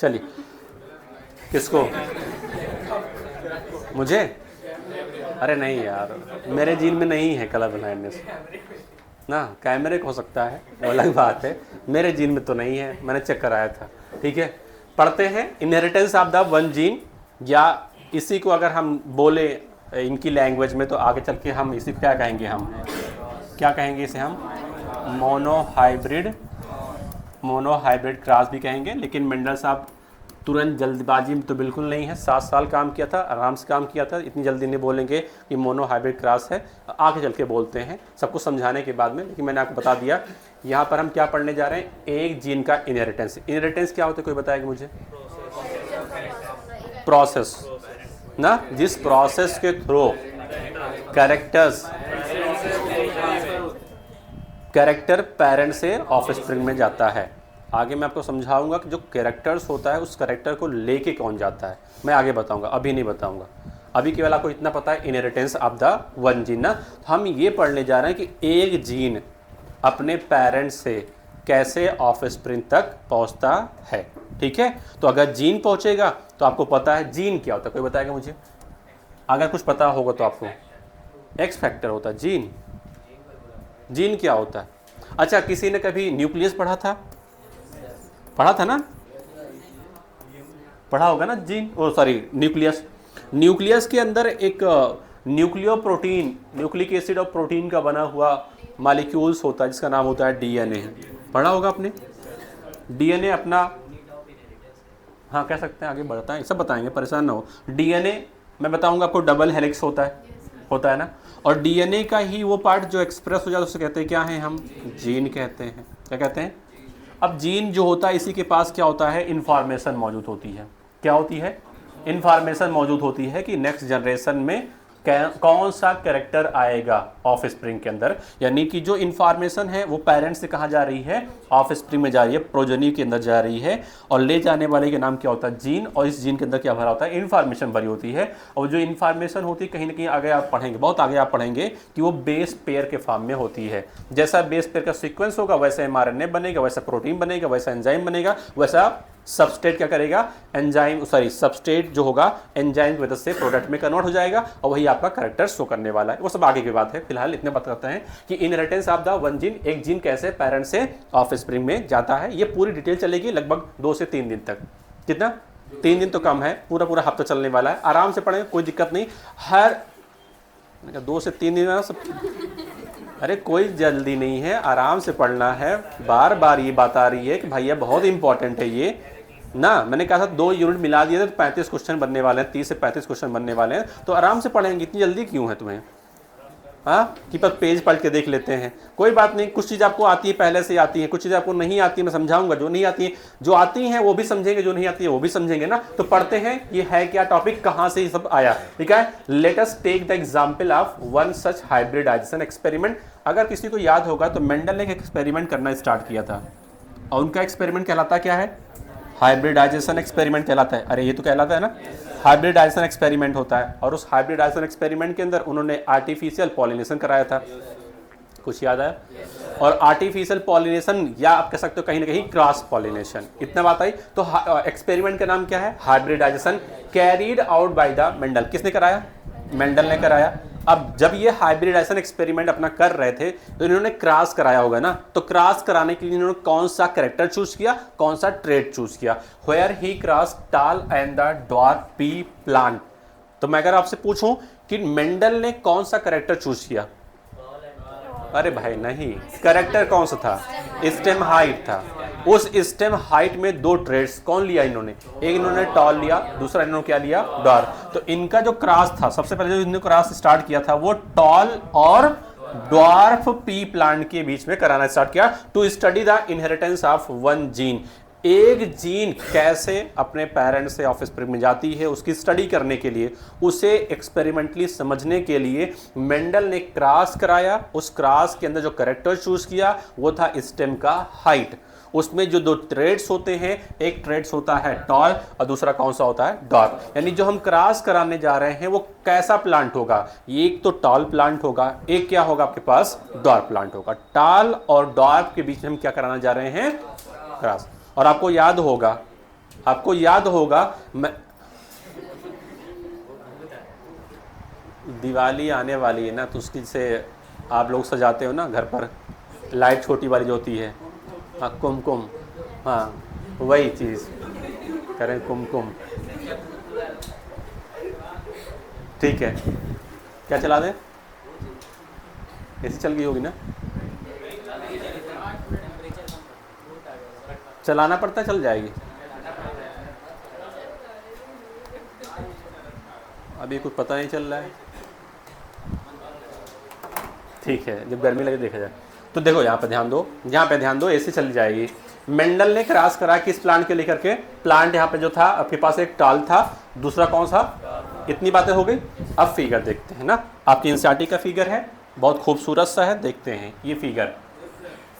चलिए, किसको? मुझे? अरे नहीं यार, मेरे जीन में नहीं है कलर ब्लाइंडनेस ना। कैमरे को हो सकता है, वो अलग बात है, मेरे जीन में तो नहीं है, मैंने चेक कराया था। ठीक है, पढ़ते हैं inheritance of the one gene, या इसी को अगर हम बोले इनकी लैंग्वेज में तो आगे चल के हम इसी को क्या कहेंगे, हम क्या कहेंगे इसे, हम मोनोहाइब्रिड क्रॉस भी कहेंगे। लेकिन मेंडल साहब तुरंत जल्दबाजी में तो बिल्कुल नहीं है, 7 साल काम किया था, आराम से काम किया था, इतनी जल्दी नहीं बोलेंगे कि मोनोहाइब्रिड क्रॉस है, आगे चल के बोलते हैं सब कुछ समझाने के बाद में। लेकिन मैंने आपको बता दिया यहाँ पर हम क्या पढ़ने जा रहे हैं, एक जीन का इनहेरिटेंस। इनहेरिटेंस क्या होता है, कोई बताएगा मुझे? प्रोसेस ना, जिस प्रोसेस के थ्रू कैरेक्टर पेरेंट से ऑफस्प्रिंग में जाता है। आगे मैं आपको समझाऊंगा कि जो कैरेक्टर्स होता है उस कैरेक्टर को लेके कौन जाता है, मैं आगे बताऊंगा, अभी नहीं बताऊंगा। अभी केवल आपको इतना पता है inheritance of the one gene ना। तो हम ये पढ़ने जा रहे हैं कि एक जीन अपने पेरेंट्स से कैसे ऑफस्प्रिंग तक पहुंचता है। ठीक है, तो अगर जीन पहुंचेगा तो आपको पता है जीन क्या होता है, कोई बताएगा मुझे? अगर कुछ पता होगा तो आपको, एक्स फैक्टर होता है जीन। जीन क्या होता है? अच्छा, किसी ने कभी न्यूक्लियस पढ़ा था ना? पढ़ा होगा ना जीन, ओ सॉरी न्यूक्लियस। न्यूक्लियस के अंदर एक न्यूक्लियो प्रोटीन, न्यूक्लिक एसिड और प्रोटीन का बना हुआ मॉलिक्यूल्स होता है जिसका नाम होता है डीएनए। पढ़ा होगा आपने? डीएनए अपना, हाँ कह सकते हैं, आगे बढ़ता है, सब बताएंगे, परेशान ना हो। डीएनए मैं बताऊंगा आपको, डबल हेलिक्स होता है ना। और डीएनए का ही वो पार्ट जो एक्सप्रेस हो जाता है उसे कहते हैं क्या है, हम जीन कहते हैं। क्या कहते हैं? अब जीन जो होता है इसी के पास क्या होता है, इंफॉर्मेशन मौजूद होती है। क्या होती है? इंफॉर्मेशन मौजूद होती है कि नेक्स्ट जनरेशन में कौन सा कैरेक्टर आएगा ऑफस्प्रिंग के अंदर। यानी कि जो इंफॉर्मेशन है वो पेरेंट्स से कहाँ जा रही है, ऑफस्प्रिंग में जा रही है, प्रोजेनी के अंदर जा रही है। और ले जाने वाले के नाम क्या होता है, जीन। और इस जीन के अंदर क्या भरा होता है, इंफॉर्मेशन भरी होती है। और जो इंफॉर्मेशन होती है कहीं ना कहीं आगे आप पढ़ेंगे, बहुत आगे आप पढ़ेंगे कि वो बेस पेयर के फॉर्म में होती है। जैसा बेस पेयर का सीक्वेंस होगा वैसा mRNA बनेगा, वैसा प्रोटीन बनेगा, वैसा एंजाइम बनेगा, वैसा सबस्ट्रेट क्या करेगा, सबस्ट्रेट जो होगा एंजाइम की वजह से प्रोडक्ट में कन्वर्ट हो जाएगा और वही आपका कैरेक्टर शो करने वाला है। वो सब आगे की बात है, फिलहाल इतने बात करते हैं कि inheritance of the one gene, एक जीन कैसे पेरेंट से ऑफस्प्रिंग में जाता है। ये पूरी डिटेल चलेगी लगभग 2 से 3 दिन तक। कितना? 3 दिन तो कम है, पूरा हफ्ता चलने वाला है। आराम से पढ़ेंगे, कोई दिक्कत नहीं। हर 2 से 3 दिन सब, अरे कोई जल्दी नहीं है, आराम से पढ़ना है। बार बार ये बात आ रही है कि भैया बहुत इंपॉर्टेंट है ये ना। मैंने कहा था 2 यूनिट मिला दिए थे तो 35 क्वेश्चन बनने वाले हैं, 30 से 35 क्वेश्चन बनने वाले हैं। तो आराम से पढ़ेंगे, इतनी जल्दी क्यों है तुम्हें? हाँ, कि बस पेज पढ़ के देख लेते हैं, कोई बात नहीं। कुछ चीज़ आपको आती है, पहले से आती है, कुछ चीज़ आपको नहीं आती है, मैं समझाऊंगा। जो नहीं आती है, जो आती हैं वो भी समझेंगे, जो नहीं आती है वो भी समझेंगे ना। तो पढ़ते हैं ये है क्या टॉपिक, कहाँ से ये सब आया। ठीक है, let us take the example of one such hybridisation experiment. अगर किसी को याद होगा तो मेंडल ने एक एक्सपेरिमेंट करना स्टार्ट किया था और उनका एक्सपेरिमेंट कहलाता क्या है, हाइब्रिडाइजेशन एक्सपेरिमेंट कहलाता है। अरे ये तो कहलाता है ना, हाइब्रिडाइजेशन एक्सपेरिमेंट होता है। और उस हाइब्रिडाइजेशन एक्सपेरिमेंट के अंदर उन्होंने आर्टिफिशियल पॉलिनेशन कराया था। कुछ याद आया? और आर्टिफिशियल पॉलिनेशन या आप कह सकते हो कहीं ना कहीं क्रॉस पॉलिनेशन, इतना बात आई। तो एक्सपेरिमेंट का नाम क्या है, hybridisation, carried out by the Mendel. किसने कराया? मेंडल ने कराया। अब जब ये हाइब्रिडाइजेशन एक्सपेरिमेंट अपना कर रहे थे तो इन्होंने क्रॉस कराया होगा ना। तो क्रॉस कराने के लिए इन्होंने कौन सा कैरेक्टर चूज किया, कौन सा ट्रेट चूज किया? वेयर ही क्रॉस टाल and the dwarf P plant. तो मैं अगर आपसे पूछूं कि मेंडल ने कौन सा कैरेक्टर चूज किया, अरे भाई नहीं, कैरेक्टर कौन सा था, स्टेम हाइट था। उस स्टेम हाइट में 2 ट्रेड्स कौन लिया इन्होंने, एक इन्होंने टॉल लिया, दूसरा इन्होंने क्या लिया, ड्वार्फ। तो इनका जो क्रॉस था, सबसे पहले जो इन्होंने क्रॉस स्टार्ट किया था वो टॉल और ड्वार्फ पी प्लांट के बीच में कराना स्टार्ट किया, to study the inheritance of one gene. एक जीन कैसे अपने पेरेंट्स से ऑफस्प्रिंग में जाती है उसकी स्टडी करने के लिए, उसे एक्सपेरिमेंटली समझने के लिए मेंडल ने क्रॉस कराया। उस क्रॉस के अंदर जो कैरेक्टर चूज किया वो था स्टेम का हाइट। उसमें जो 2 ट्रेड्स होते हैं, एक ट्रेड्स होता है टॉल और दूसरा कौन सा होता है, ड्वार्फ। यानी जो हम क्रॉस कराने जा रहे हैं वो कैसा प्लांट होगा, एक तो टॉल प्लांट होगा, एक क्या होगा आपके पास, ड्वार्फ प्लांट होगा। टॉल और ड्वार्फ के बीच में हम क्या कराना जा रहे हैं, क्रॉस। और आपको याद होगा आपको याद होगा, मैं दिवाली आने वाली है ना, तो उसकी से आप लोग सजाते हो ना घर पर, लाइट छोटी वाली जो होती है, हाँ कुमकुम, हाँ वही चीज़ करें, कुमकुम। ठीक है, क्या चला दें? ऐसी चल गई होगी ना, चलाना पड़ता है, चल जाएगी। अभी कुछ पता नहीं चल रहा है। ठीक है, जब गर्मी लगे देखा जाए। तो देखो यहाँ पे ध्यान दो, यहाँ पे ध्यान दो, ऐसे चली जाएगी। मेंडल ने क्रॉस करा किस प्लांट के लेकर के? प्लांट यहाँ पे जो था, आपके पास एक टाल था, दूसरा कौन सा? इतनी बातें हो गई। अब फिगर देखते हैं ना, आपकी एनसीईआरटी का फिगर है, बहुत खूबसूरत सा है, देखते हैं ये फिगर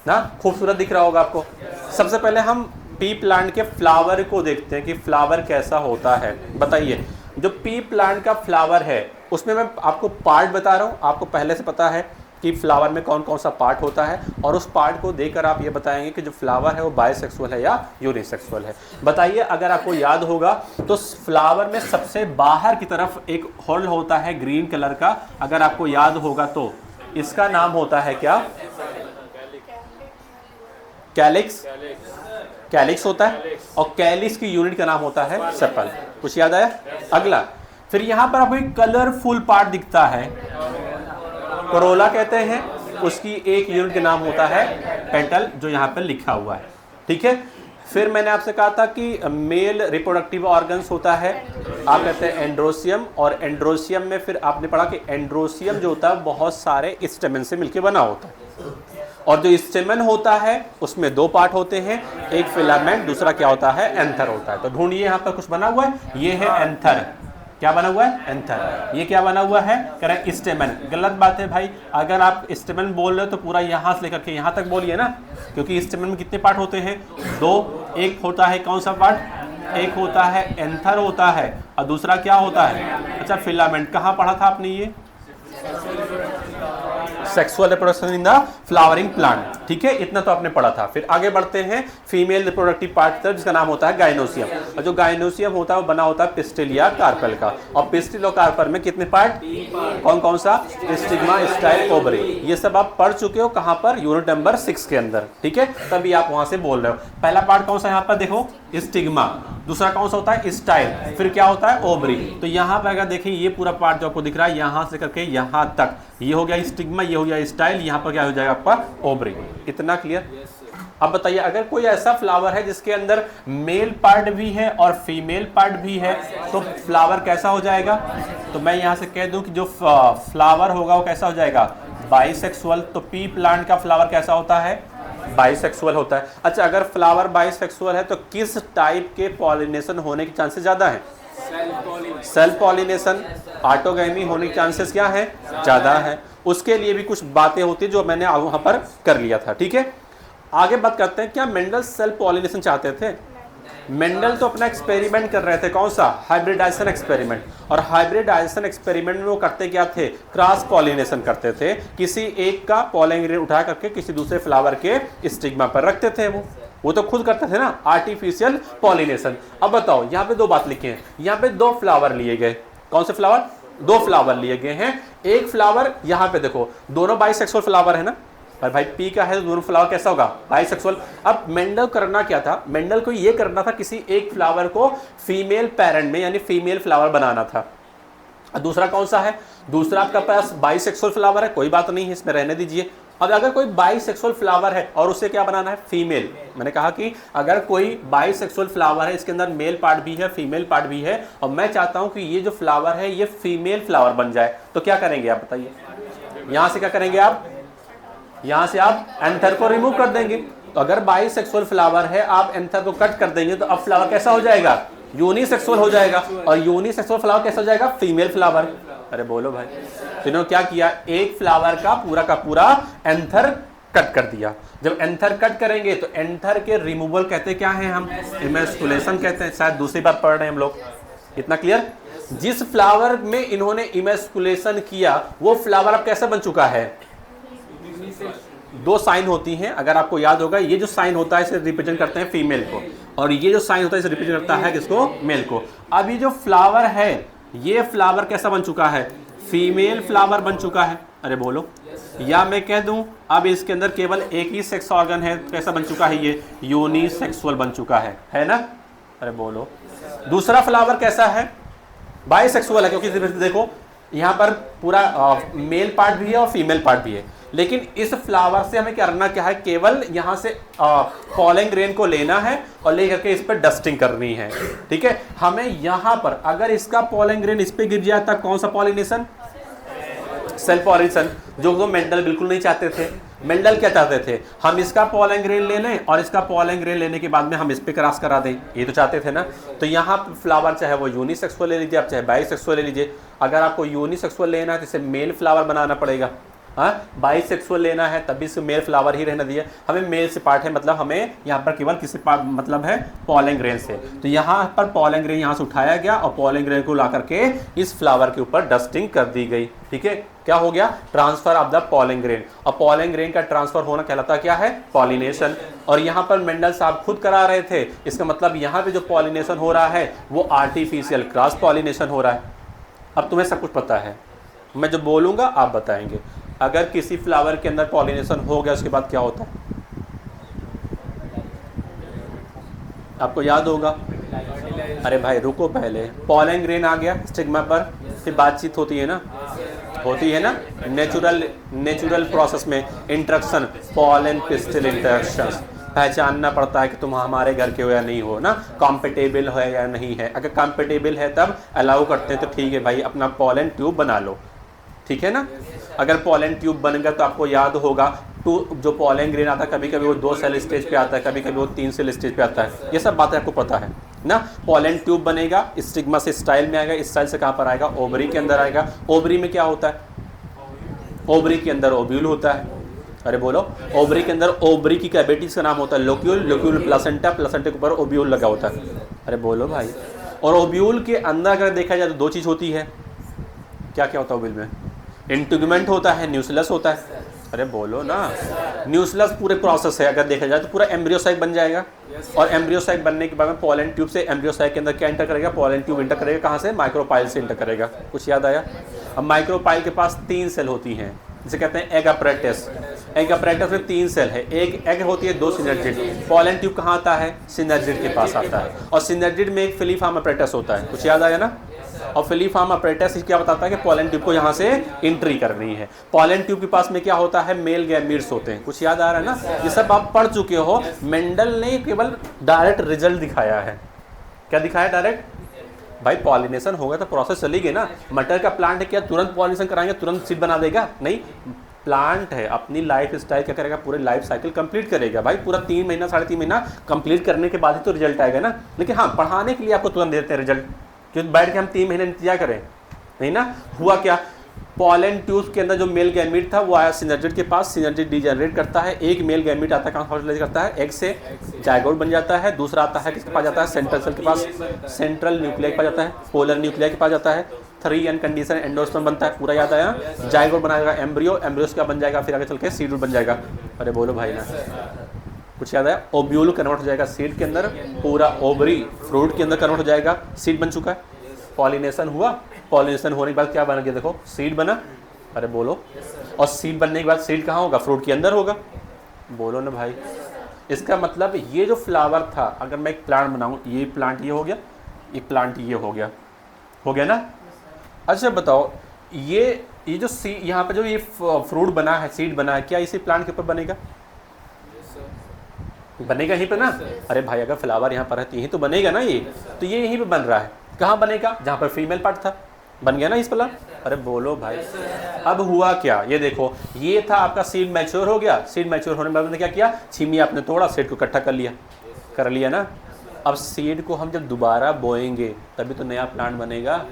ना, खूबसूरत दिख रहा होगा आपको। सबसे पहले हम पी प्लांट के फ्लावर को देखते हैं कि फ्लावर कैसा होता है। बताइए, जो पी प्लांट का फ्लावर है उसमें मैं आपको पार्ट बता रहा हूँ, आपको पहले से पता है कि फ्लावर में कौन कौन सा पार्ट होता है, और उस पार्ट को देखकर आप ये बताएंगे कि जो फ्लावर है वो बायसेक्सुअल है या यूनिसेक्सुअल है। बताइए, अगर आपको याद होगा तो फ्लावर में सबसे बाहर की तरफ एक होल होता है ग्रीन कलर का, अगर आपको याद होगा तो इसका नाम होता है क्या? कैलिक्स। कैलिक्स होता है, और कैलिक्स की यूनिट का नाम होता है सेपल। कुछ याद आया? अगला, फिर यहाँ पर आपको एक कलरफुल पार्ट दिखता है, कोरोला कहते हैं, उसकी एक यूनिट का नाम होता है पेटल, जो यहाँ पर लिखा हुआ है। ठीक है, फिर मैंने आपसे कहा था कि मेल रिप्रोडक्टिव ऑर्गन्स होता है, आप कहते हैं एंड्रोसियम, और एंड्रोसियम में फिर आपने पढ़ा कि एंड्रोसियम जो होता है बहुत सारे स्टेमन से मिलकर बना होता है, और जो स्टेमन होता है उसमें दो पार्ट होते हैं, एक फिलामेंट, दूसरा क्या होता है? एंथर होता है। तो ढूंढिए, यहाँ पर कुछ बना हुआ है, ये है एंथर। क्या बना हुआ है? एंथर। ये क्या बना हुआ है? करें स्टेमन। गलत बात है भाई, अगर आप स्टेमन बोल रहे हो तो पूरा यहाँ से लेकर के यहाँ तक बोलिए ना, क्योंकि स्टेमन में कितने पार्ट होते हैं? दो। एक होता है कौन सा पार्ट? एक होता है एंथर होता है, और दूसरा क्या होता है? अच्छा, फिलामेंट। कहाँ पढ़ा था आपने ये? Sexual reproduction in the flowering plant. ठीक है, इतना तो आपने पढ़ा था। फिर आगे बढ़ते हैं फीमेल रिप्रोडक्टिव पार्ट तक, जिसका नाम होता है गाइनोसियम, और जो गाइनोसियम होता है वो बना होता है पिस्टिल या कार्पेल का, और पिस्टिल और कार्पेल में कितने पार्ट? कौन कौन सा? Stigma, style, ovary. ये सब आप पढ़ चुके हो, कहाँ पर? यूनिट नंबर 6 के अंदर। ठीक है, तभी आप वहां से बोल रहे हो। पहला पार्ट कौन सा यहाँ पर देखो? स्टिग्मा। दूसरा कौन सा होता है? स्टाइल। फिर क्या होता है? ओवरी। तो यहाँ पर अगर देखिए, ये पूरा पार्ट जो आपको दिख रहा है यहाँ से करके यहाँ तक, ये हो गया स्टिग्मा, ये हो गया स्टाइल, यहाँ पर क्या हो जाएगा आपका? ओवरी। इतना क्लियर? अब बताइए, अगर कोई ऐसा फ्लावर है जिसके अंदर मेल पार्ट भी है और फीमेल पार्ट भी है, तो फ्लावर कैसा हो जाएगा? तो मैं यहाँ से कह दूं कि जो फ्लावर होगा वो कैसा हो जाएगा? बाइसेक्सुअल। तो पी प्लांट का फ्लावर कैसा होता है? बाइसेक्सुअल होता है। अच्छा, अगर फ्लावर बाइसेक्सुअल है तो किस टाइप के पॉलिनेशन होने के चांसेस ज्यादा है? Self pollination. ऑटोगैमी होने के चांसेस क्या है? ज्यादा है। उसके लिए भी कुछ बातें होती है जो मैंने वहां पर कर लिया था। ठीक है, आगे बात करते हैं। क्या मेंडल सेल्फ पॉलिनेशन चाहते थे? मेंडल तो अपना एक्सपेरिमेंट कर रहे थे, कौन सा? Hybridisation experiment. और हाइब्रिडाइजेशन एक्सपेरिमेंट में वो करते क्या थे? क्रॉस पॉलिनेशन करते थे। किसी एक का पॉलन ग्रेन उठा करके किसी दूसरे फ्लावर के स्टिग्मा पर रखते थे। वो तो खुद करते थे ना, आर्टिफिशियल पॉलिनेशन। अब बताओ, यहाँ पे दो बात लिखी है, यहाँ पे दो फ्लावर लिए गए। कौन से फ्लावर? दो फ्लावर लिए गए हैं। एक फ्लावर यहाँ पे देखो, दोनों बाइसेक्सुअल फ्लावर है ना, पर भाई पी का है तो दोनों फ्लावर कैसा होगा? बाइसेक्सुअल। अब मेंडल करना क्या था? मेंडल को ये करना था, किसी एक फ्लावर को फीमेल पेरेंट में यानी फीमेल फ्लावर बनाना था। दूसरा कौन सा है? दूसरा आपका पास बाइसेक्सुअल फ्लावर है, कोई बात नहीं है, इसमें रहने दीजिए। अब अगर कोई बाइसेक्सुअल फ्लावर है और उसे क्या बनाना है? फीमेल। मैंने कहा कि अगर कोई बाइसेक्सुअल फ्लावर है, इसके अंदर मेल पार्ट भी है, फीमेल पार्ट भी है, और मैं चाहता हूं कि ये जो फ्लावर है ये फीमेल फ्लावर बन जाए, तो क्या करेंगे आप बताइए? यहां से क्या करेंगे आप? यहां से आप एंथर को रिमूव कर देंगे। तो अगर बाइसेक्सुअल फ्लावर है, आप एंथर को कट कर देंगे, तो अब फ्लावर कैसा हो जाएगा? यूनिसेक्सुअल हो जाएगा। और यूनिसेक्सुअल फ्लावर कैसा हो जाएगा? Female flower. अरे बोलो भाई, तो इन्होंने क्या किया? एक फ्लावर का पूरा एंथर कट कर दिया। जब एंथर कट करेंगे तो एंथर के रिमूवल कहते क्या है? हम इमेस्कुलेशन कहते हैं। शायद दूसरी बार पढ़ रहे हैं हम लोग। इतना क्लियर? जिस फ्लावर में इन्होंने इमेस्कुलेशन किया वो फ्लावर अब कैसा बन चुका है? दो साइन होती हैं, अगर आपको याद होगा, ये जो साइन होता है इसे रिप्रेजेंट करते हैं फीमेल को, और ये जो साइन होता है इसे रिप्रेजेंट करता है किसको, मेल को। अब ये जो फ्लावर है, ये फ्लावर कैसा बन चुका है, फीमेल फ्लावर बन चुका है। अरे बोलो, या मैं कह दूं अब इसके अंदर केवल एक ही सेक्स ऑर्गन है, कैसा बन चुका है, ये यूनिसेक्सुअल बन चुका है ना। अरे बोलो, दूसरा फ्लावर कैसा है, बाइसेक्सुअल है, क्योंकि देखो यहाँ पर पूरा मेल पार्ट भी है और फीमेल पार्ट भी है। लेकिन इस फ्लावर से हमें करना क्या है, केवल यहाँ से पॉलन ग्रेन को लेना है और ले करके इस पर डस्टिंग करनी है, ठीक है। हमें यहाँ पर अगर इसका पॉलन ग्रेन इस पे गिर जाता, कौन सा पॉलिनेशन, सेल्फ पॉलिनेशन, जो मेंडल बिल्कुल नहीं चाहते थे। मेंडल क्या चाहते थे, हम इसका पॉलन ग्रेन ले लें और इसका पॉलन ग्रेन लेने के बाद में हम इस पे क्रॉस करा दें, ये तो चाहते थे ना। तो यहाँ फ्लावर चाहे वो यूनिसेक्सुअल ले लीजिए आप, चाहे बाइसेक्सुअल ले लीजिए। अगर आपको यूनिसेक्सुअल लेना है तो इसे मेल फ्लावर बनाना पड़ेगा, हाँ। बाइसेक्सुअल लेना है तब भी इसे मेल फ्लावर ही रहना दिया, हमें मेल से पार्ट है, मतलब हमें यहाँ पर केवल किसी पार्ट मतलब है पॉलन ग्रेन से। तो यहाँ पर पॉलन ग्रेन यहाँ से उठाया गया और पॉलन ग्रेन को ला करके इस फ्लावर के ऊपर डस्टिंग कर दी गई, ठीक है। क्या हो गया, transfer of the pollen grain. और पॉलन ग्रेन का ट्रांसफर होना कहलाता क्या है, पॉलिनेशन। और यहाँ पर मेंडल साहब खुद करा रहे थे, इसका मतलब यहाँ पे जो पॉलिनेशन हो रहा है वो आर्टिफिशियल क्रॉस पॉलिनेशन हो रहा है। अब तुम्हें सब कुछ पता है, मैं जो बोलूँगा आप बताएंगे। अगर किसी फ्लावर के अंदर पॉलिनेशन हो गया उसके बाद क्या होता है, आपको याद होगा। अरे भाई रुको, पहले पॉलन ग्रेन आ गया स्टिग्मा पर, फिर बातचीत होती है ना, नेचुरल प्रोसेस में इंटरेक्शन, पॉलन पिस्टिल इंटरेक्शंस, पहचानना पड़ता है कि तुम हमारे घर के हो या नहीं हो ना, कॉम्पेटेबल है या नहीं है। अगर कॉम्पेटेबल है तब अलाउ करते हैं, तो ठीक है भाई अपना पॉलन ट्यूब बना लो, ठीक है ना। अगर पॉलन ट्यूब बन गया तो आपको याद होगा जो पॉलन ग्रेन आता है, कभी कभी वो 2 सेल स्टेज पे आता है, कभी कभी वो 3 सेल स्टेज पे आता है, ये सब बातें आपको पता है ना। पॉलन ट्यूब बनेगा, स्टिग्मा से स्टाइल में आएगा, स्टाइल से कहाँ पर आएगा, ओवरी के अंदर आएगा। ओवरी में क्या होता है, ओवरी के अंदर ओव्यूल होता है। अरे बोलो, ओवरी के अंदर ओवरी की कैविटीज का नाम होता है लोक्यूल, लोक्यूल प्लासेंटा, प्लासेंटा के ऊपर ओव्यूल लगा होता है। अरे बोलो भाई, और ओव्यूल के अंदर अगर देखा जाए तो 2 चीज़ होती है, क्या क्या होता है ओव्यूल में, इंटीग्यूमेंट होता है, न्यूक्लियस होता है। अरे बोलो ना, न्यूक्लियस पूरे प्रोसेस है, अगर देखा जाए तो पूरा एम्ब्रियोसाइक बन जाएगा। और एम्ब्रियोसाइक बनने के बाद में पॉलन ट्यूब से एम्ब्रियोसाइक के अंदर क्या इंटर करेगा, पॉलन ट्यूब इंटर करेगा, कहाँ से, माइक्रोपाइल से इंटर करेगा। कुछ याद आया। अब माइक्रोपाइल के पास 3 सेल होती हैं, जिसे कहते हैं एग अपरेटस। एग अपरेटस में 3 सेल है, एक एग होती है, 2 सिनर्जिड। पॉलन ट्यूब कहाँ आता है, सिनर्जिड के पास आता है, और सिनर्जिड में एक फिलीफॉर्म अपरेटस होता है। कुछ याद आया ना। और फिलीफॉर्म अपरेटस क्या बताता है कि पॉलन ट्यूब को यहाँ से एंट्री करनी है। पॉलन ट्यूब के पास में क्या होता है, मेल गैमीट्स होते हैं। कुछ याद आ रहा है ना, ये सब आप पढ़ चुके हो। मेंडल ने केवल डायरेक्ट रिजल्ट दिखाया है। क्या दिखाया डायरेक्ट, भाई पॉलिनेशन होगा तो प्रोसेस चलेगी ना। मटर का प्लांट है, क्या तुरंत पॉलिनेशन कराएंगे तुरंत सीड बना देगा, नहीं। प्लांट है, अपनी लाइफ स्टाइल क्या करेगा, पूरे लाइफ साइकिल कंप्लीट करेगा भाई। पूरा 3 महीना 3.5 महीना कंप्लीट करने के बाद ही तो रिजल्ट आएगा ना। लेकिन हाँ, पढ़ाने के लिए आपको तुरंत देते हैं रिजल्ट, क्योंकि बैठ के हम 3 महीने इंतजार करें, नहीं ना। हुआ क्या, पॉलन ट्यूब के अंदर जो मेल गैमीट था वो आया सिनर्जिड के पास, सिनर्जिड डिजेनरेट करता है, एक मेल गैमीट आता है, कहाँ फर्टिलाइज करता है, एग से जाइगोट बन जाता है। दूसरा आता है किसके पास जाता है, सेंट्रल सेल के पास, सेंट्रल न्यूक्लिया के पास जाता है, पोलर न्यूक्लिया के पास जाता है। 3 अनकंडीशनल एंडोस्पर्म बनता है, पूरा याद आया। जाइगोट बनाएगा एम्ब्रियो, एम्ब्रियो क्या बन जाएगा, फिर आगे चल के सीड बन जाएगा। अरे बोलो भाई ना, कुछ याद आया। ओव्यूल कन्वर्ट हो जाएगा सीड के अंदर, पूरा ओवरी फ्रूट के अंदर कन्वर्ट हो जाएगा, सीड बन चुका है। पॉलिनेशन हुआ, पॉलिनेशन होने के बाद क्या बन गया, देखो सीड बना। अरे बोलो, और सीड बनने के बाद सीड कहाँ होगा, फ्रूट के अंदर होगा। बोलो ना भाई। इसका मतलब ये जो फ्लावर था, अगर मैं एक प्लांट बनाऊं, ये प्लांट ये हो गया, ये प्लांट ये हो गया ना। अच्छा बताओ, ये जो यहाँ पे जो ये फ्रूट बना है, सीड बना है, क्या इसी प्लांट के ऊपर बनेगा, बनेगा यहीं पे ना। अरे भाई अगर फ्लावर यहाँ पर है तो यहीं तो बनेगा ना, ये तो ये यहीं पे बन रहा है। कहाँ बनेगा, जहाँ पर फीमेल पार्ट था, बन गया ना इस प्लांट। अरे बोलो भाई, अब हुआ क्या, ये देखो, ये था आपका सीड मैच्योर हो गया। सीड मैच्योर होने के बाद क्या किया, छीमी आपने तोड़ा, सीड को इकट्ठा कर लिया ना। अब सीड को हम जब दोबारा बोएंगे तभी तो नया प्लांट बनेगा,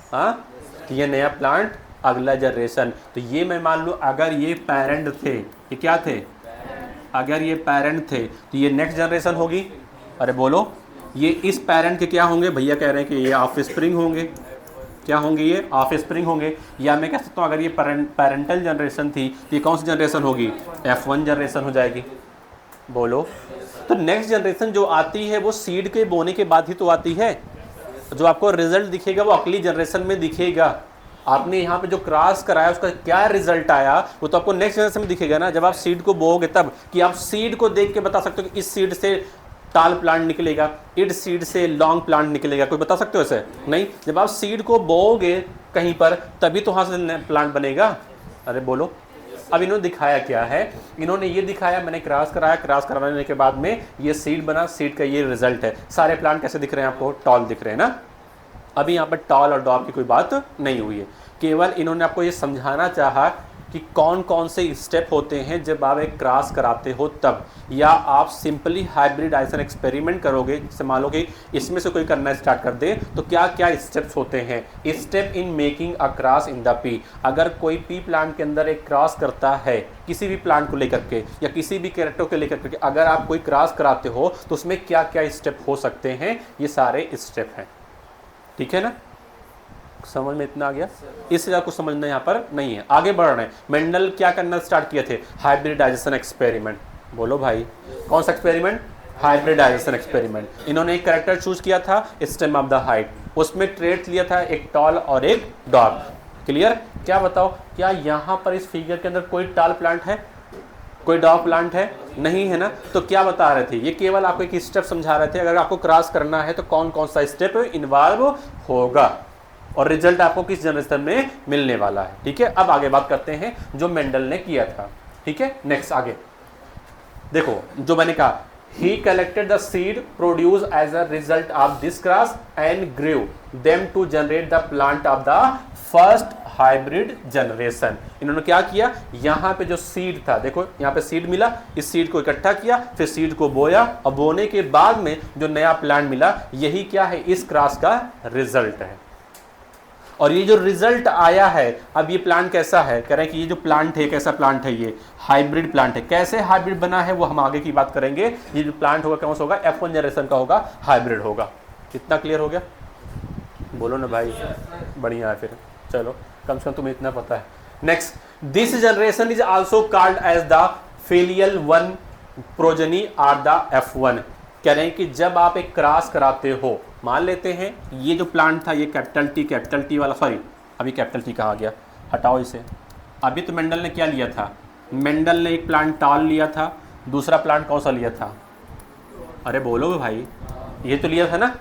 हाँ। तो ये नया प्लांट, अगला जनरेशन। तो ये मैं मान लूँ अगर ये पेरेंट थे, ये क्या थे, अगर ये पेरेंट थे तो ये नेक्स्ट जनरेशन होगी। अरे बोलो, ये इस पेरेंट के क्या होंगे, भैया कह रहे हैं कि ये ऑफस्प्रिंग होंगे, क्या होंगे ये? ऑफ स्प्रिंग होंगे। या मैं कह सकता हूँ अगर ये पेरेंटल जनरेशन थी तो ये कौन सी जनरेशन होगी? F1 जनरेशन हो जाएगी। बोलो। तो नेक्स्ट जनरेशन जो आती है वो सीड के बोने के बाद ही तो आती है। जो आपको रिजल्ट दिखेगा वो अगली जनरेशन में दिखेगा। आपने यहाँ पे जो क्रॉस कराया उसका क्या रिजल्ट आया वो तो आपको नेक्स्ट जनरेशन में दिखेगा ना, जब आप सीड को बोओगे तब, कि आप सीड को देख के बता सकते हो कि इस सीड से टाल प्लांट निकलेगा, इस सीड से लॉन्ग प्लांट निकलेगा। कोई बता सकते हो ऐसे? नहीं। जब आप सीड को बोओगे कहीं पर तभी तो वहाँ से प्लांट बनेगा। अरे बोलो। अब इन्होंने दिखाया क्या है? इन्होंने ये दिखाया मैंने क्रॉस कराया, क्रॉस कराने के बाद में ये सीड बना, सीड का ये रिजल्ट है। सारे प्लांट कैसे दिख रहे हैं आपको? टॉल दिख रहे हैं ना। अभी यहाँ पर टॉल और डॉप की कोई बात नहीं हुई है, केवल इन्होंने आपको ये समझाना चाहा कि कौन कौन से स्टेप होते हैं जब आप एक क्रॉस कराते हो तब, या आप सिंपली हाइब्रिडाइजेशन एक्सपेरिमेंट करोगे। जैसे मान लो कि इसमें से कोई करना स्टार्ट कर दे तो क्या क्या स्टेप्स होते हैं। Step in making a cross in the P. अगर कोई पी प्लांट के अंदर एक क्रॉस करता है किसी भी प्लांट को लेकर के या किसी भी कैरेक्टर को लेकर के, अगर आप कोई क्रॉस कराते हो तो उसमें क्या क्या स्टेप हो सकते हैं, ये सारे स्टेप हैं। ठीक है ना? समझ में इतना आ गया? इससे ज़्यादा कुछ समझना यहाँ पर नहीं है। आगे बढ़ रहे हैं। मेंडल क्या करना स्टार्ट किए थे? Hybridisation experiment. बोलो भाई, कौन सा एक्सपेरिमेंट? Hybridisation experiment. इन्होंने एक कैरेक्टर चूज किया था स्टेम ऑफ द हाइट, उसमें ट्रेट लिया था एक टॉल और एक डॉर्क। क्लियर? क्या बताओ, क्या यहाँ पर इस फिगर के अंदर कोई टॉल प्लांट है, कोई डॉर्क प्लांट है? नहीं है ना। तो क्या बता रहे थे? ये केवल आपको एक स्टेप समझा रहे थे, अगर आपको क्रॉस करना है तो कौन कौन सा स्टेप इन्वॉल्व होगा और रिजल्ट आपको किस जनरेशन में मिलने वाला है। ठीक है, अब आगे बात करते हैं जो मेंडल ने किया था। ठीक है, नेक्स्ट आगे देखो, जो मैंने कहा, he collected the seed produced as a result of this cross and grew them to generate the plant of the first hybrid generation। इन्होंने क्या किया? यहाँ पे जो सीड था, देखो यहाँ पे सीड मिला, इस सीड को इकट्ठा किया, फिर सीड को बोया और बोने के बाद में जो नया प्लांट मिला, यही क्या है? इस क्रॉस का रिजल्ट है। और ये जो रिजल्ट आया है, अब ये प्लांट कैसा है? कह रहे हैं कि ये जो प्लांट है कैसा प्लांट है? ये हाइब्रिड प्लांट है। कैसे हाइब्रिड बना है वो हम आगे की बात करेंगे। ये जो प्लांट होगा कौन सा होगा? F1 जनरेशन का होगा, हाइब्रिड होगा। कितना क्लियर हो गया? बोलो ना भाई। बढ़िया है फिर, चलो कम से कम तुम्हें इतना पता है। Next, this generation is also called as the filial one progeny or the F1। कह रहे हैं कि जब आप एक क्रॉस कराते हो, मान लेते हैं ये जो प्लांट था ये कैपिटल टी वाला, सॉरी अभी कैपिटल टी कहा गया, हटाओ इसे। अभी तो मेंडल ने क्या लिया था? मेंडल ने एक प्लांट टॉल लिया था, दूसरा प्लांट कौन सा लिया था? अरे बोलो भाई, ये तो लिया था ना।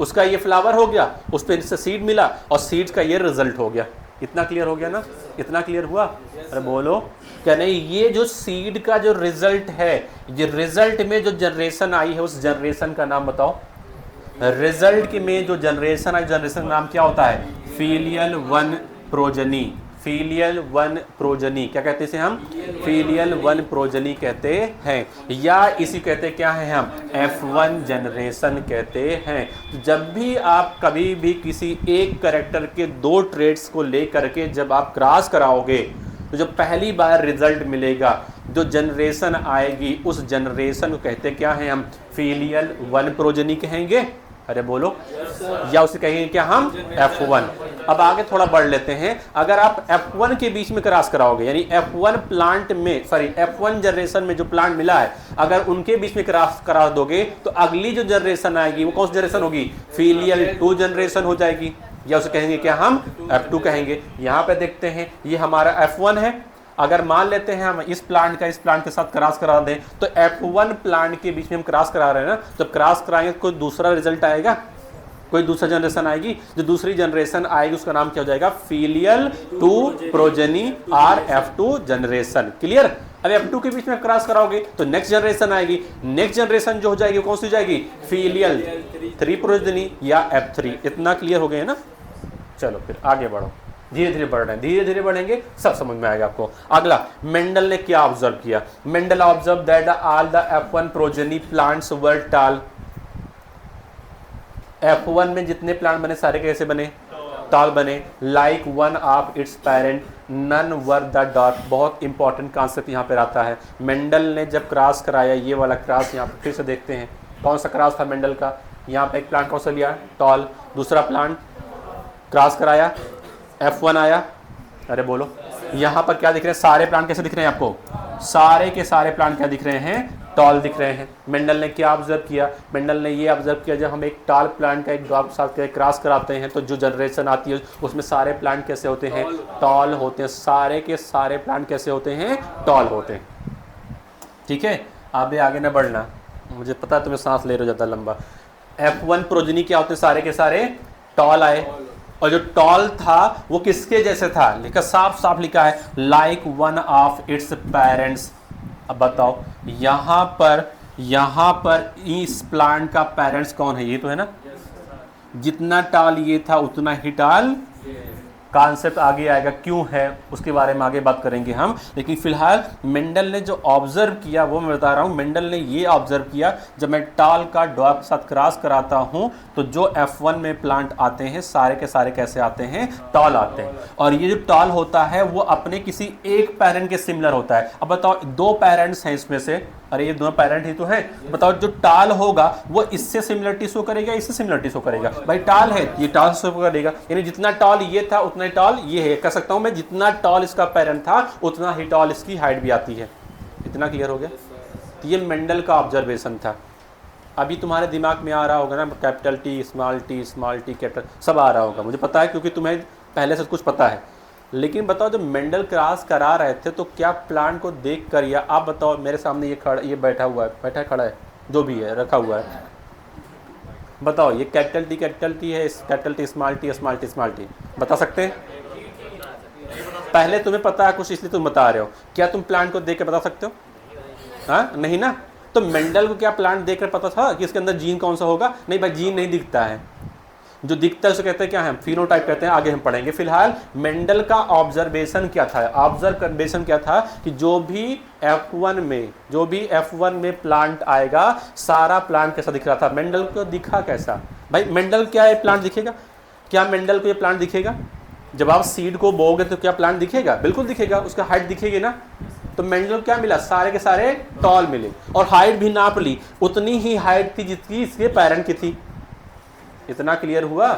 उसका ये फ्लावर हो गया, उस पर इससे सीड मिला और सीड का ये रिजल्ट हो गया। इतना क्लियर हो गया ना? इतना क्लियर हुआ? अरे बोलो। क्या नहीं, ये जो सीड का जो रिजल्ट है, ये रिजल्ट में जो जनरेशन आई है उस जनरेशन का नाम बताओ। रिजल्ट की में जो जनरेशन आई, जनरेशन का नाम क्या होता है? Filial one progeny. Filial one progeny क्या कहते हैं इसे हम? फिलियल वन प्रोजनी कहते हैं, या इसी कहते क्या है हम? F1 जनरेशन कहते हैं। तो जब भी आप कभी भी किसी एक कैरेक्टर के दो ट्रेड्स को लेकर के जब आप क्रॉस कराओगे तो जब पहली बार रिजल्ट मिलेगा, जो जनरेशन आएगी उस जनरेशन को कहते क्या है हम? फिलियल वन प्रोजनी कहेंगे। अरे बोलो। या उसे कहेंगे क्या हम? F1। अब आगे थोड़ा बढ़ लेते हैं। अगर आप F1 के बीच में क्रॉस कराओगे, यानी F1 प्लांट में, सॉरी F1 जनरेशन में जो प्लांट मिला है, अगर उनके बीच में क्रॉस करा दोगे तो अगली जो जनरेशन आएगी वो कौन सी जनरेशन होगी? फिलियल 2 जनरेशन हो जाएगी, या उसे कहेंगे क्या हम? F2 कहेंगे। यहाँ पे देखते हैं ये हमारा F1 है। अगर मान लेते हैं हम इस प्लांट का इस प्लांट के साथ क्रॉस करा दें तो F1 प्लांट के बीच में हम क्रॉस करा रहे हैं ना, तो क्रॉस कराएंगे कोई दूसरा रिजल्ट आएगा, कोई दूसरा जनरेशन आएगी। जो दूसरी जनरेशन आएगी उसका नाम क्या हो जाएगा? Filial 2 progeny or F2 generation. Clear? अब F2 के बीच में क्रॉस कराओगे तो नेक्स्ट जनरेशन आएगी। नेक्स्ट जनरेशन जो हो जाएगी वो कौन सी हो जाएगी? फिलियल 3 प्रोजेनी या F3। इतना क्लियर हो गया ना? चलो फिर आगे बढ़ो, धीरे धीरे बढ़ रहे हैं, धीरे धीरे बढ़ेंगे, सब समझ में आएगा आपको। अगला, मेंडल ने क्या ऑब्जर्व किया? Mendel observe that all the F1 progeny plants were toll. F1 में जितने प्लांट बने सारे कैसे बने? टॉल बने। Like one of its parent none were the dot. बहुत इंपॉर्टेंट कॉन्सेप्ट यहाँ पर आता है। मेंडल ने जब क्रॉस कराया, ये वाला क्रॉस यहाँ पर फिर से देखते हैं कौन सा क्रॉस था मेंडल का। यहाँ पे एक प्लांट कौन सा लिया? टॉल। दूसरा प्लांट क्रॉस कराया, F1 आया, अरे बोलो, यहाँ पर क्या दिख रहे हैं, सारे प्लांट कैसे दिख रहे हैं आपको, सारे के सारे प्लांट क्या दिख रहे हैं, टॉल दिख रहे हैं। मेंडल ने क्या ऑब्जर्व किया, मेंडल ने ये ऑब्जर्व किया जब हम एक टॉल प्लांट का एक डॉग के साथ क्रॉस कराते हैं तो जो जनरेशन आती है उसमें सारे प्लांट कैसे होते हैं, टॉल होते हैं, सारे के सारे प्लांट कैसे होते हैं, टॉल होते हैं। ठीक है, आप भी आगे न बढ़ना, मुझे पता है तुम्हें सांस ले रहे हो ज़्यादा लंबा। F1 प्रोजनी क्या होते हैं, सारे के सारे टॉल आए, और जो टॉल था वो किसके जैसे था, लिखा साफ साफ लिखा है, like one of its parents. अब बताओ यहाँ पर इस प्लांट का पेरेंट्स कौन है, ये तो है ना, जितना टॉल ये था उतना ही टॉल, कॉन्सेप्ट आगे आएगा क्यों है उसके बारे में आगे बात करेंगे हम। लेकिन फिलहाल मेंडल ने जो ऑब्जर्व किया वो मैं बता रहा हूँ। मेंडल ने ये ऑब्जर्व किया जब मैं टॉल का डॉग के साथ क्रॉस कराता हूँ तो जो F1 में प्लांट आते हैं सारे के सारे कैसे आते हैं, टॉल आते हैं। और ये जो टॉल होता है वो अपने किसी एक पेरेंट के सिमिलर होता है। अब बताओ, दो पेरेंट्स हैं इसमें से, अरे ये दोनों पेरेंट ही तो हैं, बताओ जो टाल होगा वो इससे सिमिलरिटी शो करेगा, इससे सिमिलरिटी शो करेगा। भाई टाल है ये टाल शो करेगा, यानी जितना टॉल ये था उतना ही टॉल ये है। कह सकता हूं मैं जितना टॉल इसका पेरेंट था उतना ही टॉल इसकी हाइट भी आती है। इतना क्लियर हो गया? तो ये मेंडल का ऑब्जर्वेशन था। अभी तुम्हारे दिमाग में आ रहा होगा ना capital T small T capital सब आ रहा होगा, मुझे पता है क्योंकि तुम्हें पहले से कुछ पता है। लेकिन बताओ जब मेंडल क्रॉस करा रहे थे तो क्या प्लांट को देख कर, या आप बताओ मेरे सामने ये बैठा हुआ है, बैठा है, खड़ा है, जो भी है रखा हुआ है, बताओ ये कैपिटल टी है, कैपिटल टी स्मॉल टी बता सकते हैं? पहले तुम्हें पता है कुछ इसलिए तुम बता रहे हो, क्या तुम प्लांट को देख कर बता सकते हो? हाँ नहीं ना। तो मेंडल को क्या प्लांट देख कर पता था कि इसके अंदर जीन कौन सा होगा? नहीं भाई, जीन नहीं दिखता है, जो दिखता है उसे कहते हैं क्या है, फिनोटाइप कहते हैं, आगे हम पढ़ेंगे। फिलहाल मेंडल का ऑब्जर्वेशन क्या था, ऑब्जर्वेशन क्या था कि जो भी F1 में प्लांट आएगा सारा प्लांट कैसा दिख रहा था, मेंडल को दिखा कैसा? भाई मेंडल क्या है, प्लांट दिखेगा क्या? मेंडल को ये प्लांट दिखेगा? जब आप सीड को बोओगे तो क्या प्लांट दिखेगा? बिल्कुल दिखेगा, उसका हाइट दिखेगी ना। तो मेंडल क्या मिला, सारे के सारे टॉल मिले, और हाइट भी नाप ली, उतनी ही हाइट थी जितनी इसके पेरेंट की थी। इतना क्लियर हुआ?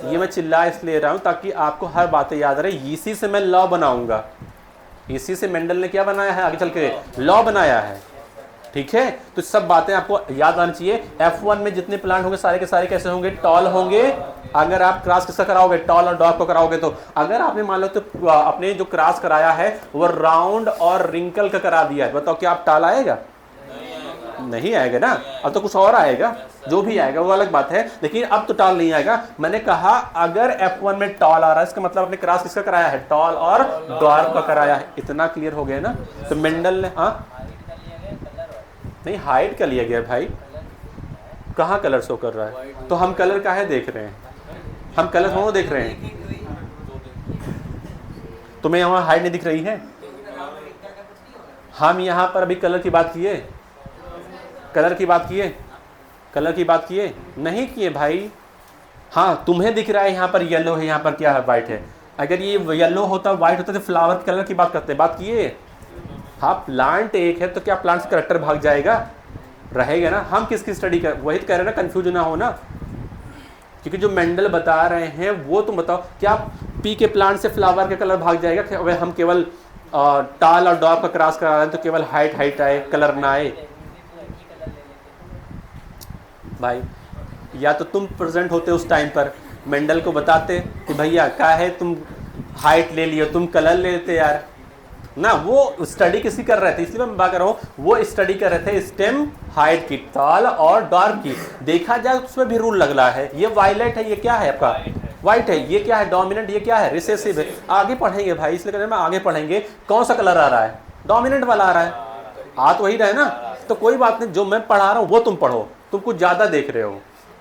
ये मैं चिल्ला इसलिए रहा हूं ताकि आपको हर बातें याद रहे। इसी से मैं लॉ बनाऊंगा, इसी से मेंडल ने क्या बनाया है, आगे चल के लॉ बनाया है। ठीक है, तो सब बातें आपको याद आनी चाहिए। F1 में जितने प्लांट होंगे सारे के सारे कैसे होंगे, टॉल होंगे। अगर आप क्रॉस किसका कराओगे, टॉल और डॉग को कराओगे, तो अगर आपने मान लो तो अपने जो क्रॉस कराया है वो राउंड और रिंकल का करा दिया है, बताओ क्या आप टॉल आएगा? नहीं आएगा ना। अब तो कुछ और आएगा, जो भी आएगा वो अलग बात है, लेकिन अब तो टॉल नहीं आएगा। मैंने कहा अगर F1 में टॉल आ रहा है इसका मतलब अपने क्रॉस किसका कराया है, टॉल और डॉर्फ का कराया है। इतना क्लियर हो गया ना। तो मेंडल ने नहीं, हाइट का लिया गया भाई, कहाँ कलर शो कर रहा है? तो हम कलर का है देख रहे हैं, हम कलर दोनों देख रहे हैं। तुम्हें यहाँ हाइट नहीं दिख रही है? हम यहाँ पर अभी कलर की बात किए, कलर की बात किए नहीं किए भाई। हाँ तुम्हें दिख रहा है यहाँ पर येलो है, यहाँ पर क्या है, वाइट है। अगर ये येलो होता वाइट होता तो फ्लावर कलर की बात करते, बात किए। हाँ प्लांट एक है तो क्या प्लांट से करेक्टर भाग जाएगा, रहेगा ना। हम किसकी स्टडी कर, वही कह रहे हैं ना, कंफ्यूज ना हो ना। क्योंकि जो मेंडल बता रहे हैं वो तुम बताओ, क्या पी के प्लांट से फ्लावर का कलर भाग जाएगा? हम केवल टाल और डॉग का क्रॉस करा रहे हैं तो केवल हाइट आए, कलर ना आए भाई। या तो तुम प्रेजेंट होते उस टाइम पर, मेंडल को बताते कि भैया क्या है, तुम हाइट ले लियो, तुम कलर ले लेते यार ना। वो स्टडी किसी कर रहे थे, इसलिए मैं बात कर रहा हूँ, वो स्टडी कर रहे थे स्टेम हाइट की, टाल और डार्क की। देखा जाए उसमें भी रूल लग रहा है, ये वायलेट है, ये क्या है आपका, व्हाइट है, ये क्या है, डोमिनेंट, ये क्या है, रिसेसिव है। आगे पढ़ेंगे भाई, इसलिए कहते हैं आगे पढ़ेंगे कौन सा कलर आ रहा है, डोमिनेंट वाला आ रहा है, आ तो वही रहा है ना। तो कोई बात नहीं, जो मैं पढ़ा रहा हूँ वो तुम पढ़ो, तुम कुछ ज्यादा देख रहे हो,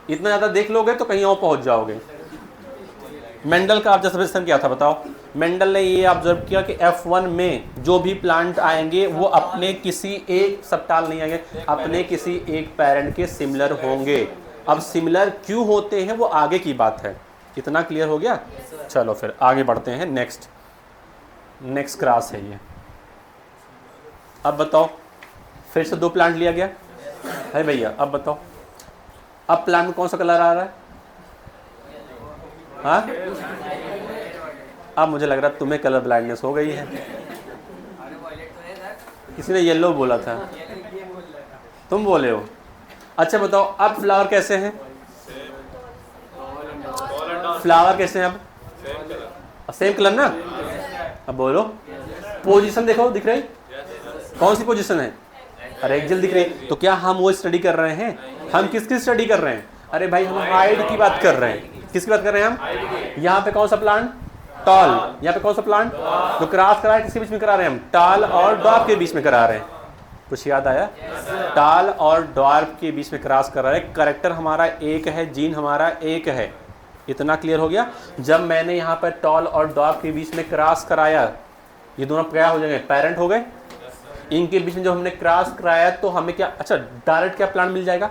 इतना ज्यादा देख लोगे तो कहीं और पहुंच जाओगे। मेंडल का ऑब्जर्वेशन क्या था बताओ? मेंडल ने ये ऑब्जर्व किया कि F1 में जो भी प्लांट आएंगे वो अपने किसी एक, सबटाल नहीं आएंगे, अपने किसी एक पेरेंट के सिमिलर होंगे। अब सिमिलर क्यों होते हैं वो आगे की बात है। इतना क्लियर हो गया? चलो फिर आगे बढ़ते हैं। नेक्स्ट क्रॉस है ये। अब बताओ, फिर से दो प्लांट लिया गया है भैया। अब बताओ, अब प्लांट में कौन सा कलर आ रहा है? हाँ, अब मुझे लग रहा है तुम्हें कलर ब्लाइंडनेस हो गई है। किसी ने येलो बोला था, तुम बोले हो। अच्छा बताओ अब फ्लावर कैसे हैं? फ्लावर कैसे हैं अब? सेम कलर ना? अब बोलो पोजीशन देखो, दिख रही? कौन सी पोजीशन है? अरे एक जल दिख रही। तो क्या हम वो स्टडी कर रहे हैं? हम किसकी स्टडी कर रहे हैं? अरे भाई हम हाइट की बात कर रहे हैं। किसकी बात कर रहे हैं हम? यहाँ पे कौन सा प्लांट? टॉल। यहाँ पे कौन सा प्लांट? जो क्रॉस करा है किसके बीच में करा रहे हैं हम? टॉल और डॉर्फ के बीच में करा रहे हैं। कुछ याद आया? टॉल और डॉर्फ के बीच में क्रॉस करा रहे हैं। करेक्टर हमारा एक है, जीन हमारा एक है। इतना क्लियर हो गया? जब मैंने यहाँ पर टॉल और डॉर्फ के बीच में क्रॉस कराया, ये दोनों क्या हो जाएंगे? पेरेंट हो गए। इनके बीच में जो हमने क्रॉस कराया तो हमें क्या, अच्छा डायरेक्ट क्या प्लांट मिल जाएगा?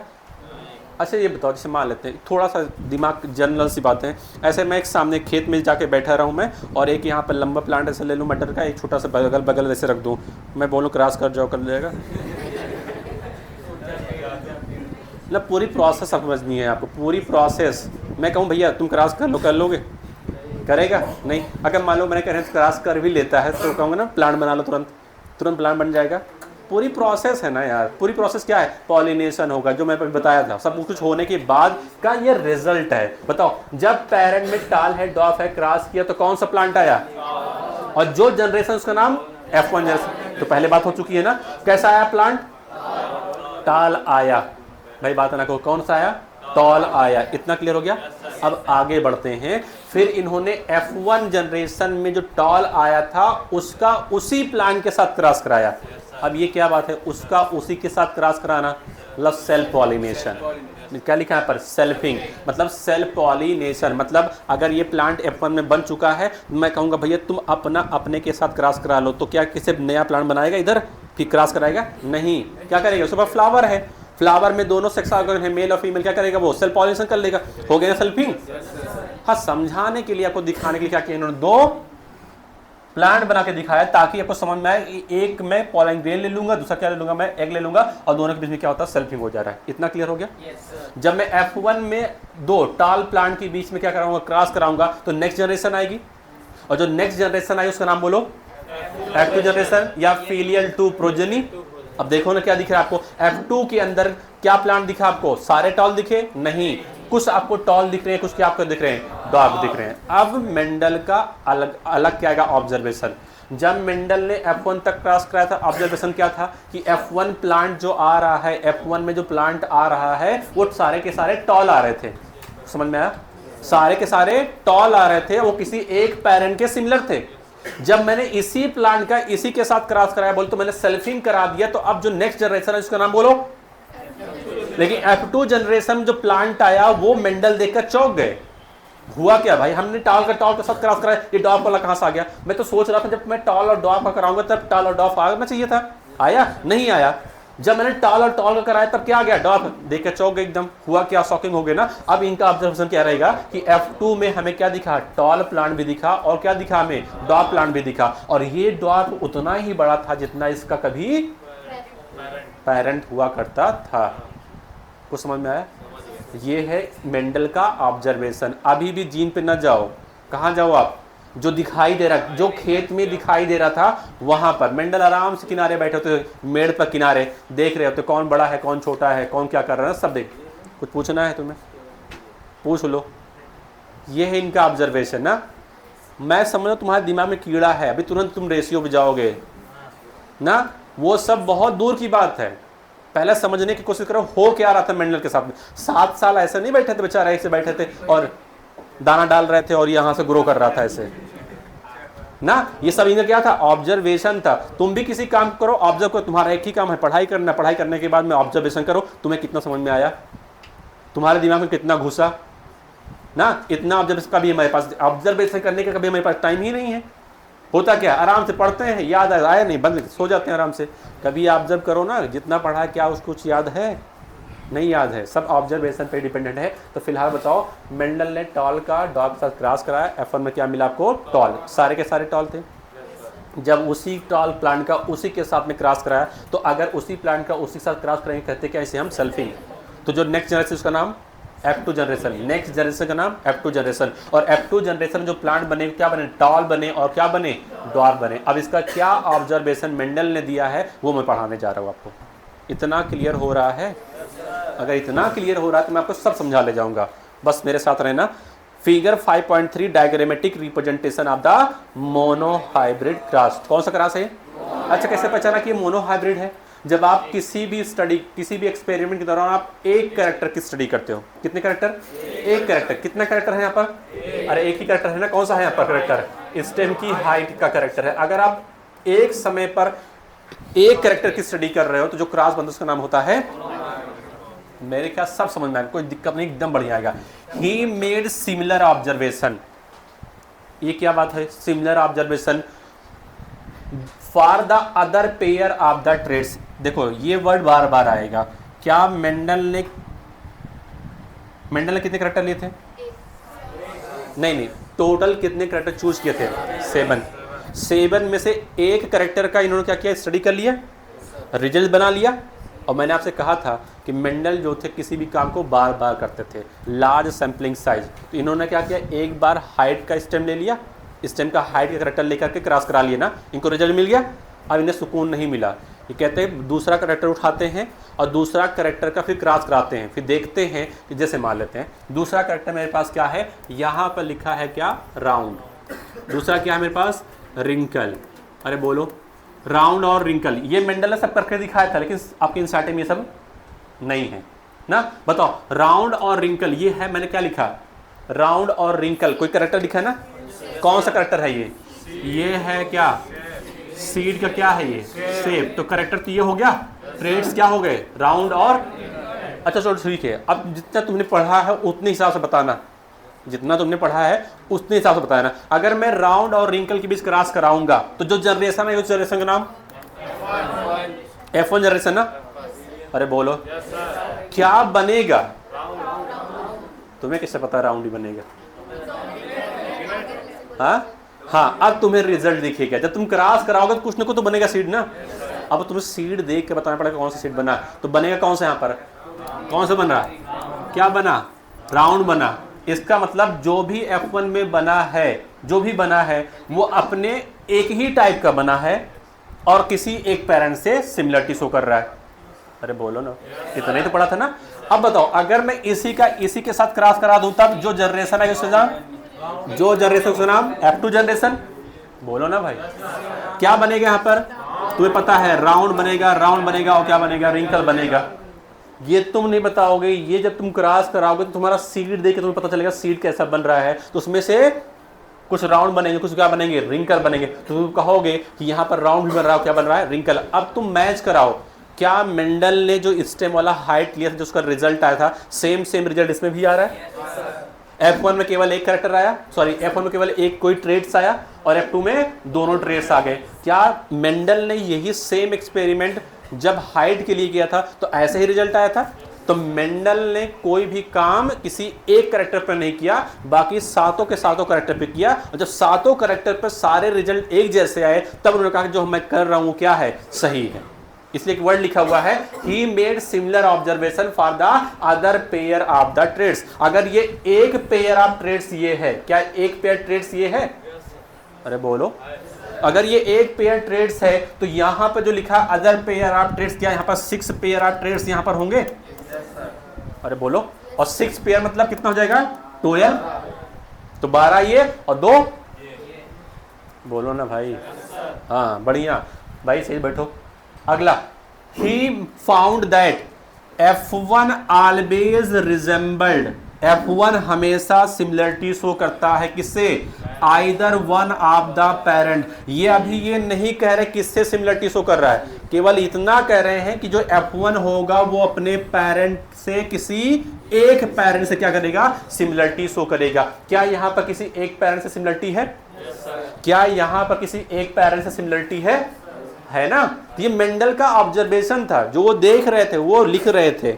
अच्छा ये बताओ, जैसे मान लेते हैं थोड़ा सा दिमाग जनरल सी बातें, ऐसे मैं एक सामने खेत में जाके बैठा रहूँ मैं, और एक यहाँ पर लंबा प्लांट ऐसे ले लूँ मटर का, एक छोटा सा बगल बगल ऐसे रख दूँ, मैं बोलूँ क्रॉस कर जाओ, कर जाएगा? मतलब पूरी प्रोसेस समझनी है आपको, पूरी प्रोसेस। मैं कहूँ भैया तुम क्रॉस कर लो, कर लोगे? करेगा नहीं। अगर मान लो मैंने कह क्रॉस कर भी लेता है तो कहूँगा ना प्लांट बना लो, तुरंत तुरंत प्लांट बन जाएगा। पूरी प्रोसेस है ना यार। पूरी प्रोसेस क्या है? पॉलिनेशन होगा, जो मैं अभी बताया था, सब कुछ होने के बाद का ये रिजल्ट है। बताओ जब पेरेंट में टाल है, डॉफ है, क्रॉस किया तो कौन सा प्लांट आया? और जो जनरेशन उसका नाम F1 जनरेशन। तो पहले बात हो चुकी है ना, कैसा आया प्लांट? टाल आया। भाई बात ना को, कौन सा आया? टॉल आया। इतना क्लियर हो गया? अब आगे बढ़ते हैं। फिर इन्होंने F1 जनरेशन में जो टॉल आया था उसका उसी प्लांट के साथ क्रॉस कराया। अब ये क्या बात है? उसका उसी के साथ क्रॉस कराना, मतलब सेल्फ पॉलिनेशन। क्या लिखा है पर? सेल्फिंग, मतलब सेल्फ पॉलिनेशन। मतलब अगर ये प्लांट F1 में बन चुका है, मैं कहूँगा भैया तुम अपना अपने के साथ क्रॉस करा लो, तो क्या किसी नया प्लांट बनाएगा इधर फिर क्रॉस कराएगा? नहीं। क्या करेगा? उसके पास फ्लावर है, फ्लावर में दोनों सेक्स ऑर्गन है, मेल और फीमेल, क्या करेगा वो? सेल्फ पॉलिनेशन कर लेगा। हो गया सेल्फिंग। हाँ, समझाने के लिए, आपको दिखाने के लिए क्या किया इन्होंने? दो प्लांट बना के दिखाया ताकि आपको समझ में आए। एक मैं पॉलन ग्रेन ले लूंगा, दूसरा क्या ले लूंगा? मैं एग ले लूंगा, और दोनों के बीच में क्या होता है? सेल्फिंग हो जा रहा है। इतना क्लियर हो गया? जब मैं F1 में दो टाल प्लांट के बीच में क्या कराऊंगा? क्रॉस कराऊंगा, तो नेक्स्ट जनरेशन आएगी, और जो नेक्स्ट जनरेशन आई उसका नाम बोलो F2 जनरेशन या फिलियल टू प्रोजेनी। अब देखो ना क्या दिख रहा है आपको? F2 के अंदर क्या प्लांट दिखा आपको? सारे टॉल दिखे? नहीं, कुछ आपको टॉल दिख रहे हैं, कुछ क्या आपको दिख रहे हैं? डॉग दिख रहे हैं। अब मेंडल का अलग अलग क्या आएगा? ऑब्जर्वेशन। जब मेंडल ने F1 तक क्रॉस कराया था, ऑब्जर्वेशन क्या था कि F1 प्लांट जो आ रहा है, F1 में जो प्लांट आ रहा है वो सारे के सारे टॉल आ रहे थे। समझ में आया? सारे के सारे टॉल आ रहे थे, वो किसी एक पेरेंट के सिमिलर थे। जब मैंने इसी प्लांट का इसी के साथ क्रॉस कराया, बोल तो मैंने सेल्फिंग करा दिया, तो अब जो नेक्स्ट जनरेशन है उसका नाम बोलो। लेकिन F2 जनरेशन जो प्लांट आया वो मेंडल देखकर चौंक गए। हुआ क्या भाई? हमने टॉल के साथ क्रॉस कराया, ये डॉफ वाला कहां से आ गया? मैं तो सोच रहा था जब मैं टॉल और डॉफ का कराऊंगा तब टॉल और डॉफ आना चाहिए था, आया नहीं आया। जब मैंने टॉल और टॉल का कराया तब क्या आ गया? डॉफ। देख के चौंक गए एकदम। हुआ क्या? शॉकिंग हो गए ना। अब इनका ऑब्जर्वेशन क्या रहेगा कि F2 में हमें क्या दिखा? टॉल प्लांट भी दिखा, और क्या दिखा हमें? डॉफ प्लांट भी दिखा। और ये डॉफ उतना ही बड़ा था जितना इसका कभी पेरेंट हुआ करता था। कुछ समझ में आया? ये है मेंडल का ऑब्जर्वेशन। अभी भी जीन पे न जाओ। कहाँ जाओ आप? जो दिखाई दे रहा, जो खेत में दिखाई दे रहा था वहां पर मेंडल आराम से किनारे बैठे होते, मेड़ पर किनारे देख रहे होते, कौन बड़ा है, कौन छोटा है, कौन क्या कर रहा है, सब देख। कुछ पूछना है तुम्हें? पूछ लो। ये है इनका ऑब्जर्वेशन ना। मैं समझ तुम्हारे दिमाग में कीड़ा है, अभी तुरंत तुम रेशियो पे जाओगे ना, वो सब बहुत दूर की बात है। पहले समझने की कोशिश करो हो क्या रहा था मेंडल के साथ में। 7 साल ऐसे नहीं बैठे थे बेचारा, ऐसे बैठे थे और दाना डाल रहे थे और यहाँ से ग्रो कर रहा था ऐसे ना। ये सब इनका क्या था? ऑब्जर्वेशन था। तुम भी किसी काम करो, ऑब्जर्व करो। तुम्हारा एक ही काम है पढ़ाई करना, पढ़ाई करने के बाद में ऑब्जर्वेशन करो। तुम्हें कितना समझ में आया, तुम्हारे दिमाग में कितना घुसा ना, इतना ऑब्जर्वेशन का भी हमारे पास, ऑब्जर्वेशन करने का कभी हमारे पास टाइम ही नहीं है। होता क्या? आराम से पढ़ते हैं, याद आया नहीं, बंद सो जाते हैं आराम से। कभी ऑब्जर्व करो ना, जितना पढ़ा क्या उसको कुछ याद है? नहीं याद है, सब ऑब्जर्वेशन पे डिपेंडेंट है। तो फिलहाल बताओ, मेंडल ने टॉल का डॉग के साथ क्रॉस कराया, F1 में क्या मिला आपको? टॉल। सारे के सारे टॉल थे। जब उसी टॉल प्लांट का उसी के साथ में क्रॉस कराया, तो अगर उसी प्लांट का उसी के साथ क्रॉस करेंगे कहते क्या? इसे हम सेल्फिंग। तो जो नेक्स्ट जनरेशन उसका नाम F2 जनरेशन। नेक्स्ट जनरेशन का नाम F2 जनरेशन। और F2 जनरेशन जो प्लांट बने क्या बने, टॉल बने और क्या बने, ड्वार्फ बने। अब इसका क्या ऑब्जर्वेशन मेंडल ने दिया है वो मैं पढ़ाने जा रहा हूँ आपको। इतना क्लियर हो रहा है? अगर इतना क्लियर हो रहा है तो मैं आपको सब समझा ले जाऊंगा, बस मेरे साथ रहना। Figure 5.3 diagrammatic representation of the monohybrid cross. कौन सा क्रॉस है? अच्छा, कैसे पहचाना कि ये मोनोहाइब्रिड है? जब आप किसी भी स्टडी, किसी भी एक्सपेरिमेंट के दौरान आप एक कैरेक्टर की स्टडी करते हो। कितने कैरेक्टर? एक कैरेक्टर। कितना कैरेक्टर है यहाँ पर? अरे एक ही कैरेक्टर है ना। कौन सा है यहाँ पर कैरेक्टर? स्टेम की हाइट का कैरेक्टर है। अगर आप एक समय पर एक कैरेक्टर की स्टडी कर रहे हो तो जो क्रॉस बनता है उसका नाम होता है, मेरे ख्याल सब समझ में आएगा, कोई दिक्कत नहीं, एकदम बढ़िया आएगा। He made similar observation. ये क्या बात है? Similar observation for the other pair of the traits. देखो ये वर्ड बार बार आएगा। क्या मेंडल ने कितने कैरेक्टर लिए थे? नहीं, टोटल कितने कैरेक्टर चूज किए थे? 7 में से एक कैरेक्टर का इन्होंने क्या किया? स्टडी कर लिया, रिजल्ट बना लिया। और मैंने आपसे कहा था कि मेंडल जो थे किसी भी काम को बार बार करते थे, लार्ज सैम्पलिंग साइज। तो इन्होंने क्या किया? एक बार हाइट का स्टेम ले लिया, स्टेम का हाइट का कैरेक्टर लेकर के क्रॉस करा लिए ना, इनको रिजल्ट मिल गया। अब इन्हें सुकून नहीं मिला, ये कहते हैं दूसरा कैरेक्टर उठाते हैं और दूसरा कैरेक्टर का फिर क्रॉस कराते हैं, फिर देखते हैं कि जैसे मान लेते हैं दूसरा कैरेक्टर मेरे पास क्या है, यहाँ पर लिखा है क्या? राउंड। दूसरा क्या है मेरे पास? रिंकल। अरे बोलो, राउंड और रिंकल। ये मेंडल ने सब करके दिखाया था, लेकिन आपके इंसाइट में ये सब नहीं है ना। बताओ, राउंड और रिंकल ये है। मैंने क्या लिखा? राउंड और रिंकल। कोई कैरेक्टर लिखा है ना? कौन सा कैरेक्टर है ये है क्या? सीड का क्या है ये? शेप। तो कैरेक्टर तो ये हो गया, ट्रेड्स क्या हो गए? राउंड और। अच्छा चलो ठीक है, अब जितना तुमने पढ़ा है उतने हिसाब से बताना, जितना तुमने पढ़ा है उतने हिसाब से बताना। अगर मैं राउंड और रिंकल के बीच क्रॉस कराऊंगा तो जो जनरेशन है उस जनरेशन का नाम F1 जनरेशन ना। अरे बोलो क्या बनेगा? तुम्हें कैसे पता राउंड ही बनेगा? हाँ, अब तुम्हें रिजल्ट दिखेगा। जब तुम क्रॉस कराओगे तो कुछ ना कुछ तो बनेगा सीड ना। अब तुम्हें सीड देख के बताना पड़ेगा कौन सा सीड बना, तो बनेगा कौन सा? यहाँ पर कौन सा बन रहा है? क्या बना? राउंड बना। इसका मतलब जो भी F1 में बना है, जो भी बना है वो अपने एक ही टाइप का बना है और किसी एक पेरेंट से सिमिलरिटी शो कर रहा है। अरे बोलो ना, इतना ही तो पढ़ा था ना। अब बताओ, अगर मैं इसी के साथ क्रॉस करा दूं तब जो जनरेशन है उसका नाम, जो जनरेशन का नाम F2 जनरेशन। बोलो ना भाई, क्या बनेगा यहाँ पर? तुम्हें पता है राउंड बनेगा, और क्या बनेगा? रिंकल बनेगा। ये तुम नहीं बताओगे, ये जब तुम क्रॉस कराओगे तो तुम्हारा सीड देख के तुम्हें पता चलेगा सीड कैसा बन रहा है। तो उसमें से कुछ राउंड बनेंगे, कुछ क्या बनेंगे? रिंकल बनेंगे। तो तुम कहोगे कि यहाँ पर राउंड भी बन रहा है, क्या बन रहा है? रिंकल। अब तुम मैच कराओ, क्या मेंडल ने जो स्टेम वाला हाइट लिया था, जो उसका रिजल्ट आया था, सेम रिजल्ट इसमें भी आ रहा है? F1 में केवल एक कैरेक्टर आया, सॉरी F1 में केवल एक कोई ट्रेड्स आया और F2 में दोनों ट्रेड्स आ गए। क्या मेंडल ने यही सेम एक्सपेरिमेंट जब हाइट के लिए किया था तो ऐसे ही रिजल्ट आया था? तो मेंडल ने कोई भी काम किसी एक कैरेक्टर पर नहीं किया, बाकी सातों के सातों कैरेक्टर पे किया। और जब सातों कैरेक्टर पर सारे रिजल्ट एक जैसे आए तब उन्होंने कहा कि जो मैं कर रहा हूं क्या है? सही है। इसलिए एक वर्ड लिखा हुआ है, he made similar observation for the other pair of the traits. अगर ये एक पेयर ऑफ ट्रेड्स ये है, क्या एक पेयर ट्रेड्स ये है? अरे बोलो, अगर ये एक पेयर ट्रेड्स है तो यहां पर जो लिखा अदर पेयर ऑफ ट्रेड्स, क्या यहां पर 6 पेयर ऑफ ट्रेड्स यहां पर होंगे? अरे बोलो, और 6 पेयर मतलब कितना हो जाएगा? 12। तो 12 ये और 2। बोलो ना भाई। हाँ बढ़िया भाई, सही बैठो। अगला, he found that F1 always resembled, F1 हमेशा सिमिलरिटी शो करता है किससे? either one of the parent। ये अभी ये नहीं कह रहे किससे सिमिलरिटी शो कर रहा है, केवल इतना कह रहे हैं कि जो F1 होगा वो अपने पेरेंट से किसी एक पेरेंट से क्या करेगा? सिमिलरिटी शो करेगा। क्या यहाँ पर किसी एक पेरेंट से सिमिलरिटी है? क्या यहाँ पर किसी एक पेरेंट से सिमिलरिटी है ना? ये मेंडल का ऑब्जर्वेशन था, जो वो देख रहे थे, वो लिख रहे थे।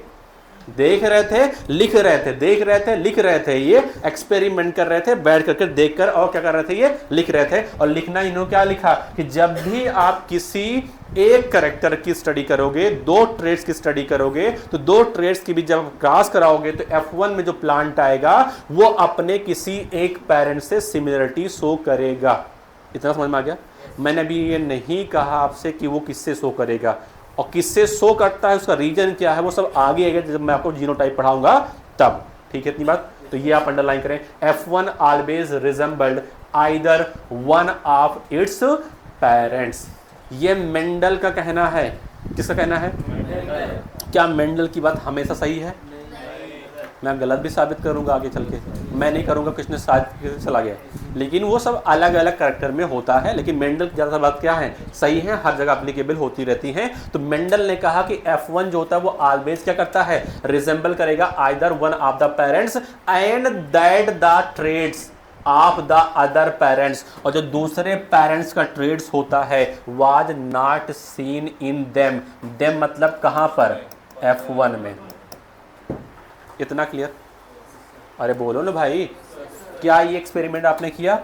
देख रहे थे, लिख रहे थे, देख रहे थे, लिख रहे थे, ये एक्सपेरिमेंट कर रहे थे, बैठ करके देख कर और क्या कर रहे थे, ये लिख रहे थे। और लिखना इन्होंने क्या लिखा कि जब भी आप किसी एक कैरेक्टर की स्टडी करोगे, दो ट्रेड्स की स्टडी करोगे, तो दो ट्रेड्स की भी जब क्रॉस कराओगे तो F1 में जो प्लांट आएगा वो अपने किसी एक पेरेंट से सिमिलरिटी शो करेगा। इतना समझ में आ गया? मैंने अभी ये नहीं कहा आपसे कि वो किससे शो करेगा और किससे शो करता है, उसका रीजन क्या है, वो सब आगे आएगा जब मैं आपको जीनोटाइप पढ़ाऊंगा तब। ठीक है इतनी बात? तो ये आप अंडरलाइन करें, F1 always resembled either one of its parents. ये मेंडल का कहना है। किसका कहना है? क्या मेंडल की बात हमेशा सही है? मैं गलत भी साबित करूंगा आगे चल के, मैं नहीं करूंगा, कृष्ण साबित चला गया, लेकिन वो सब अलग अलग कैरेक्टर में होता है। लेकिन मेंडल की ज़्यादा बात क्या है, सही है, हर जगह एप्लीकेबल होती रहती है। तो मेंडल ने कहा कि F1 जो होता है वो ऑलवेज क्या करता है, रिजेंबल करेगा either one of the parents and that the traits of the other parents, और जो दूसरे पेरेंट्स का ट्रेड्स होता है was not seen in them. Them मतलब कहां पर, F1 में। इतना क्लियर? अरे बोलो ना भाई, क्या ये एक्सपेरिमेंट आपने किया?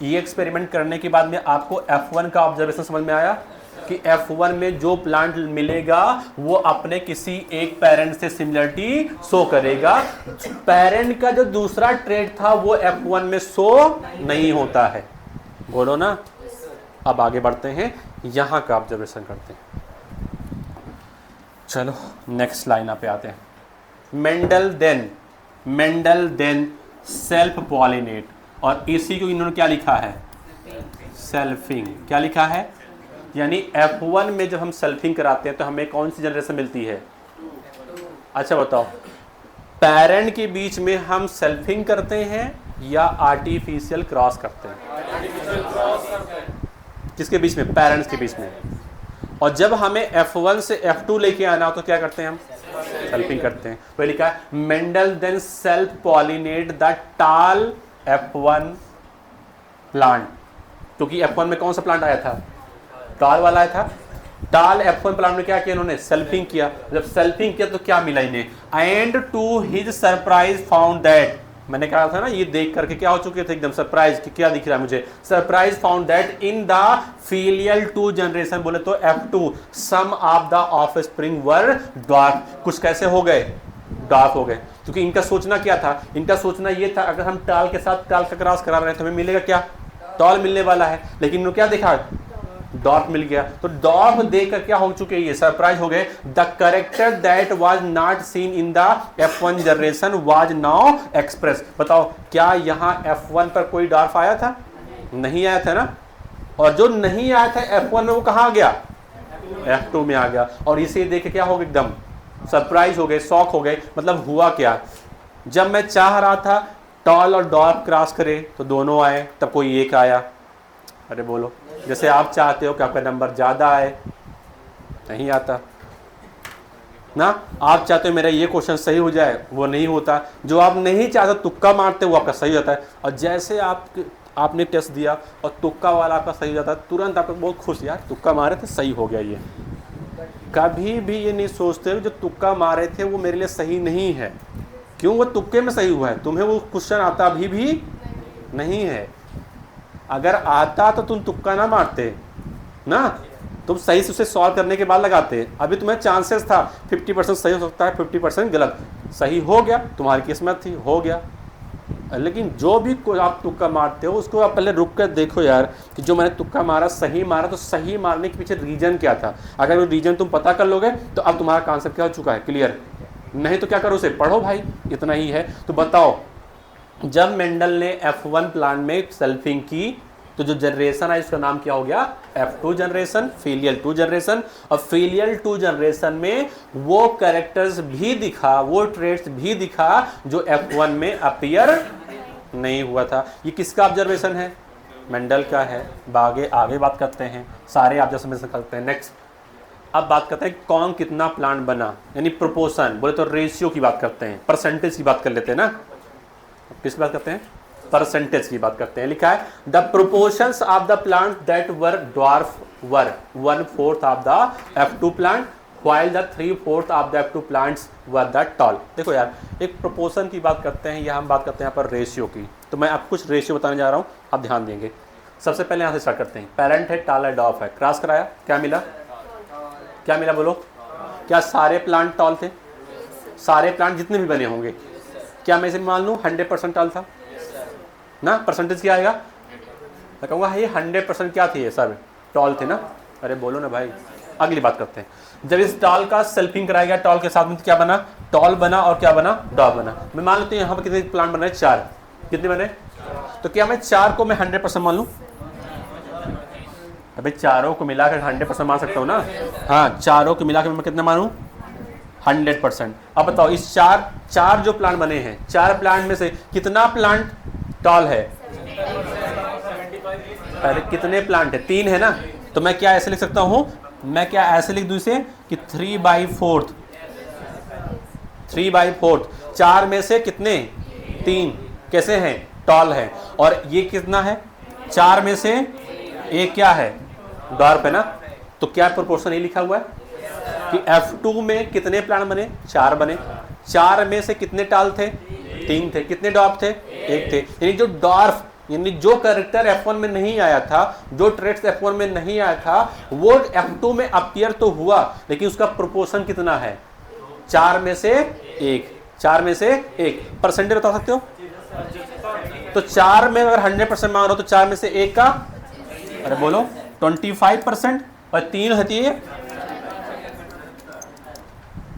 ये एक्सपेरिमेंट करने के बाद में आपको F1 का ऑब्जर्वेशन समझ में आया कि F1 में जो प्लांट मिलेगा वो अपने किसी एक पेरेंट से सिमिलरिटी शो करेगा। पेरेंट का जो दूसरा ट्रेड था वो F1 में शो नहीं होता है। बोलो ना। अब आगे बढ़ते हैं, यहां का ऑब्जर्वेशन करते हैं। चलो नेक्स्ट लाइन पे आते हैं। मेंडल देन सेल्फ पॉलिनेट, और इसी को इन्होंने क्या लिखा है, सेल्फिंग। क्या लिखा है? यानी F1 में जब हम सेल्फिंग कराते हैं तो हमें कौन सी जनरेशन मिलती है? अच्छा बताओ, पेरेंट के बीच में हम सेल्फिंग करते हैं या आर्टिफिशियल क्रॉस करते हैं? किसके बीच में? पेरेंट्स के बीच में। और जब हमें F1 से F2 लेके आना हो तो क्या करते हैं हम? सेल्फिंग करते हैं। तो लिखा है Mendel then self pollinate the tall F1 plant, क्योंकि F1 में कौन सा प्लांट आया था? टाल वाला आया था। टाल F1 प्लांट में क्या किया इन्होंने? सेल्फिंग किया। जब सेल्फिंग किया तो क्या मिला इन्हें? And to his surprise found that, मैंने कहा था ना ये देख करके क्या हो चुके थे एकदम सरप्राइज कि क्या दिख रहा है मुझे, surprise found that in the filial 2 generation, बोले तो F2 some of the offspring were dwarf. कुछ कैसे हो गए? डॉर्फ हो गए। क्योंकि इनका सोचना क्या था? इनका सोचना ये था अगर हम टाल के साथ टाल का क्रॉस करा रहे हैं तो हमें मिलेगा क्या? टॉल मिलने वाला है। लेकिन इन्होंने क्या देखा? डॉर्फ मिल गया। तो डॉर्फ देखकर क्या हो चुके, ये सरप्राइज हो गए। The character that was not seen in the F1 generation was now express. बताओ क्या यहाँ F1 पर कोई डॉर्फ आया था? नहीं आया था ना। और जो नहीं आया था F1 में वो कहाँ आ गया? F2 में आ गया। और इसे देख के क्या हो गया? एकदम सरप्राइज हो गए, शॉक हो गए। मतलब हुआ क्या, जब मैं चाह रहा था टॉल और डॉर्फ क्रॉस करे तो दोनों आए, तब कोई एक आया। अरे बोलो, जैसे आप चाहते हो कि आपका नंबर ज्यादा आए, नहीं आता ना। आप चाहते हो मेरा ये क्वेश्चन सही हो जाए, वो नहीं होता। जो आप नहीं चाहते तुक्का मारते वो आपका सही होता है। और जैसे आपने टेस्ट दिया और तुक्का वाला आपका सही हो जाता है, तुरंत आप बहुत खुश, यार तुक्का मारे थे सही हो गया। ये कभी भी ये नहीं सोचते जो तुक्का मारे थे वो मेरे लिए सही नहीं है। क्यों? वो तुक्के में सही हुआ है, तुम्हें वो क्वेश्चन आता भी नहीं है। अगर आता तो तुम तुक्का ना मारते ना, तुम सही से उसे सॉल्व करने के बाद लगाते। अभी तुम्हें चांसेस था 50% सही हो सकता है, 50% गलत। सही हो गया, तुम्हारी किस्मत थी, हो गया। लेकिन जो भी आप तुक्का मारते हो उसको आप पहले रुक कर देखो यार कि जो मैंने तुक्का मारा सही मारा, तो सही मारने के पीछे रीजन क्या था। अगर वो रीजन तुम पता कर लोगे तो अब तुम्हारा कॉन्सेप्ट क्या हो चुका है, क्लियर। नहीं तो क्या करो, उसे पढ़ो भाई, इतना ही है। तो बताओ, जब मेंडल ने F1 प्लांट में सेल्फिंग की तो जो जनरेशन है इसका नाम क्या हो गया? F2 generation, filial 2 generation. और फीलियल 2 जनरेशन में वो कैरेक्टर्स भी दिखा, वो ट्रेड्स भी दिखा जो F1 में अपीयर नहीं हुआ था। ये किसका ऑब्जर्वेशन है? मेंडल का है। आगे बात करते हैं, सारे ऑब्जर्वेशन करते हैं। नेक्स्ट अब बात करते हैं कौन कितना प्लांट बना, यानी प्रोपोर्शन, बोले तो रेशियो की बात करते हैं, परसेंटेज की बात कर लेते हैं ना। किस बात करते हैं? परसेंटेज की बात करते हैं। लिखा है the proportions of the plant that were dwarf were 1/4 of the F2 plant, while the 3/4 of the F2 plants were the tall. देखो यार, एक प्रोपोर्शन की बात करते हैं या हम बात करते हैं यहाँ पर रेशियो की, तो मैं आपको कुछ रेशियो बताने जा रहा हूँ, आप ध्यान देंगे। सबसे पहले यहाँ से स्टार्ट करते हैं। पेरेंट है, टॉल है, डॉफ है, क्रॉस कराया, क्या मिला? क्या मिला बोलो? क्या सारे प्लांट टॉल थे? सारे प्लांट जितने भी बने होंगे, क्या मैं इसे मान लूँ 100% टॉल था ना? परसेंटेज क्या आएगा? मैं कहूँगा ये 100% क्या थी? ये सब टॉल थे ना? अरे बोलो ना भाई। अगली बात करते हैं। जब इस टॉल का सेल्फिंग कराया गया, टॉल के साथ में क्या बना? टॉल बना और क्या बना? डॉफ बना। मैं मान लेती हूँ यहाँ पर कितने प्लांट बने? 4। कितने बने? तो क्या मैं 4 को मैं 100% मान लूँ? अबे चारों को मिलाकर 100% मान सकता हूँ ना? हाँ, चारों को मिलाकर मैं कितना मानूँ? 100%। अब बताओ, इस चार जो प्लांट बने हैं, 4 प्लांट में से कितना प्लांट टॉल है? पहले कितने प्लांट है? 3 है ना? तो मैं क्या ऐसे लिख सकता हूँ? मैं क्या ऐसे लिख दूँ इसे कि 3/4। 3/4 4 में से कितने? 3 कैसे हैं? टॉल है। और ये कितना है? 4 में से 1 क्या है? डॉर्फ है ना? तो क्या प्रोपोर्शन ये लिखा हुआ है कि F2 में कितने प्लांट बने? 4 बने। 4 में से कितने टॉल थे? 3 थे। कितने डॉर्फ थे? 1 थे। यानी जो डॉर्फ, यानी जो कैरेक्टर F1 में नहीं आया था, जो ट्रेट्स F1 में नहीं आया था, वो F2 में अपीयर तो हुआ, लेकिन उसका प्रोपोर्शन कितना है? 4 में से 1। 4 में से 1 परसेंटेज बता सकते हो? तो 4 में अगर 100% मान रहे हो तो 4 में से 1 का, अरे बोलो, 25%। और 3 होती है।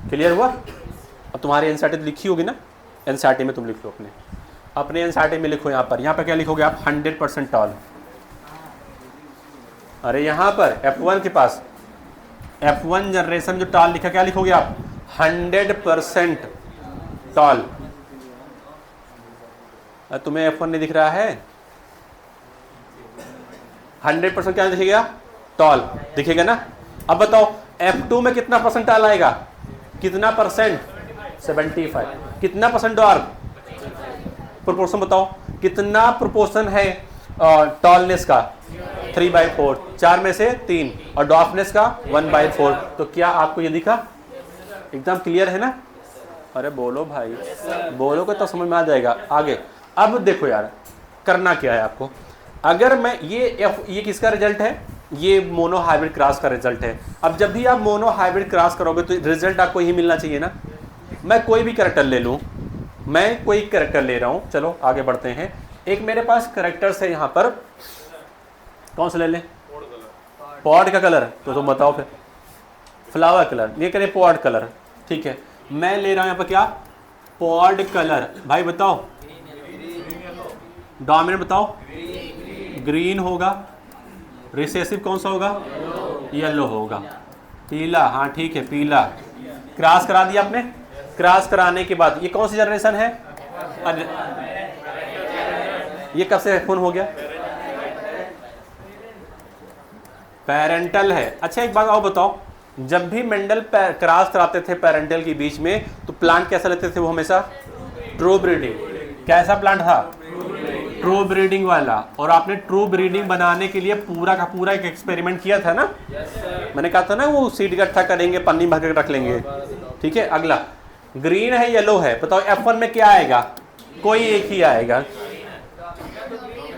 क्लियर हुआ? अब तुम्हारी एनसीईआरटी लिखी होगी ना? एनसीईआरटी में तुम लिख लो, अपने एनसीईआरटी में लिखो। यहाँ पर क्या लिखोगे आप? 100% टॉल। अरे यहाँ पर F1 के पास, F1 जनरेशन जो टॉल लिखा, क्या लिखोगे आप? 100% टॉल। तुम्हें F1 नहीं दिख रहा है? 100% क्या दिखेगा? टॉल दिखेगा ना? अब बताओ F2 में कितना परसेंट टॉल आएगा? कितना परसेंट? 75। कितना परसेंट डॉर्फ? प्रोपोर्शन बताओ, कितना प्रोपोर्शन है टॉलनेस का? 3/4। 4 में से 3। और डॉर्फनेस का 1/4। तो क्या आपको ये दिखा? एकदम क्लियर है ना? अरे बोलो भाई, बोलोगे तो समझ में आ जाएगा आगे। अब देखो यार, करना क्या है आपको। अगर मैं ये किसका रिजल्ट है? ये मोनो हाइब्रिड क्रॉस का रिजल्ट है। अब जब भी आप मोनो हाइब्रिड क्रॉस करोगे तो रिजल्ट आपको यही मिलना चाहिए ना? मैं कोई भी कैरेक्टर ले लूँ, मैं कोई कैरेक्टर ले रहा हूँ, चलो आगे बढ़ते हैं। एक मेरे पास कैरेक्टर्स है यहाँ पर, कौन सा ले लें? पॉड का कलर, तो तुम बताओ फिर। फ्लावर कलर, ये करें पॉड कलर, ठीक है। मैं ले रहा हूँ यहाँ पर क्या? Pod colour. भाई बताओ, डोमिनेंट बताओ। ग्रीन होगा। रिसेसिव कौन सा होगा? येलो होगा। पीला, हाँ ठीक है, पीला। क्रॉस करा दिया आपने। क्रॉस कराने के बाद ये कौन सी जनरेशन है? ये कब से F1 हो गया? पेरेंटल है। अच्छा एक बात और बताओ, जब भी मेंडल क्रॉस कराते थे पेरेंटल के बीच में, तो प्लांट कैसा लेते थे वो? हमेशा ट्रू ब्रीडिंग। कैसा प्लांट था? ट्रू ब्रीडिंग वाला। और आपने ट्रू ब्रीडिंग बनाने के लिए पूरा का पूरा एक एक्सपेरिमेंट किया था ना? मैंने कहा था ना, वो सीड इकट्ठा करेंगे, पन्नी भर के रख लेंगे, ठीक है। अगला ग्रीन है, येलो है, बताओ F1 में क्या आएगा? कोई एक ही आएगा।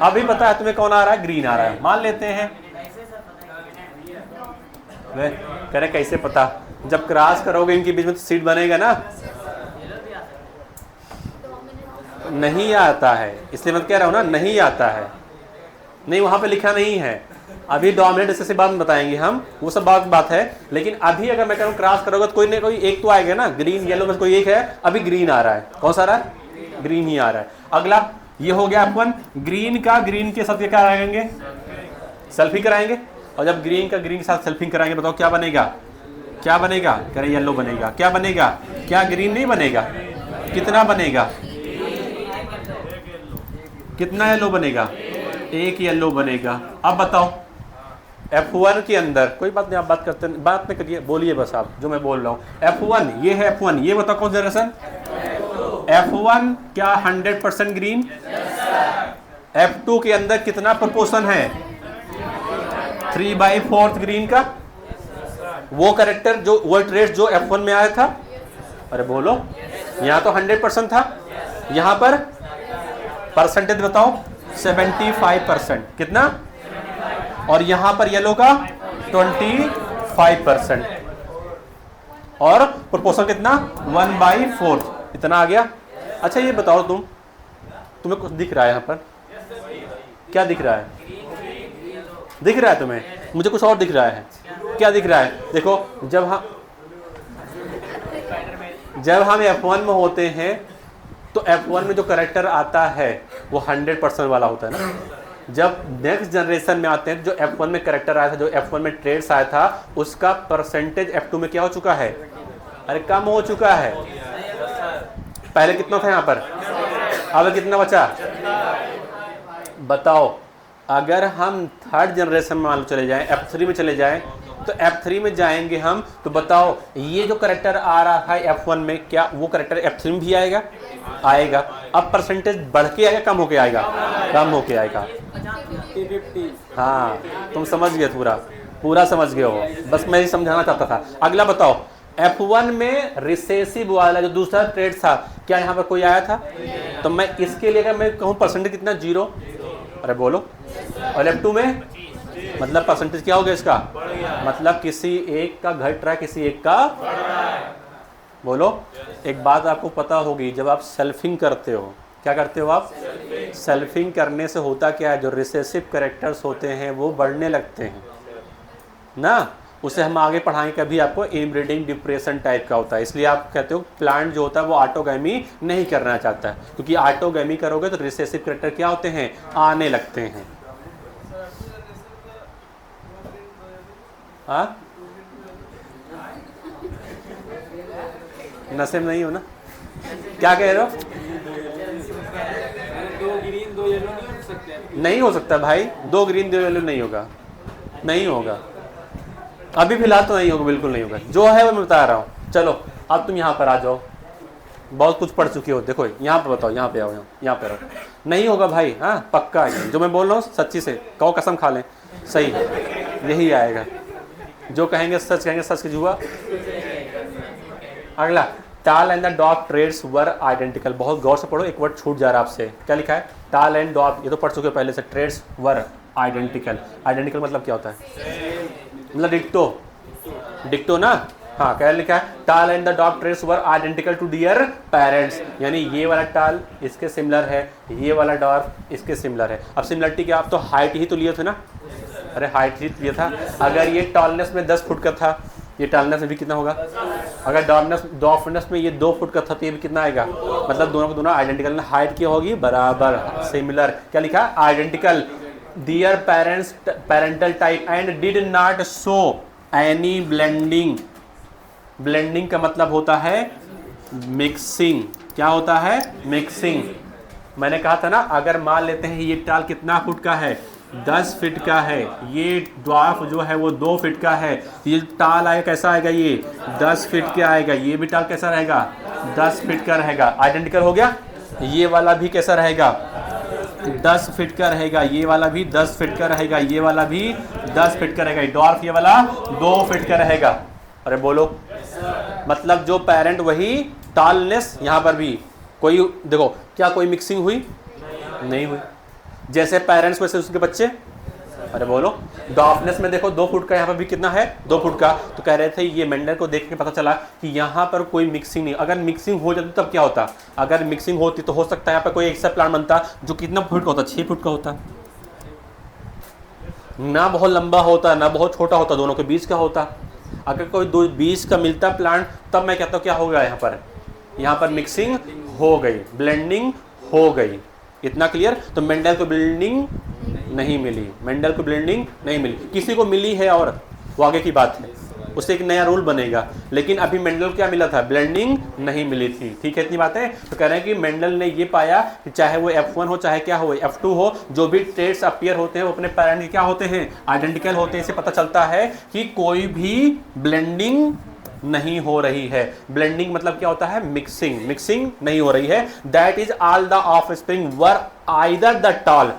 अभी पता है तुम्हें कौन आ रहा है? ग्रीन आ रहा है, मान लेते हैं। कह रहे कैसे पता? जब क्रॉस करोगे इनके बीच में तो सीड बनेगा ना? नहीं आता है, इसलिए मैं कह रहा हूँ ना, नहीं आता है। नहीं, वहां पे लिखा नहीं है। अभी डोमिनेंट ऐसे बाद में बताएंगे हम, वो सब बात है। लेकिन अभी अगर मैं कहूँ क्रॉस करोगे तो कोई ना कोई एक तो आएगा ना? ग्रीन येलो में कोई एक है। अभी ग्रीन आ रहा है। कौन सा आ रहा है? ग्रीन ही आ रहा है। अगला ये हो गया F1। ग्रीन का ग्रीन के साथ क्या कराएंगे? सेल्फी कराएंगे। और जब ग्रीन का ग्रीन के साथ सेल्फी कराएंगे, बताओ क्या बनेगा? क्या बनेगा? कह रहे येलो बनेगा। क्या बनेगा? क्या ग्रीन नहीं बनेगा? कितना बनेगा? कितना येलो बनेगा? एक येलो बनेगा। अब बताओ F1 के अंदर, कोई बात नहीं, आप बात नहीं करिए, बोलिए बस आप जो मैं बोल रहा हूँ। F1, ये है F1, ये बताओ कौन सा जनरेशन? F1 क्या 100% ग्रीन? F2 के अंदर कितना प्रोपोर्शन है? 3/4 ग्रीन का। वो करेक्टर जो वो ट्रेस जो F1 में आया था, अरे बोलो, यहाँ तो 100% था, यहाँ पर परसेंटेज बताओ 75%, कितना, और यहाँ पर येलो का 25% और प्रोपोर्शन कितना 1/4, इतना आ गया। अच्छा ये बताओ तुम्हें कुछ दिख रहा है यहाँ पर, क्या दिख रहा है, दिख रहा है तुम्हें, मुझे कुछ और दिख रहा है, क्या दिख रहा है, देखो जब हम F1 में होते हैं तो F1 में जो करेक्टर आता है वो 100% वाला होता है ना। जब नेक्स्ट जनरेशन में आते हैं, जो F1 में करेक्टर आया था, जो F1 में ट्रेड्स आया था, उसका परसेंटेज F2 में क्या हो चुका है, अरे कम हो चुका है। पहले कितना था यहाँ पर, अब कितना बचा, बताओ। अगर हम थर्ड जनरेशन में मान लो चले जाएं, F3 में चले जाएं, तो F3 में जाएंगे हम, तो बताओ ये जो करेक्टर आ रहा था F1 में, क्या वो करेक्टर F3 में भी आएगा, आएगा। अब परसेंटेज बढ़ के आएगा, कम होके आएगा, कम होके आएगा। हाँ तुम समझ गए, पूरा समझ गए हो, बस मैं ही समझाना चाहता था। अगला बताओ, F1 में रिसेसिव वाला जो दूसरा ट्रेड था, क्या यहाँ पर कोई आया था, तो मैं इसके लिए अगर मैं कहूँ परसेंटेज कितना 0, अरे बोलो, और F2 में मतलब परसेंटेज क्या हो गया इसका, मतलब किसी एक का घट रहा है, किसी एक का, बोलो। एक बात आपको पता होगी, जब आप सेल्फिंग करते हो, क्या करते हो आप, सेल्फिंग करने से होता क्या है, जो रिसेसिव कैरेक्टर्स होते हैं वो बढ़ने लगते हैं ना। उसे हम आगे पढ़ाएंगे कभी, आपको इनब्रीडिंग डिप्रेशन टाइप का होता है। इसलिए आप कहते हो प्लांट जो होता है वो ऑटोगैमी नहीं करना चाहता है, क्योंकि ऑटोगैमी करोगे तो रिसेसिव कैरेक्टर क्या होते हैं, आने लगते हैं। हाँ नशे में नहीं हो ना, क्या कह रहे हो, नहीं हो सकता भाई, 2 ग्रीन 2 येलो नहीं होगा, नहीं होगा, अभी फिलहाल तो नहीं होगा, बिल्कुल नहीं होगा, जो है वो मैं बता रहा हूँ। चलो अब तुम यहाँ पर आ जाओ, बहुत कुछ पढ़ चुके हो, देखो यहाँ पे बताओ, यहाँ पे आओ, यहाँ पे रहो, नहीं होगा भाई, हाँ पक्का है, जो मैं बोल रहा हूँ सच्ची से कहो, कसम खा लें, सही यही आएगा, जो कहेंगे सच कहेंगे, सच की जुआ। अगला, टाल एंड द डॉग ट्रेड्स वर आइडेंटिकल, बहुत गौर से पढ़ो, एक वर्ड छूट जा रहा है आपसे, क्या लिखा है, टाल एंड डॉग, ये तो पढ़ चुके हो पहले से, ट्रेड्स वर आइडेंटिकल, आइडेंटिकल मतलब क्या होता है, मतलब डिक्टो, डिक्टो ना, हाँ क्या लिखा है, टाल एंड द डॉग traits were identical to their parents, यानी ये वाला टाल इसके सिमिलर है, ये वाला डॉग इसके सिमिलर है। अब सिमिलरिटी क्या, आप तो हाइट ही तो लिए थे ना, अरे हाइट ही लिया था, अगर ये टॉलनेस में 10 फुट का था, ये टॉलनेस में भी कितना होगा, अगर डॉर्फनेस में ये 2 फुट का था, तो ये भी कितना आएगा, मतलब दोनों को दोनों आइडेंटिकल, हाइट क्या होगी, बराबर, सिमिलर, क्या लिखा, identical, their parents parental type and did not show any blending, blending का मतलब होता है मिक्सिंग, क्या होता है, मिक्सिंग। मैंने कहा था ना, अगर मान लेते हैं ये टाल कितना फुट का है, 10 फीट का है, ये ड्वार्फ जो है वो 2 फीट का है, ये टाल आएगा कैसा आएगा, ये 10 फीट का आएगा, ये भी टाल कैसा रहेगा, 10 फीट का रहेगा, आइडेंटिकल हो गया। ये वाला भी कैसा रहेगा, 10 फीट का रहेगा, ये वाला भी 10 फीट का रहेगा, ये वाला भी 10 फीट का रहेगा, ड्वार्फ ये वाला 2 फीट का रहेगा। अरे बोलो, मतलब जो पेरेंट वही टालनेस, यहाँ पर भी कोई, देखो क्या कोई मिक्सिंग हुई, नहीं हुई, जैसे पेरेंट्स वैसे उसके बच्चे। अरे बोलो, डॉर्फनेस में देखो 2 फुट का, यहाँ पर भी कितना है, 2 फुट का, तो कह रहे थे ये मेंडल को देख के पता चला कि यहाँ पर कोई मिक्सिंग नहीं, अगर मिक्सिंग हो जाती तब क्या होता, अगर मिक्सिंग होती तो हो सकता है यहाँ पर कोई ऐसा प्लांट बनता जो कितना फुट का होता, 6 फुट का होता, ना बहुत लंबा होता ना बहुत छोटा होता, दोनों के बीच का होता। अगर कोई 20 का मिलता प्लांट, तब मैं कहता हूँ क्या हो गया, यहाँ पर मिक्सिंग हो गई, ब्लेंडिंग हो गई, इतना क्लियर। तो मेंडल को ब्लेंडिंग नहीं मिली, मेंडल को ब्लेंडिंग नहीं मिली, किसी को मिली है और वो आगे की बात है, उससे एक नया रूल बनेगा, लेकिन अभी मेंडल क्या मिला था, ब्लेंडिंग नहीं मिली थी, ठीक है, इतनी बातें। तो कह रहे हैं कि मेंडल ने ये पाया कि चाहे वो F1 हो चाहे क्या हो, F2 हो, जो भी ट्रेड्स अपीयर होते हैं वो अपने पेरेंट के क्या होते हैं, आइडेंटिकल होते हैं। इससे पता चलता है कि कोई भी ब्लेंडिंग नहीं हो रही है। ब्लेंडिंग मतलब क्या होता है, मिक्सिंग, मिक्सिंग नहीं हो रही है। That is all the offspring were either the tall,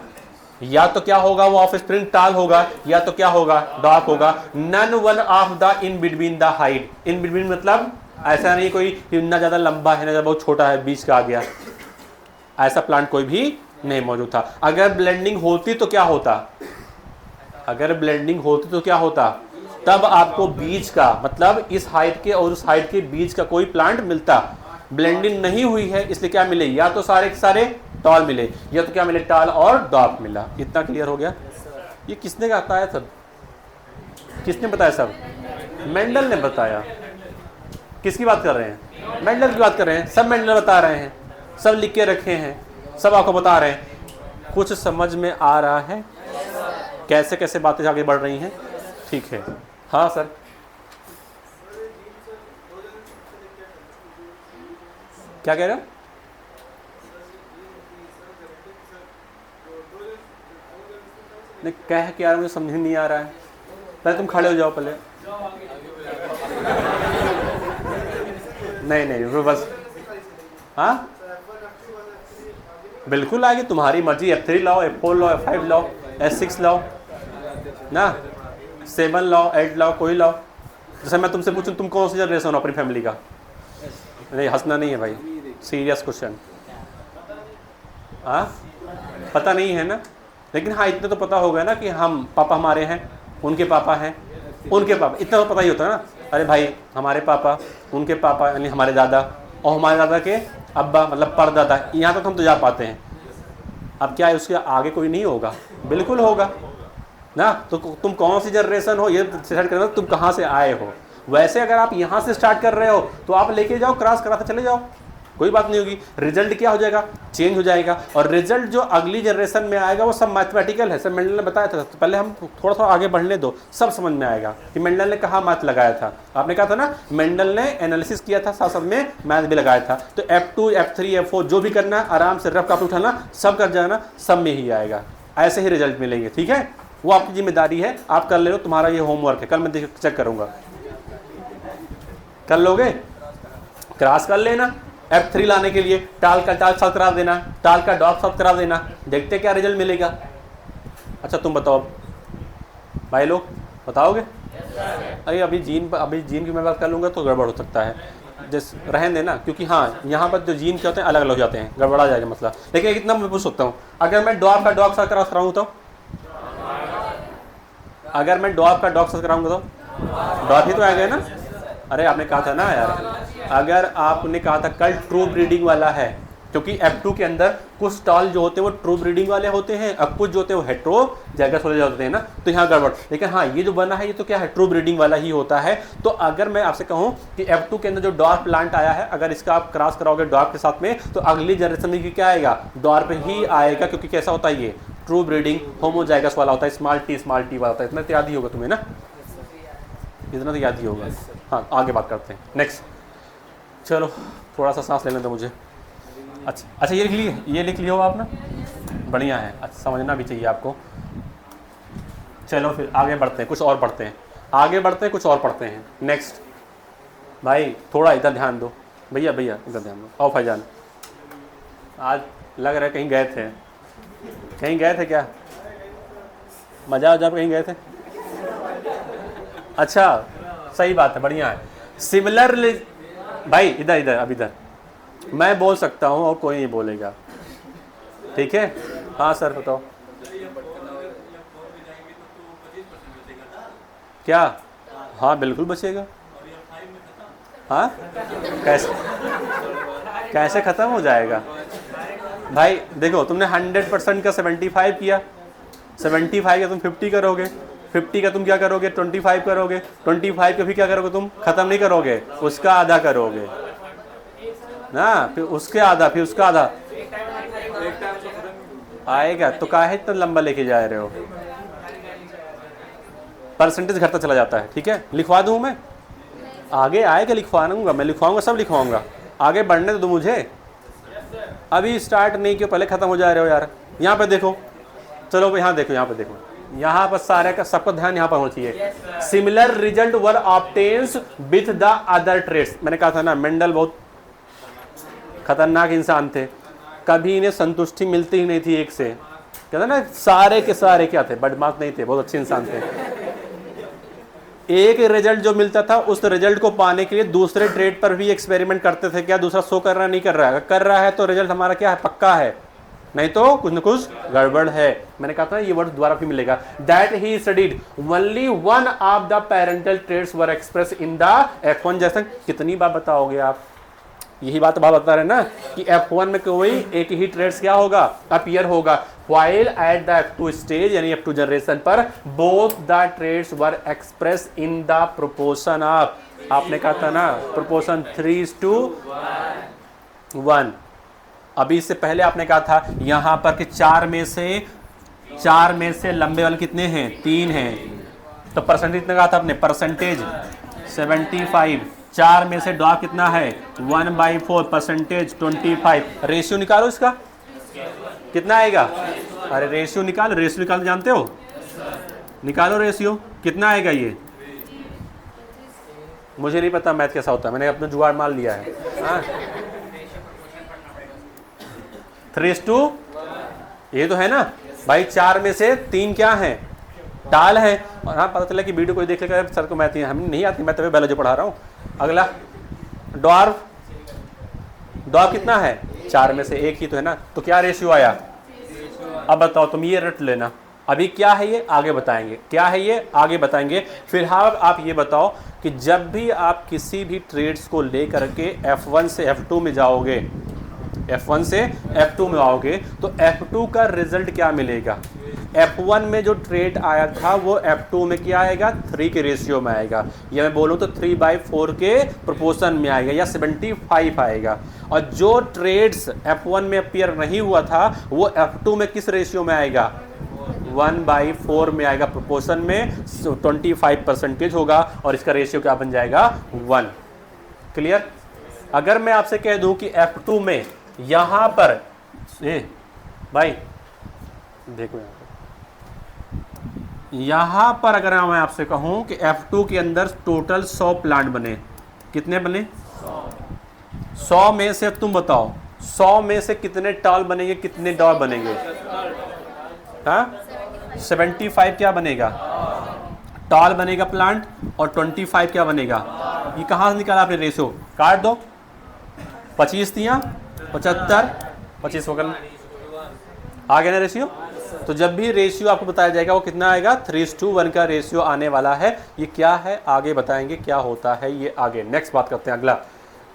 या तो क्या होगा, वो ऑफ स्प्रिंग टाल होगा, या तो क्या होगा, डॉर्फ होगा। None one of the in between the height, in between मतलब ऐसा नहीं कोई ना ज्यादा लंबा है ना ज्यादा बहुत छोटा है, बीच का आ गया, ऐसा प्लांट कोई भी नहीं मौजूद था। अगर ब्लेंडिंग होती तो क्या होता, अगर ब्लेंडिंग होती तो क्या होता, तब आपको बीच का मतलब इस हाइट के और उस हाइट के बीच का कोई प्लांट मिलता। ब्लेंडिंग नहीं हुई है इसलिए क्या मिले, या तो सारे के सारे टॉल मिले, या तो क्या मिले, टाल और डॉर्फ मिला। इतना क्लियर हो गया। ये किसने बताया सब, किसने बताया सब, मेंडल ने बताया। किसकी बात कर रहे हैं, मेंडल की बात कर रहे हैं, सब मेंडल बता रहे हैं, सब लिख के रखे हैं, सब आपको बता रहे हैं। कुछ समझ में आ रहा है कैसे कैसे बातें आगे बढ़ रही हैं, ठीक है। हाँ सर, क्या कह रहे हो, नहीं कह क्या मुझे समझ नहीं आ रहा है, पहले तुम खड़े हो जाओ पहले। नहीं बस, हाँ बिल्कुल आगे, तुम्हारी मर्जी, F3 लाओ, F4 लाओ, F5 लाओ, S6 लाओ ना, 7 लाओ, 8 लाओ, कोई लाओ। जैसे मैं तुमसे पूछूं तुम कौन सी जनरेशन हो अपनी फैमिली का, नहीं हंसना नहीं है भाई, सीरियस क्वेश्चन। हाँ पता नहीं है ना, लेकिन हाँ इतना तो पता होगा ना कि हम पापा हमारे हैं, उनके पापा हैं, उनके पापा, इतना तो पता ही होता है ना। अरे भाई हमारे पापा, उनके पापा यानी हमारे दादा, और हमारे दादा के अब्बा मतलब परदादा, यहाँ तक हम तो जा पाते हैं। अब क्या है उसके आगे कोई नहीं होगा, बिल्कुल होगा ना। तो तुम कौन सी जनरेशन हो ये डिसाइड करना, तुम कहाँ से आए हो। वैसे अगर आप यहाँ से स्टार्ट कर रहे हो तो आप लेके जाओ, क्रॉस कराते चले जाओ, कोई बात नहीं होगी। रिजल्ट क्या हो जाएगा, चेंज हो जाएगा। और रिजल्ट जो अगली जनरेशन में आएगा वो सब मैथमेटिकल है, सब मेंडल ने बताया था। तो पहले हम थोड़ा थोड़ा आगे बढ़ने दो, सब समझ में आएगा कि मेंडल ने कहाँ मैथ लगाया था। आपने कहा था ना मेंडल ने एनालिसिस किया था, साथ साथ में मैथ भी लगाया था। तो F2 F3 F4 जो भी करना है आराम से रफ कॉपी उठाना, सब कर जाना, सब में ही आएगा, ऐसे ही रिजल्ट मिलेंगे। ठीक है, वो आपकी जिम्मेदारी है, आप कर ले लो, तुम्हारा ये होमवर्क है, कल मैं चेक करूँगा। कर लोगे, क्रॉस कर लेना, F3 लाने के लिए टाल साथ करा देना, टाल का डॉप साथ करा देना, देखते क्या रिजल्ट मिलेगा। अच्छा तुम बताओ भाई लोग, बताओगे? अरे अभी जीन की मैं बात कर लूँगा तो गड़बड़ हो सकता है, जैसे रहने देना, क्योंकि हाँ यहाँ पर जो जीन क्या होते हैं अलग अलग हो जाते हैं, गड़बड़ा जाएगा मसला। लेकिन इतना मैं पूछ सकता हूँ, अगर मैं डॉप का डॉग साथ कराऊँ तो, अगर मैं डॉप का डॉग साथ कराऊँगा तो डॉप ही तो आएगा ना। अरे आपने कहा था ना यार, अगर आपने कहा था कल ट्रू ब्रीडिंग वाला है, क्योंकि F2 के अंदर कुछ स्टॉल जो होते हैं वो ट्रू ब्रीडिंग वाले होते हैं, अब कुछ जो होते हैं वो हेट्रो जैगस वाले होते हैं ना, तो यहाँ गड़बड़। लेकिन हाँ ये जो बना है ये तो क्या है, ट्रू ब्रीडिंग वाला ही होता है। तो अगर मैं आपसे कहूँ कि F2 के अंदर जो डॉर्फ प्लांट आया है, अगर इसका आप क्रॉस कराओगे डॉर्फ के साथ में, तो अगली जनरेशन में क्या आएगा, डॉर्फ ही आएगा, क्योंकि कैसा होता है ये ट्रू ब्रीडिंग होमोजाइगस वाला होता है, स्मॉल टी वाला होता है। इतना तो याद ही होगा तुम्हें ना, इतना तो याद ही होगा। हाँ आगे बात करते हैं, नेक्स्ट। चलो थोड़ा सा सांस लेने दो मुझे। अच्छा ये लिख लिया हो आप ना, बढ़िया है, अच्छा समझना भी चाहिए आपको। चलो फिर आगे बढ़ते हैं, कुछ और पढ़ते हैं, कुछ और पढ़ते हैं। नेक्स्ट भाई थोड़ा इधर ध्यान दो, भैया इधर ध्यान दो। आओ फैजान, आज लग रहा है कहीं गए थे क्या, मजा कहीं गए थे? अच्छा सही बात है, बढ़िया है। सिमिलर भाई इधर अब इधर मैं बोल सकता हूँ और कोई नहीं बोलेगा, ठीक है? हाँ सर बताओ क्या? हाँ बिल्कुल बचेगा। हाँ कैसे ख़त्म हो जाएगा भाई? देखो तुमने 100% का 75 किया, 75 का तुम 50 करोगे, 50 का तुम क्या करोगे, 25 करोगे, 25 का भी क्या करोगे, तुम ख़त्म नहीं करोगे, उसका आधा करोगे ना, फिर उसके आधा, फिर उसका आधा आएगा। तो काहे इतना लंबा लेके जा रहे हो, परसेंटेज घटता चला जाता है। ठीक है, लिखवा दूँ मैं, आगे आएगा लिखवाऊंगा, मैं लिखवाऊंगा, सब लिखवाऊंगा, आगे बढ़ने दो मुझे। अभी स्टार्ट नहीं किया, पहले ख़त्म हो जा रहे हो यार। यहाँ पे देखो, चलो यहाँ देखो, यहाँ पर सारे का सबका ध्यान यहाँ पर होना चाहिए। Similar result were obtains with the other traits. मैंने कहा था ना मेंडल बहुत खतरनाक इंसान थे, कभी इन्हें संतुष्टि मिलती ही नहीं थी एक से, कहते ना सारे के सारे क्या थे, बदमाश नहीं थे, बहुत अच्छे इंसान थे। एक रिजल्ट जो मिलता था उस रिजल्ट को पाने के लिए दूसरे ट्रेड पर भी एक्सपेरिमेंट करते थे, क्या दूसरा शो कर रहा नहीं कर रहा है, अगर कर रहा है तो रिजल्ट हमारा क्या है, पक्का है, नहीं तो कुछ न कुछ गड़बड़ है। मैंने कहा था ये वर्ड दोबारा भी मिलेगा। That he studied only one of the parental traits were express in the F1। जैसे कितनी बार बताओगे आप, यही बात आप बता रहे हैं ना कि F1 में कोई एक ही ट्रेड्स क्या होगा, अपीयर होगा। While at the F2 stage यानी F2 जनरेशन पर both the traits were express in the proportion of, आपने कहा था ना प्रोपोर्शन 3:1। अभी इससे पहले आपने कहा था यहां पर कि चार में से लंबे वाले कितने हैं, 3 हैं, तो परसेंटेज कितना कहा था आपने, परसेंटेज 75। 4 में से डॉ कितना है 1/4, परसेंटेज 25। रेशियो निकालो इसका कितना आएगा, अरे रेशियो निकाल जानते हो, निकालो रेशियो कितना आएगा। ये मुझे नहीं पता मैथ कैसा होता है, मैंने अपना जुगाड़ मान लिया है। 3:, ये तो है ना भाई, 4 में से 3 क्या है, टाल है। और हाँ पता चला कि वीडियो कोई देख लेगा सर को मैथ हम नहीं आती, मैं तभी बायोलॉजी पढ़ा रहा हूँ। अगला डॉर्फ कितना है, 4 में से 1 ही तो है ना, तो क्या रेशियो आया। अब बताओ तुम, ये रट लेना, अभी क्या है ये आगे बताएंगे, क्या है ये आगे बताएंगे। फिलहाल आप ये बताओ कि जब भी आप किसी भी ट्रेड्स को लेकर के F1 से F2 में जाओगे, F1 से F2 में आओगे तो F2 का रिजल्ट क्या मिलेगा। F1 में जो ट्रेड आया था वो F2 में क्या आएगा, 3 के रेशियो में आएगा, या मैं बोलूँ तो 3/4 के प्रोपोर्शन में आएगा, या 75 आएगा। और जो ट्रेड्स F1 में अपीयर नहीं हुआ था वो F2 में किस रेशियो में आएगा, 1/4 में आएगा, प्रोपोर्शन में 25% होगा, और इसका रेशियो क्या बन जाएगा 1। क्लियर। अगर मैं आपसे कह दूं कि F2 में यहां पर भाई देखो यहां पर अगर मैं आपसे कहूं कि F2 के अंदर टोटल 100 प्लांट बने, कितने बने 100 में से तुम बताओ 100 में से कितने टाल बनेंगे, कितने डॉ बनेंगे, हाँ 75 क्या बनेगा, टाल बनेगा प्लांट, और 25 क्या बनेगा। ये कहां से निकाला आपने रेशियो, काट दो, 25 दिया 75, 25 होगा आ गया ना रेशियो। तो जब भी रेशियो आपको बताया जाएगा वो कितना आएगा, 3:1 का रेशियो आने वाला है। ये क्या है आगे बताएंगे क्या होता है ये आगे। नेक्स्ट बात करते हैं अगला,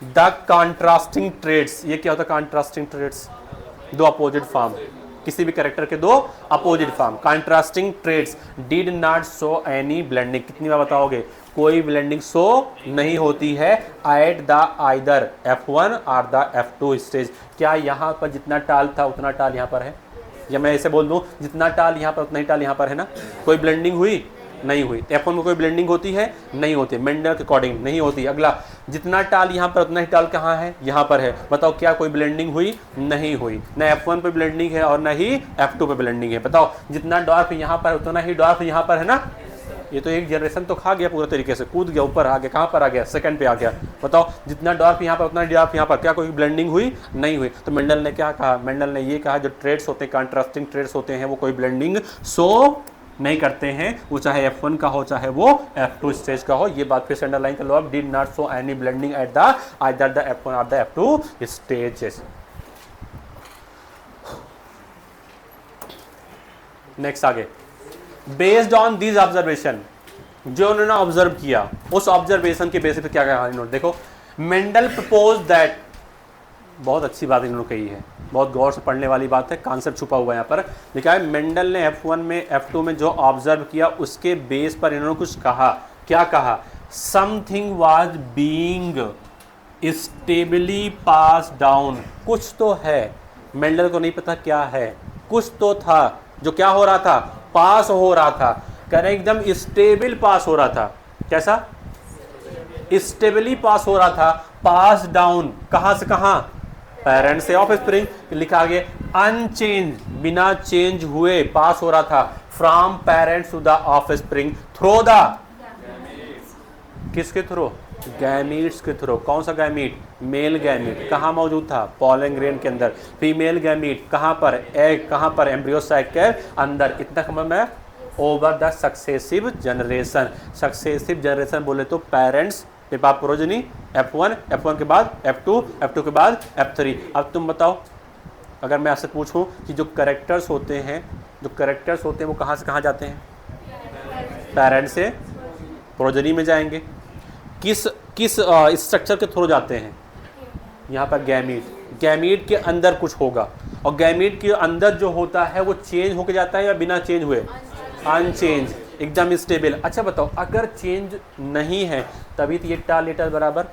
द कॉन्ट्रास्टिंग ट्रेड्स। ये क्या होता है कॉन्ट्रास्टिंग ट्रेड्स, दो अपोजिट फॉर्म, किसी भी कैरेक्टर के दो opposite form. Contrasting traits did not show any blending, कितनी बार बताओगे, कोई ब्लेंडिंग शो नहीं होती है एट द आइदर F1 और द F2 स्टेज। क्या यहाँ पर जितना टाल था उतना टाल यहाँ पर है, या मैं ऐसे बोल दूं जितना टाल यहाँ पर उतना ही टाल यहाँ पर है ना, कोई ब्लेंडिंग हुई नहीं हुई। F1 में कोई ब्लेंडिंग होती है नहीं होती, मेंडल के अकॉर्डिंग नहीं होती। अगला, जितना टाल यहाँ पर उतना ही टाल कहाँ है, यहाँ पर है। बताओ क्या कोई ब्लेंडिंग हुई नहीं हुई, न F1 पे ब्लेंडिंग है और न ही F2 पे ब्लेंडिंग है। बताओ जितना डॉर्फ यहाँ पर उतना ही डॉर्फ यहाँ पर है ना। ये तो एक जनरेशन तो खा गया पूरा तरीके से, कूद गया ऊपर, आ गया कहाँ पर आ गया, सेकंड पे आ गया। बताओ जितना डॉर्फ यहाँ पर उतना डॉर्फ यहाँ पर, क्या कोई ब्लेंडिंग हुई नहीं हुई। तो मेंडल ने क्या कहा, मेंडल ने ये कहा जो ट्रेड्स होते हैं कॉन्ट्रास्टिंग ट्रेड्स होते हैं वो कोई ब्लेंडिंग शो नहीं करते हैं, वो चाहे F1 का हो चाहे वो F2 स्टेज का हो। ये बात फिर से अंडरलाइन कर लो आप, did not show any blending at the either the F1 और द F2 स्टेजेस। नेक्स्ट आगे, बेस्ड ऑन दिस ऑब्जर्वेशन, जो उन्होंने ऑब्जर्व किया उस ऑब्जर्वेशन के बेसिस पे क्या कहा इन्होंने, देखो मेंडल प्रपोज दैट, बहुत अच्छी बात इन्होंने कही है, बहुत गौर से पढ़ने वाली बात है, कॉन्सेप्ट छुपा हुआ है यहाँ पर लिखा है। मेंडल ने F1 में F2 में जो ऑब्जर्व किया उसके बेस पर इन्होंने कुछ कहा। क्या कहा, something was being stably pass down, कुछ तो है, मेंडल को नहीं पता क्या है, कुछ तो था जो क्या हो रहा था, पास हो रहा था। कह रहे एकदम स्टेबल पास हो रहा था, कैसा स्टेबली पास हो रहा था, पास डाउन कहां से कहां, पेरेंट से ऑफ स्प्रिंग, लिखा गया अनचेंज, बिना चेंज हुए पास हो रहा था, from parents to the offspring through the, किसके थ्रू, गैमीट्स के थ्रू। कौन सा गैमीट? Male gamete. कहाँ मौजूद था? पॉलन ग्रेन के अंदर। फीमेल गैमीट कहाँ पर? एग। कहाँ पर? एम्ब्रियोसाइट के अंदर। इतना समझ में? Over the successive generation. Successive generation बोले तो parents Pippa progeny, F1, F1 के बाद F2, F2 के बाद F3। अब तुम बताओ, अगर मैं आपसे पूछूं कि जो करेक्टर्स होते हैं वो कहाँ से कहाँ जाते हैं? पेरेंट से प्रोजनी में जाएंगे। किस स्ट्रक्चर के थ्रू जाते हैं? यहाँ पर गैमीट। गैमीट के अंदर कुछ होगा, और गैमीट के अंदर जो होता है वो चेंज होके जाता है या बिना चेंज हुए? अनचेंज, एकदम स्टेबल। अच्छा बताओ, अगर चेंज नहीं है तभी तो ये टाल ये टाल बराबर,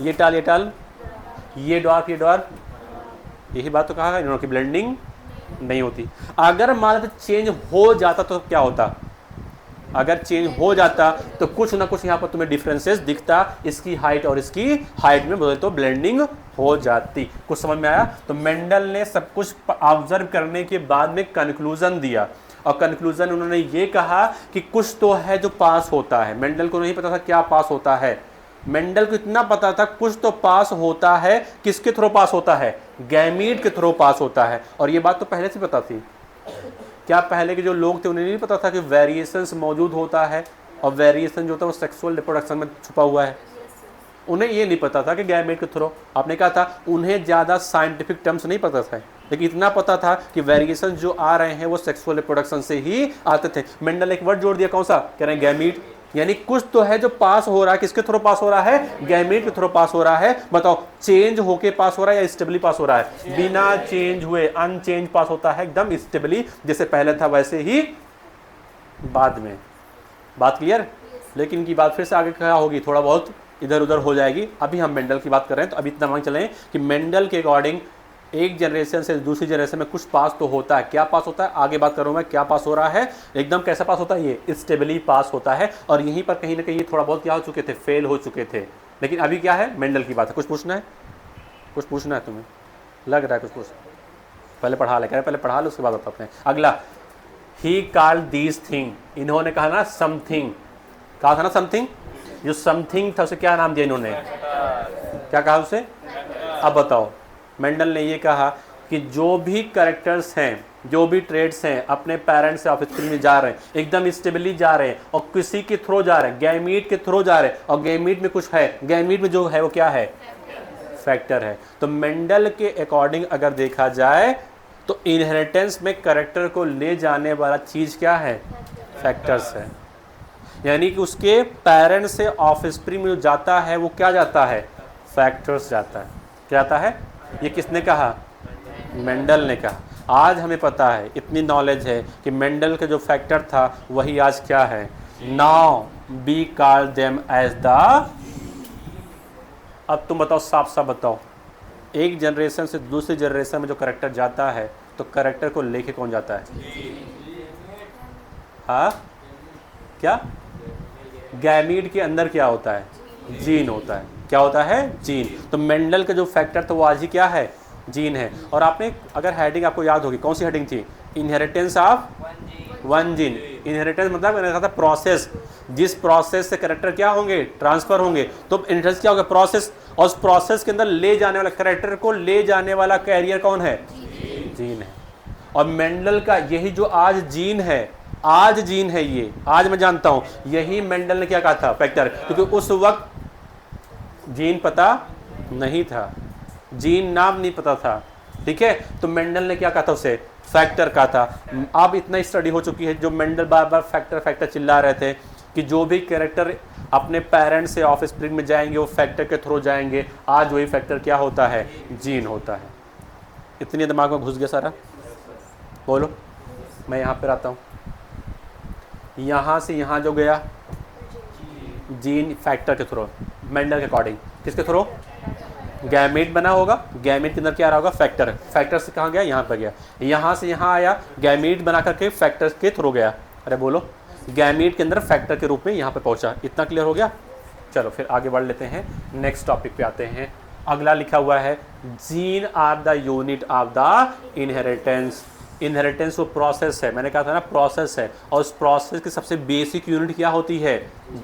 ये टाल ये टाल, ये डॉर्फ ये डॉर्फ, यही बात तो कहा है, इन्होंने की ब्लेंडिंग नहीं होती। अगर मान लो चेंज हो जाता तो क्या होता? अगर चेंज हो जाता तो कुछ ना कुछ यहाँ पर तुम्हें डिफरेंसेस दिखता, इसकी हाइट और इसकी हाइट में बोले तो ब्लेंडिंग हो जाती। कुछ समझ में आया? तो मेंडल ने सब कुछ ऑब्जर्व करने के बाद में कंक्लूजन दिया, और कंक्लूजन उन्होंने ये कहा कि कुछ तो है जो पास होता है। मेंडल को नहीं पता था क्या पास होता है, मेंडल को इतना पता था कुछ तो पास होता है। किसके थ्रू पास होता है? गैमीट के थ्रू पास होता है। और ये बात तो पहले से पता थी। क्या पहले के जो लोग थे उन्हें नहीं पता था कि वेरिएशंस मौजूद होता है, और वेरिएशन जो होता है वो सेक्सुअल रिप्रोडक्शन में छुपा हुआ है? उन्हें ये नहीं पता था कि गैमेट के थ्रू। आपने कहा था उन्हें ज़्यादा साइंटिफिक टर्म्स नहीं पता था, लेकिन इतना पता था कि वेरिएशन जो आ रहे हैं वो सेक्सुअल रिप्रोडक्शन से ही आते थे। मेंडल एक वर्ड जोड़ दिया, कौन सा? कह रहे हैं गैमीट। यानी कुछ तो है जो पास हो रहा है। किसके थ्रू पास हो रहा है? गैमीट के थ्रू पास हो रहा है। बताओ, चेंज होके पास हो रहा है या स्टेबली पास हो रहा है? बिना चेंज हुए, अनचेंज पास होता है, एकदम स्टेबली, जैसे पहले था वैसे ही बाद में। बात क्लियर? लेकिन इनकी बात फिर से आगे क्या होगी, थोड़ा बहुत इधर उधर हो जाएगी। अभी हम मेंडल की बात कर रहे हैं, तो अभी इतना मान चलें कि मेंडल के अकॉर्डिंग एक जनरेशन से दूसरी जनरेशन में कुछ पास तो होता है। क्या पास होता है? आगे बात करूँ मैं, क्या पास हो रहा है। एकदम कैसा पास होता है? ये स्टेबली पास होता है। और यहीं पर कहीं ना कहीं थोड़ा बहुत क्या हो चुके थे? फेल हो चुके थे। लेकिन अभी क्या है? मेंडल की बात है। कुछ पूछना है? कुछ पूछना है तुम्हें? लग रहा है कुछ पहले पढ़ा ले, कह रहे पहले पढ़ा लो, उसके बाद बताते हैं। अगला, ही कॉल्ड दीज थिंग। इन्होंने कहा ना समथिंग, कहा था ना समथिंग। जो समथिंग था उसे क्या नाम दिया इन्होंने? क्या कहा उसे? अब बताओ, मेंडल ने ये कहा कि जो भी कैरेक्टर्स हैं, जो भी ट्रेड्स हैं, अपने पेरेंट्स से ऑफस्प्रिंग में जा रहे हैं, एकदम स्टेबली जा रहे हैं, और किसी के थ्रू जा रहे हैं, गैमीट के थ्रू जा रहे हैं, और गैमीट में कुछ है। गैमीट में जो है वो क्या है? फैक्टर है। तो मेंडल के अकॉर्डिंग अगर देखा जाए तो इनहेरिटेंस में कैरेक्टर को ले जाने वाला चीज क्या है? फैक्टर्स है। यानी कि उसके पेरेंट्स से ऑफस्प्रिंग में जो जाता है वो क्या जाता है? फैक्टर्स जाता है। क्या जाता है? ये किसने कहा? मेंडल ने कहा। आज हमें पता है, इतनी नॉलेज है कि मेंडल का जो फैक्टर था वही आज क्या है? Now we call them as the. अब तुम बताओ, साफ साफ बताओ, एक जनरेशन से दूसरी जनरेशन में जो करेक्टर जाता है तो करेक्टर को लेके कौन जाता है? हाँ, क्या? गैमीट के अंदर क्या होता है? जीन होता है। क्या होता है? जीन। तो मेंडल का जो फैक्टर था वो आज ही क्या है? जीन है। और आपने अगर हेडिंग आपको याद होगी, कौन सी हेडिंग थी? Inheritance of one gene. Inheritance मतलब मैंने कहा था प्रोसेस, जिस प्रोसेस से कैरेक्टर क्या होंगे? ट्रांसफर होंगे। तो इनहेरिटेंस क्या होगा? प्रोसेस। और उस प्रोसेस के अंदर ले जाने वाला, कैरेक्टर को ले जाने वाला कैरियर कौन है? जीन है। और मेंडल का यही जो आज जीन है, आज जीन है, ये आज मैं जानता हूं, यही मेंडल ने क्या कहा था? फैक्टर। क्योंकि उस वक्त जीन पता नहीं था, जीन नाम नहीं पता था। ठीक है, तो मेंडल ने क्या कहा था? उसे फैक्टर कहा था। अब इतना स्टडी हो चुकी है, जो मेंडल बार बार फैक्टर फैक्टर चिल्ला रहे थे कि जो भी कैरेक्टर अपने पेरेंट्स से ऑफस्प्रिंग में जाएंगे वो फैक्टर के थ्रू जाएंगे। आज वही फैक्टर क्या होता है? जीन होता है। इतनी दिमाग में घुस गया सारा? बोलो। मैं यहाँ पर आता हूँ, यहाँ से यहाँ जो गया जीन फैक्टर के थ्रू, मेंडल के अकॉर्डिंग किसके थ्रू? गैमेट बना होगा, गैमेट के अंदर क्या रहा होगा? फैक्टर। फैक्टर से कहाँ गया? यहाँ पर गया। यहाँ से यहाँ आया, गैमेट बना करके फैक्टर के थ्रू गया। अरे बोलो, गैमेट के अंदर फैक्टर के रूप में यहाँ पे पहुँचा। इतना क्लियर हो गया? चलो फिर आगे बढ़ लेते हैं, नेक्स्ट टॉपिक पे आते हैं। अगला लिखा हुआ है gene are the unit of the inheritance. Inheritance वो प्रोसेस है, मैंने कहा था ना प्रोसेस है, और उस प्रोसेस की सबसे बेसिक यूनिट क्या होती है?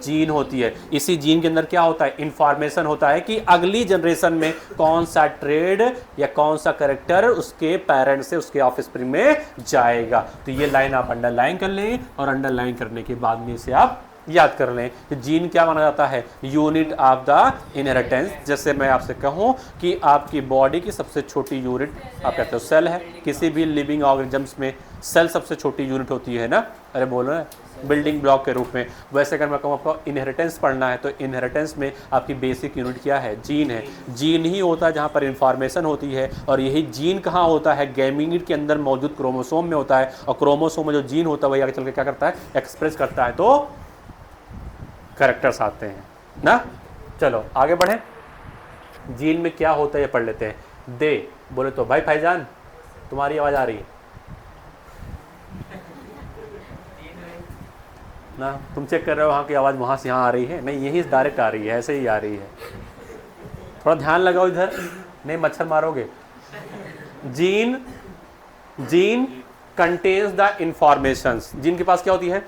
जीन होती है। इसी जीन के अंदर क्या होता है? इंफॉर्मेशन होता है कि अगली जनरेशन में कौन सा ट्रेड या कौन सा कैरेक्टर उसके पेरेंट्स से उसके ऑफस्प्रिंग में जाएगा। तो ये लाइन आप अंडरलाइन कर लें, और अंडरलाइन करने के बाद में इसे आप याद कर लें कि जीन क्या माना जाता है? Unit of the inheritance. जैसे मैं आपसे कहूं कि आपकी बॉडी की सबसे छोटी यूनिट आप कहते हो सेल है, किसी भी लिविंग ऑर्गेनिजम्स में सेल सबसे छोटी यूनिट होती है ना, अरे बोलो ना, बिल्डिंग ब्लॉक के रूप में। वैसे अगर मैं कहूँ आपको इनहेरिटेंस पढ़ना है तो इनहेरिटेंस में आपकी बेसिक यूनिट क्या है? जीन है। जीन ही होता है जहाँ पर इंफॉर्मेशन होती है, और यही जीन कहाँ होता है? गैमीट के अंदर मौजूद क्रोमोसोम में होता है, और क्रोमोसोम में जो जीन होता है वही आगे चल के क्या करता है? एक्सप्रेस करता है, तो कैरेक्टर्स आते हैं ना। चलो आगे बढ़ें, जीन में क्या होता है ये पढ़ लेते हैं। दे बोले तो भाई भाईजान तुम्हारी आवाज़ आ रही है ना, तुम चेक कर रहे हो वहाँ की आवाज़ वहाँ से यहाँ आ रही है? नहीं, यही डायरेक्ट आ रही है, ऐसे ही आ रही है। थोड़ा ध्यान लगाओ इधर, नहीं मच्छर मारोगे। Gene gene contains the informations. Gene के पास क्या होती है?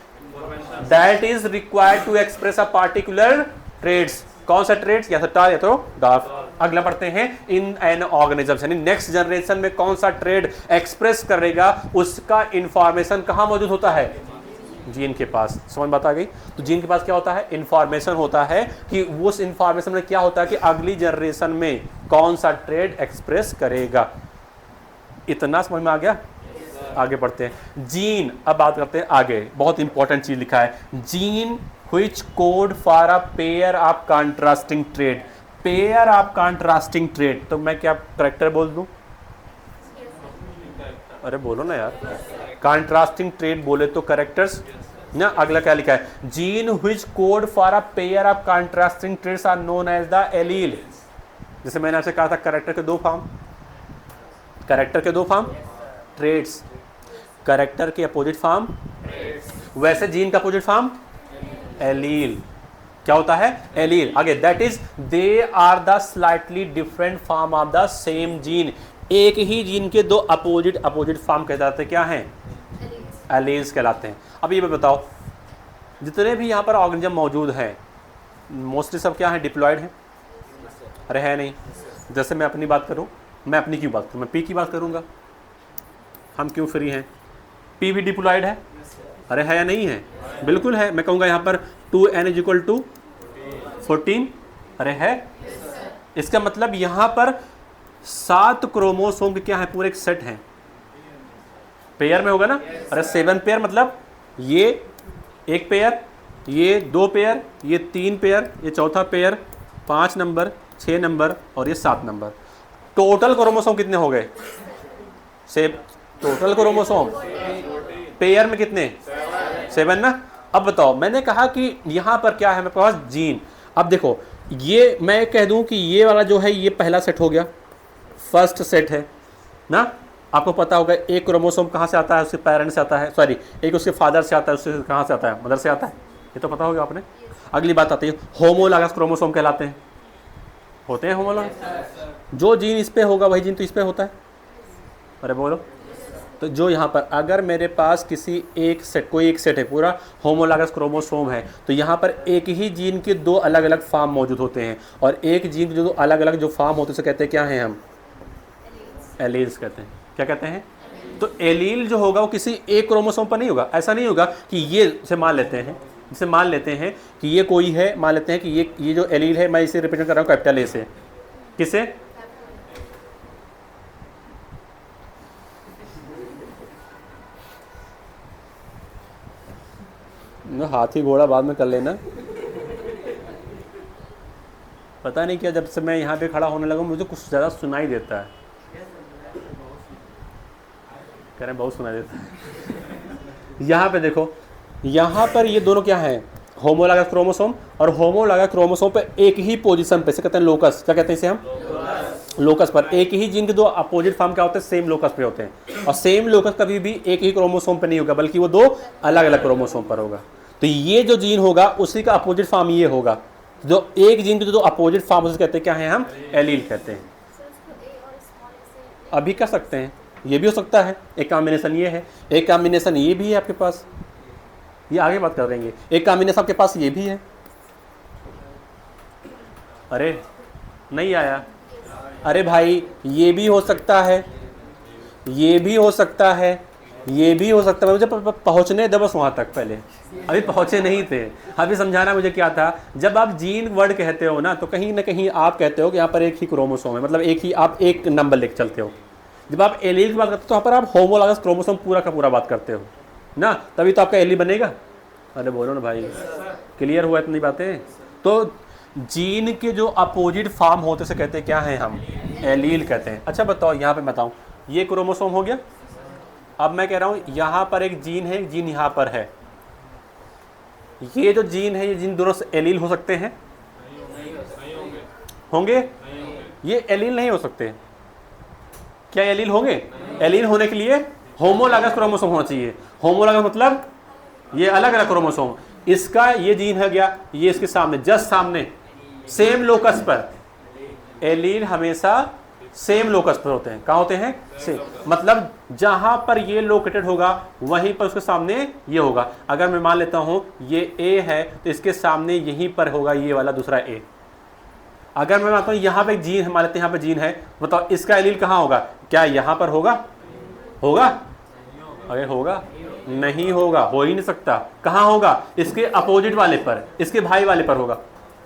That is required to express a particular traits. कौन सा ट्रेड्स? या तो टार या तो डार्क। अगला पढ़ते हैं, इन एन ऑर्गेनिज्म, यानी नेक्स्ट जनरेशन में कौन सा ट्रेड एक्सप्रेस करेगा उसका इंफॉर्मेशन कहाँ मौजूद होता है? जीन के पास। समझ बात आ गई? तो जीन के पास क्या होता है? इंफॉर्मेशन होता है कि उस इंफॉर्मेशन में क्या होता है कि अगली जनरेशन में कौन सा ट्रेड एक्सप्रेस करेगा। इतना समझ में आ गया? आगे बढ़ते हैं। जीन, अब बात करते हैं आगे, बहुत इंपॉर्टेंट चीज लिखा है, gene which code for a pair of contrasting trade. Pair of contrasting trade, तो मैं क्या करेक्टर बोल दूं? अरे बोलो ना यार, कंट्रास्टिंग ट्रेड बोले तो करेक्टर्स ना। अगला क्या लिखा है? Gene which code for a pair of contrasting traits are known as the allele. जैसे मैंने आपसे कहा था कैरेक्टर के दो फॉर्म, कैरेक्टर के दो फॉर्म ट्रेड्स, कैरेक्टर के अपोजिट फॉर्म, वैसे जीन का अपोजिट फॉर्म एलील। क्या होता है? एलील। आगे, that is they are the slightly different form of the same gene. एक ही जीन के दो अपोजिट फॉर्म कहलाते क्या हैं? एलील्स कहलाते हैं। अब ये बताओ, जितने भी यहाँ पर ऑर्गेनिज्म मौजूद हैं मोस्टली सब क्या है? डिप्लॉयड हैं? अरे है नहीं। जैसे मैं अपनी बात करूँ, मैं अपनी की बात करूँ, मैं पी की बात करूँगा, हम क्यों फ्री हैं? पी भी डिप्लॉयड है? अरे है या नहीं है? बिल्कुल है। मैं कहूँगा यहाँ पर 2n = 14, अरे है। इसका मतलब यहाँ पर 7 क्रोमोसोम के क्या है? पूरे एक सेट हैं, पेयर में होगा ना। अरे 7 पेयर मतलब ये एक पेयर, ये 2 पेयर, ये 3 पेयर, ये चौथा पेयर, 5 नंबर, 6 नंबर और ये 7 नंबर। टोटल क्रोमोसोम कितने हो गए? टोटल क्रोमोसोम पेयर में कितने? 7 ना। अब बताओ, मैंने कहा कि यहाँ पर क्या है मेरे पास? जीन। अब देखो, ये मैं कह दूं कि ये वाला जो है ये पहला सेट हो गया, फर्स्ट सेट है ना। आपको पता होगा एक क्रोमोसोम कहाँ से आता है? उसके पेरेंट से आता है, सॉरी एक उसके फादर से आता है, उससे कहाँ से आता है? मदर से आता है, ये तो पता होगा आपने। अगली बात आती है, होमोलॉगस क्रोमोसोम कहलाते हैं, होते हैं होमोलॉगस। जो जीन इस पे होगा वही जीन तो इस पे होता है। अरे बोलो, तो जो यहाँ पर अगर मेरे पास किसी एक सेट, कोई एक सेट है पूरा होमोलॉगस क्रोमोसोम है, तो यहाँ पर एक ही जीन के 2 अलग अलग फॉर्म मौजूद होते हैं, और एक जीन के जो अलग अलग जो फॉर्म होते हैं उसे कहते हैं क्या हैं? हम एलील्स कहते हैं। क्या कहते हैं? तो एलील जो होगा वो किसी एक क्रोमोसोम पर नहीं होगा। ऐसा नहीं होगा कि ये से मान लेते हैं, जैसे मान लेते हैं कि ये कोई है, मान लेते हैं कि ये जो एलील है मैं इसे रिप्रेजेंट कर रहा हूँ कैपिटल ए से, किसे? हाथी घोड़ा बाद में कर लेना। पता नहीं क्या, जब से मैं यहाँ पे खड़ा होने लगा मुझे कुछ ज़्यादा सुनाई देता है। कह रहे हैं बहुत सुनाई देता है। यहाँ पे देखो, यहाँ पर ये दोनों क्या है? होमोलॉगस क्रोमोसोम, और होमोलॉगस क्रोमोसोम पे एक ही पोजीशन पे, से कहते हैं लोकस। क्या कहते हैं इसे हम? लोकस पर एक ही जीन के 2 अपोजिट फॉर्म क्या होते हैं? सेम लोकस पे होते हैं। और सेम लोकस कभी भी एक ही क्रोमोसोम पे नहीं होगा, बल्कि वो 2 अलग अलग क्रोमोसोम पर होगा। तो ये जो जीन होगा उसी का अपोजिट फॉर्म ये होगा। जो एक जीन के जो अपोजिट फॉर्म उसे कहते हैं क्या है? हम एलील कहते हैं। अभी कर सकते हैं, ये भी हो सकता है, एक कॉम्बिनेशन ये है, एक कॉम्बिनेशन ये भी है आपके पास, ये आगे बात कर देंगे। एक कॉम्बिनेशन आपके पास ये भी है, अरे नहीं आया, अरे भाई ये भी हो सकता है, ये भी हो सकता है, ये भी हो सकता है। मुझे पहुंचने दे बस वहाँ तक, पहले अभी पहुंचे नहीं थे। अभी समझाना मुझे क्या था, जब आप जीन वर्ड कहते हो ना तो कहीं ना कहीं आप कहते हो कि यहाँ पर एक ही क्रोमोसोम है, मतलब एक ही आप एक नंबर लेके चलते हो। जब आप एलील की बात करते हो तो वहाँ पर आप होमोलॉगस क्रोमोसोम पूरा का पूरा बात करते हो ना, तभी तो आपका एलील बनेगा। अरे बोलो ना भाई, क्लियर हुआ इतनी बातें? तो जीन के जो अपोजिट फॉर्म होते से कहते हैं क्या हैं हम, एलील कहते हैं। अच्छा बताओ, यहाँ पे बताऊँ, ये क्रोमोसोम हो गया। अब मैं कह रहा हूँ यहाँ पर एक जीन है, एक जीन यहाँ पर है, ये जो जीन है ये जीन दोनों से एलील हो सकते हैं? होंगे? ये एलील नहीं हो सकते। क्या एलील होंगे? एलील होने के लिए होमोलॉगस क्रोमोसोम होना चाहिए। होमोलॉगस मतलब ये अलग अलग क्रोमोसोम, इसका ये जीन है गया, ये इसके सामने जस्ट सामने सेम लोकस पर। एलील हमेशा सेम लोकस पर होते हैं। कहाँ होते हैं? सेम, मतलब जहां पर ये लोकेटेड होगा वहीं पर उसके सामने ये होगा। अगर मैं मान लेता हूं ये ए है तो इसके सामने यहीं पर होगा ये वाला दूसरा ए। अगर मैं मानता हूं यहाँ पे एक जीन है, मान लेते हैं यहाँ पे जीन है, बताओ इसका एलील कहाँ होगा? क्या यहाँ पर होगा? होगा? अरे होगा? नहीं होगा, हो ही नहीं सकता। कहाँ होगा? इसके अपोजिट वाले पर, इसके भाई वाले पर होगा।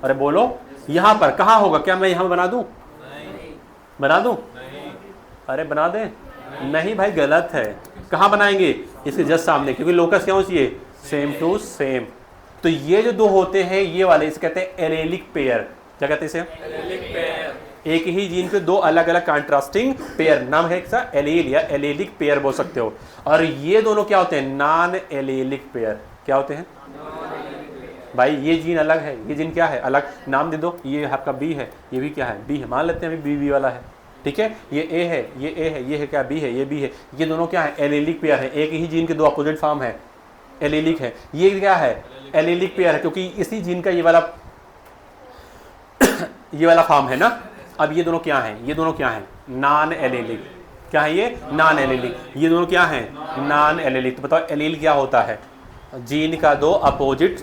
अरे बोलो, यहाँ पर कहाँ होगा? क्या मैं यहाँ बना दूं? बना दूं? अरे बना दें? नहीं भाई, गलत है। कहाँ बनाएंगे? इसके जस्ट सामने, क्योंकि लोकस क्या होना चाहिए? Same to same. तो ये जो दो होते हैं ये वाले, इसे कहते हैं एलेलिक पेयर। क्या कहते हैं इसे? Allylic pair. एक ही जीन के दो अलग अलग कॉन्ट्रास्टिंग पेयर, नाम है इसका एलील या एलेलिक पेयर बोल सकते हो। और ये दोनों क्या होते हैं? Non allylic pair. क्या होते हैं भाई? ये जीन अलग है, ये जीन क्या है? अलग। नाम दे दो, ये आपका बी है, ये भी क्या है? बी है। मान लेते हैं अभी बी वाला है, ठीक है। ये ए है, ये ए है, ये है क्या? बी है, ये बी है। ये दोनों क्या है? एलेलिक पेयर है। एक ही जीन के दो अपोजिट फॉर्म है, एलेलिक है। ये क्या है? एलेलिक पेयर है, क्योंकि इसी जीन का ये वाला ये वाला फॉर्म है ना। अब ये दोनों क्या है? ये दोनों क्या है? Non allylic. क्या है ये? Non allylic. ये दोनों क्या है? Non allylic. तो बताओ एलील क्या होता है? जीन का दो अपोजिट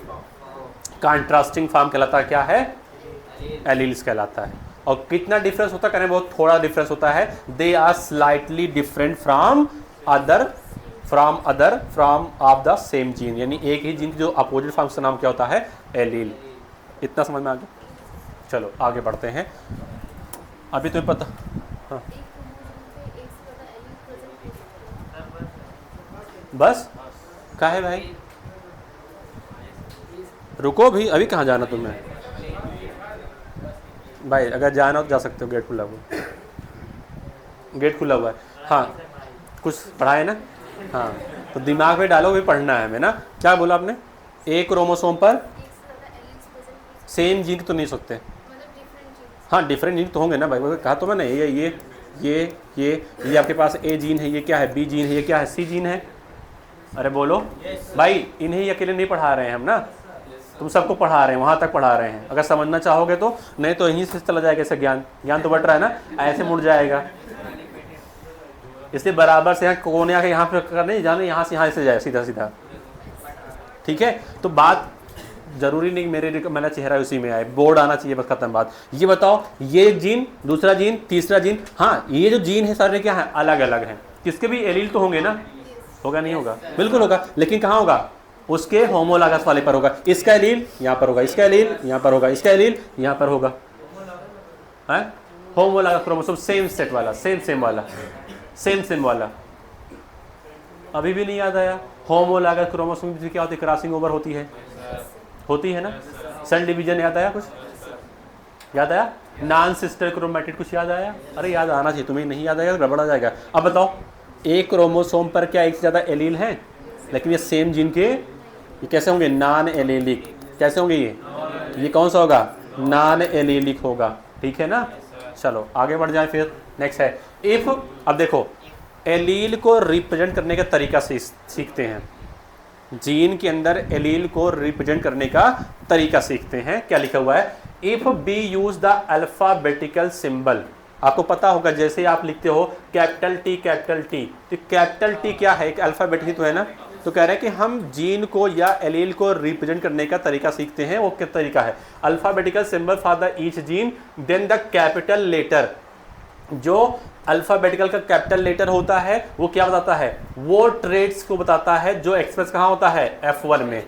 कॉन्ट्रास्टिंग फॉर्म कहलाता है क्या है? एलील्स कहलाता है। और कितना डिफरेंस होता है? कहने बहुत थोड़ा डिफरेंस होता है। They are slightly different from of the same gene, यानी एक ही जीन की जो अपोजिट फॉर्म का नाम क्या होता है? एलील। इतना समझ में आ गया? चलो आगे बढ़ते हैं। अभी तुम्हें पता, हाँ बस क्या है भाई? रुको भी, अभी कहाँ जाना तुम्हें भाई? अगर जाना हो तो जा सकते हो, गेट खुला हुआ, गेट खुला हुआ है। हाँ कुछ पढ़ा है ना? हाँ तो दिमाग में डालो, भी पढ़ना है हमें ना। क्या बोला आपने? एक क्रोमोसोम पर सेम जीन तो नहीं सकते। हाँ डिफरेंट जीन तो होंगे ना भाई, कहा तो मैंने। ये आपके पास ए जीन है, ये क्या है? बी जीन है, ये क्या है? सी जीन है। अरे बोलो भाई, इन्हें अकेले नहीं पढ़ा रहे हैं हम ना, तुम सबको पढ़ा रहे हैं, वहाँ तक पढ़ा रहे हैं। अगर समझना चाहोगे तो, नहीं तो यहीं से चला जाएगा। ऐसे ज्ञान तो बढ़ रहा है ना, ऐसे मुड़ जाएगा। इसलिए बराबर से यहाँ कोने आके यहाँ पे करने जाने, यहाँ से जाए सीधा सीधा, ठीक है। तो बात जरूरी नहीं मेरा चेहरा उसी में आए, बोर्ड आना चाहिए, बस खत्म बात। ये बताओ, ये एक जीन, दूसरा जीन, तीसरा जीन, हाँ ये जो जीन है सारे क्या है? अलग अलग हैं। किसके भी एलील तो होंगे ना? होगा नहीं होगा? बिल्कुल होगा, लेकिन कहाँ होगा? उसके होमोलॉगस वाले पर होगा। इसका एलील यहाँ पर होगा, इसका एलील यहाँ पर होगा, इसका एलील यहाँ पर होगा। होमोलॉगस क्रोमोसोम, सेम सेट वाला, सेम वाला। अभी भी नहीं याद आया? होमोलॉगस क्रोमोसोम क्या होती है? क्रॉसिंग ओवर होती है ना। सेल डिवीजन याद आया? कुछ याद आया? नॉन सिस्टर क्रोमैटिड कुछ याद आया? अरे याद आना चाहिए, तुम्हें नहीं याद आएगा गड़बड़ा जाएगा। अब बताओ, एक क्रोमोसोम पर क्या एक से ज़्यादा एलील हैं? लेकिन ये सेम जीन के, ये कैसे होंगे? Non allylic. कैसे होंगे ये कौन सा होगा? नॉन एलेलिक होगा, ठीक है ना। चलो आगे बढ़ जाए फिर। नेक्स्ट है इफ। अब देखो, एलील को रिप्रेजेंट करने का तरीका सीखते हैं। जीन के अंदर एलील को रिप्रेजेंट करने का तरीका सीखते हैं। क्या लिखा हुआ है? If B use the alphabetical symbol, आपको पता होगा, जैसे आप लिखते हो कैपिटल टी, तो कैपिटल टी क्या है, एक अल्फ़ाबेट ही तो है ना। तो कह रहे हैं कि हम जीन को या एलील को रिप्रेजेंट करने का तरीका सीखते हैं, वो क्या तरीका है, alphabetical symbol for the each gene, then the capital letter. जो अल्फ़ाबेटिकल का कैपिटल लेटर होता है वो क्या बताता है, वो ट्रेड्स को बताता है जो एक्सप्रेस कहाँ होता है, F1 में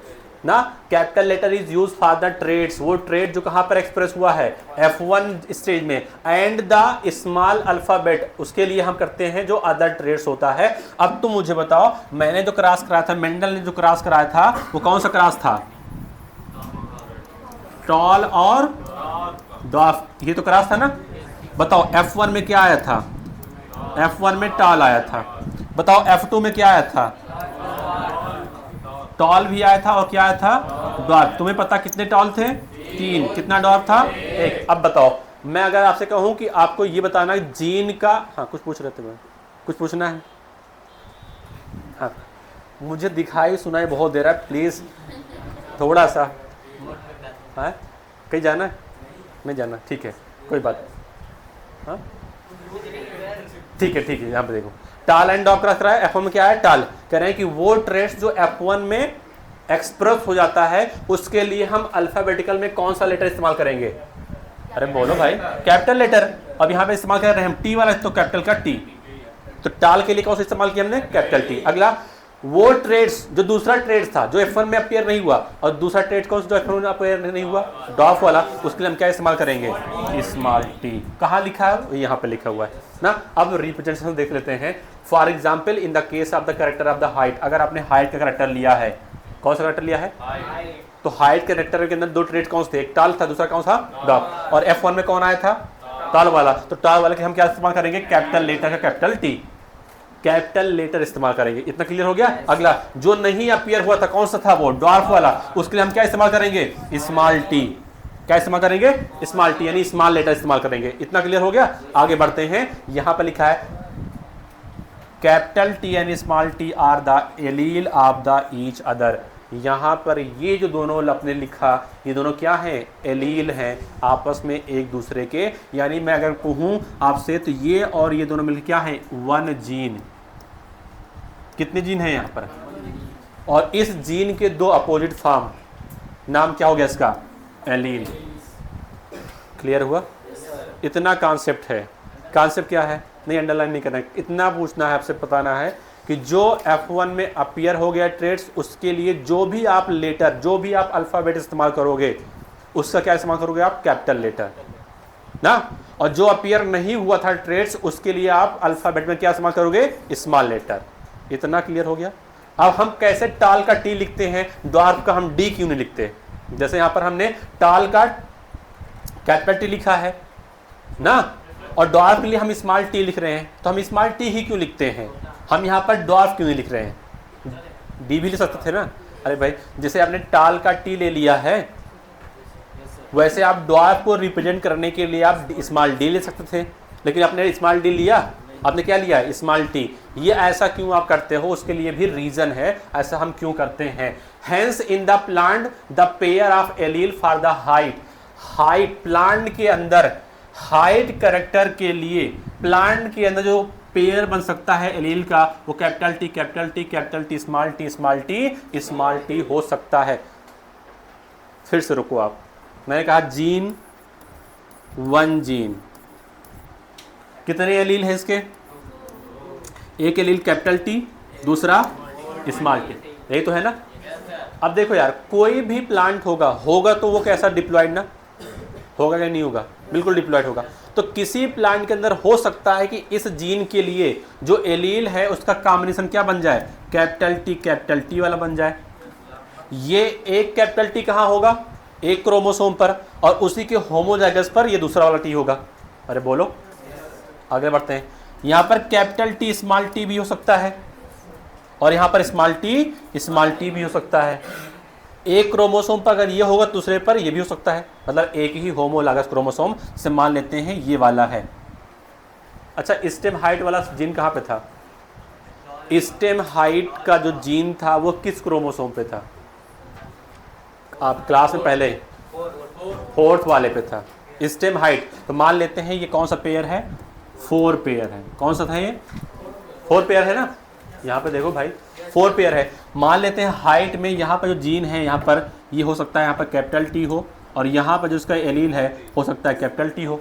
ना। Capital letter is use for the traits, वो ट्रेड जो कहाँ पर एक्सप्रेस हुआ है, F1 स्टेज में। एंड द स्मॉल अल्फ़ाबेट, उसके लिए हम करते हैं जो अदर ट्रेड्स होता है। अब तुम मुझे बताओ, मैंने जो क्रॉस कराया था, मेंडल ने जो क्रॉस कराया था, वो कौन सा क्रॉस था, टॉल और डॉफ, ये तो क्रॉस था ना। बताओ F1 में क्या आया था, F1 में टॉल आया था। बताओ F2 में क्या आया था, टॉल भी आया था और क्या आया था, डॉर्फ। तुम्हें पता कितने टॉल थे, 3, कितना डॉर्फ था, 1। अब बताओ, मैं अगर आपसे कहूं कि आपको ये बताना जीन का, हाँ कुछ पूछ रहे थे, मैं कुछ पूछना है, हाँ मुझे दिखाई सुनाई बहुत दे रहा है, प्लीज थोड़ा सा, हाँ कहीं जाना है, नहीं जाना, ठीक है कोई बात, हाँ ठीक है यहाँ पे देखो, टाल एंड डॉग क्रॉस करा है, F1 में क्या है, टाल। कह रहे हैं कि वो ट्रेड्स जो F1 में एक्सप्रेस हो जाता है, उसके लिए हम अल्फाबेटिकल में कौन सा लेटर इस्तेमाल करेंगे, अरे बोलो भाई, कैपिटल लेटर। अब यहाँ पे इस्तेमाल कर रहे हैं हम टी वाला, तो कैपिटल का टी, तो टाल के लिए कौन सा इस्तेमाल किया हमने, कैपिटल टी। अगला, वो ट्रेड्स जो दूसरा ट्रेड्स था जो F1 में अपीयर नहीं हुआ, और दूसरा ट्रेड कौन सा जो F1 में अपीयर नहीं हुआ, डॉफ वाला, उसके लिए हम क्या इस्तेमाल करेंगे, स्मॉल टी। कहाँ लिखा है, यहाँ पे लिखा हुआ है ना। अब रिप्रेजेंटेशन देख लेते हैं। For example in the case of the character of the height, अगर आपने हाइट का करेक्टर लिया है, कौन सा करेक्टर लिया है, तो हाइट के करेक्टर के अंदर 2 ट्रेड कौन से थे, एक टाल था, दूसरा कौन सा, डॉफ। और F1 में कौन आया था, टाल वाला, तो टाल वाले के हम क्या इस्तेमाल करेंगे, कैपिटल लेटर का कैपिटल टी, कैपिटल लेटर इस्तेमाल करेंगे। इतना क्लियर हो गया। अगला, जो नहीं अपीयर हुआ था कौन सा था, वो डॉर्फ वाला, उसके लिए हम क्या इस्तेमाल करेंगे, स्मॉल टी। क्या इस्तेमाल करेंगे, स्मॉल टी, यानी स्मॉल लेटर इस्तेमाल करेंगे। इतना क्लियर हो गया। आगे बढ़ते हैं, यहां पर लिखा है capital T and small T R the allele of the each other. यहाँ पर ये जो दोनों आपने लिखा, ये दोनों क्या हैं, एलील हैं, आपस में एक दूसरे के। यानी मैं अगर कहूँ आपसे, तो ये और ये दोनों मिलकर क्या है, 1 जीन। कितने जीन हैं यहाँ पर, और इस जीन के 2 अपोजिट फॉर्म, नाम क्या हो गया इसका, एलील। क्लियर हुआ। इतना कॉन्सेप्ट है। कॉन्सेप्ट क्या है, नहीं अंडरलाइन नहीं करना है, इतना पूछना है आपसे, बताना है कि जो F1 में अपीयर हो गया ट्रेड्स, उसके लिए जो भी आप लेटर, जो भी आप अल्फ़ाबेट इस्तेमाल करोगे, उसका क्या इस्तेमाल करोगे आप, कैपिटल लेटर ना। और जो अपीयर नहीं हुआ था ट्रेड्स, उसके लिए आप अल्फ़ाबेट में क्या इस्तेमाल करोगे, स्मॉल लेटर। इतना क्लियर हो गया। अब हम कैसे टाल का टी लिखते हैं, डॉर्फ का हम डी क्यों नहीं लिखते। जैसे यहां पर हमने टाल का कैपिटल टी लिखा है ना, और डॉर्फ के लिए हम स्मॉल टी लिख रहे हैं, तो हम स्मॉल टी ही क्यों लिखते हैं, हम यहाँ पर डॉर्फ क्यों नहीं लिख रहे हैं, डी भी लिख सकते थे ना। अरे भाई, जैसे आपने टाल का टी ले लिया है, वैसे आप डॉर्फ को रिप्रेजेंट करने के लिए आप स्मॉल डी ले सकते थे, लेकिन आपने स्मॉल डी लिया, आपने क्या लिया, स्मॉल टी। ये ऐसा क्यों आप करते हो, उसके लिए भी रीजन है, ऐसा हम क्यों करते हैं। Hence in the plant the pair of allele for the height. Height, plant के अंदर हाइट कैरेक्टर के लिए, प्लांट के अंदर जो पेयर बन सकता है एलील का, वो capital T capital T capital T small T small T small T हो सकता है। फिर से रुको आप, मैंने कहा जीन, 1 जीन, कितने एलील है इसके, एक एलील कैपिटल टी, दूसरा स्मॉल टी, यही तो है ना। अब देखो यार, कोई भी प्लांट होगा तो वो कैसा डिप्लॉयड ना होगा, क्या नहीं होगा, बिल्कुल डिप्लॉयड होगा। तो किसी प्लांट के अंदर हो सकता है कि इस जीन के लिए जो एलील है उसका कॉम्बिनेशन क्या बन जाए, कैपिटल टी वाला बन जाए। ये एक कैपिटल टी कहाँ होगा, एक क्रोमोसोम पर, और उसी के होमोजाइगस पर ये दूसरा वाला टी होगा। अरे बोलो, आगे बढ़ते हैं। यहाँ पर कैपिटल टी स्मॉल टी भी हो सकता है, और यहाँ पर स्मॉल टी भी हो सकता है। एक क्रोमोसोम पर अगर ये होगा, दूसरे पर ये भी हो सकता है, मतलब एक ही होमोलॉगस क्रोमोसोम से मान लेते हैं ये वाला है। अच्छा, स्टेम हाइट वाला जीन कहाँ पे था, स्टेम हाइट का जो जीन था वो किस क्रोमोसोम पे था, आप क्लास में पहले 4th वाले पे था। स्टेम हाइट, तो मान लेते हैं ये कौन सा पेयर है, 4 पेयर है। कौन सा था ये, 4 पेयर है ना, यहाँ पे देखो भाई 4 पेयर है। मान लेते हैं हाइट में यहाँ पर जो जीन है, यहाँ पर ये हो सकता है यहाँ पर कैपिटल टी हो, और यहाँ पर जो इसका एलील है हो सकता है कैपिटल टी हो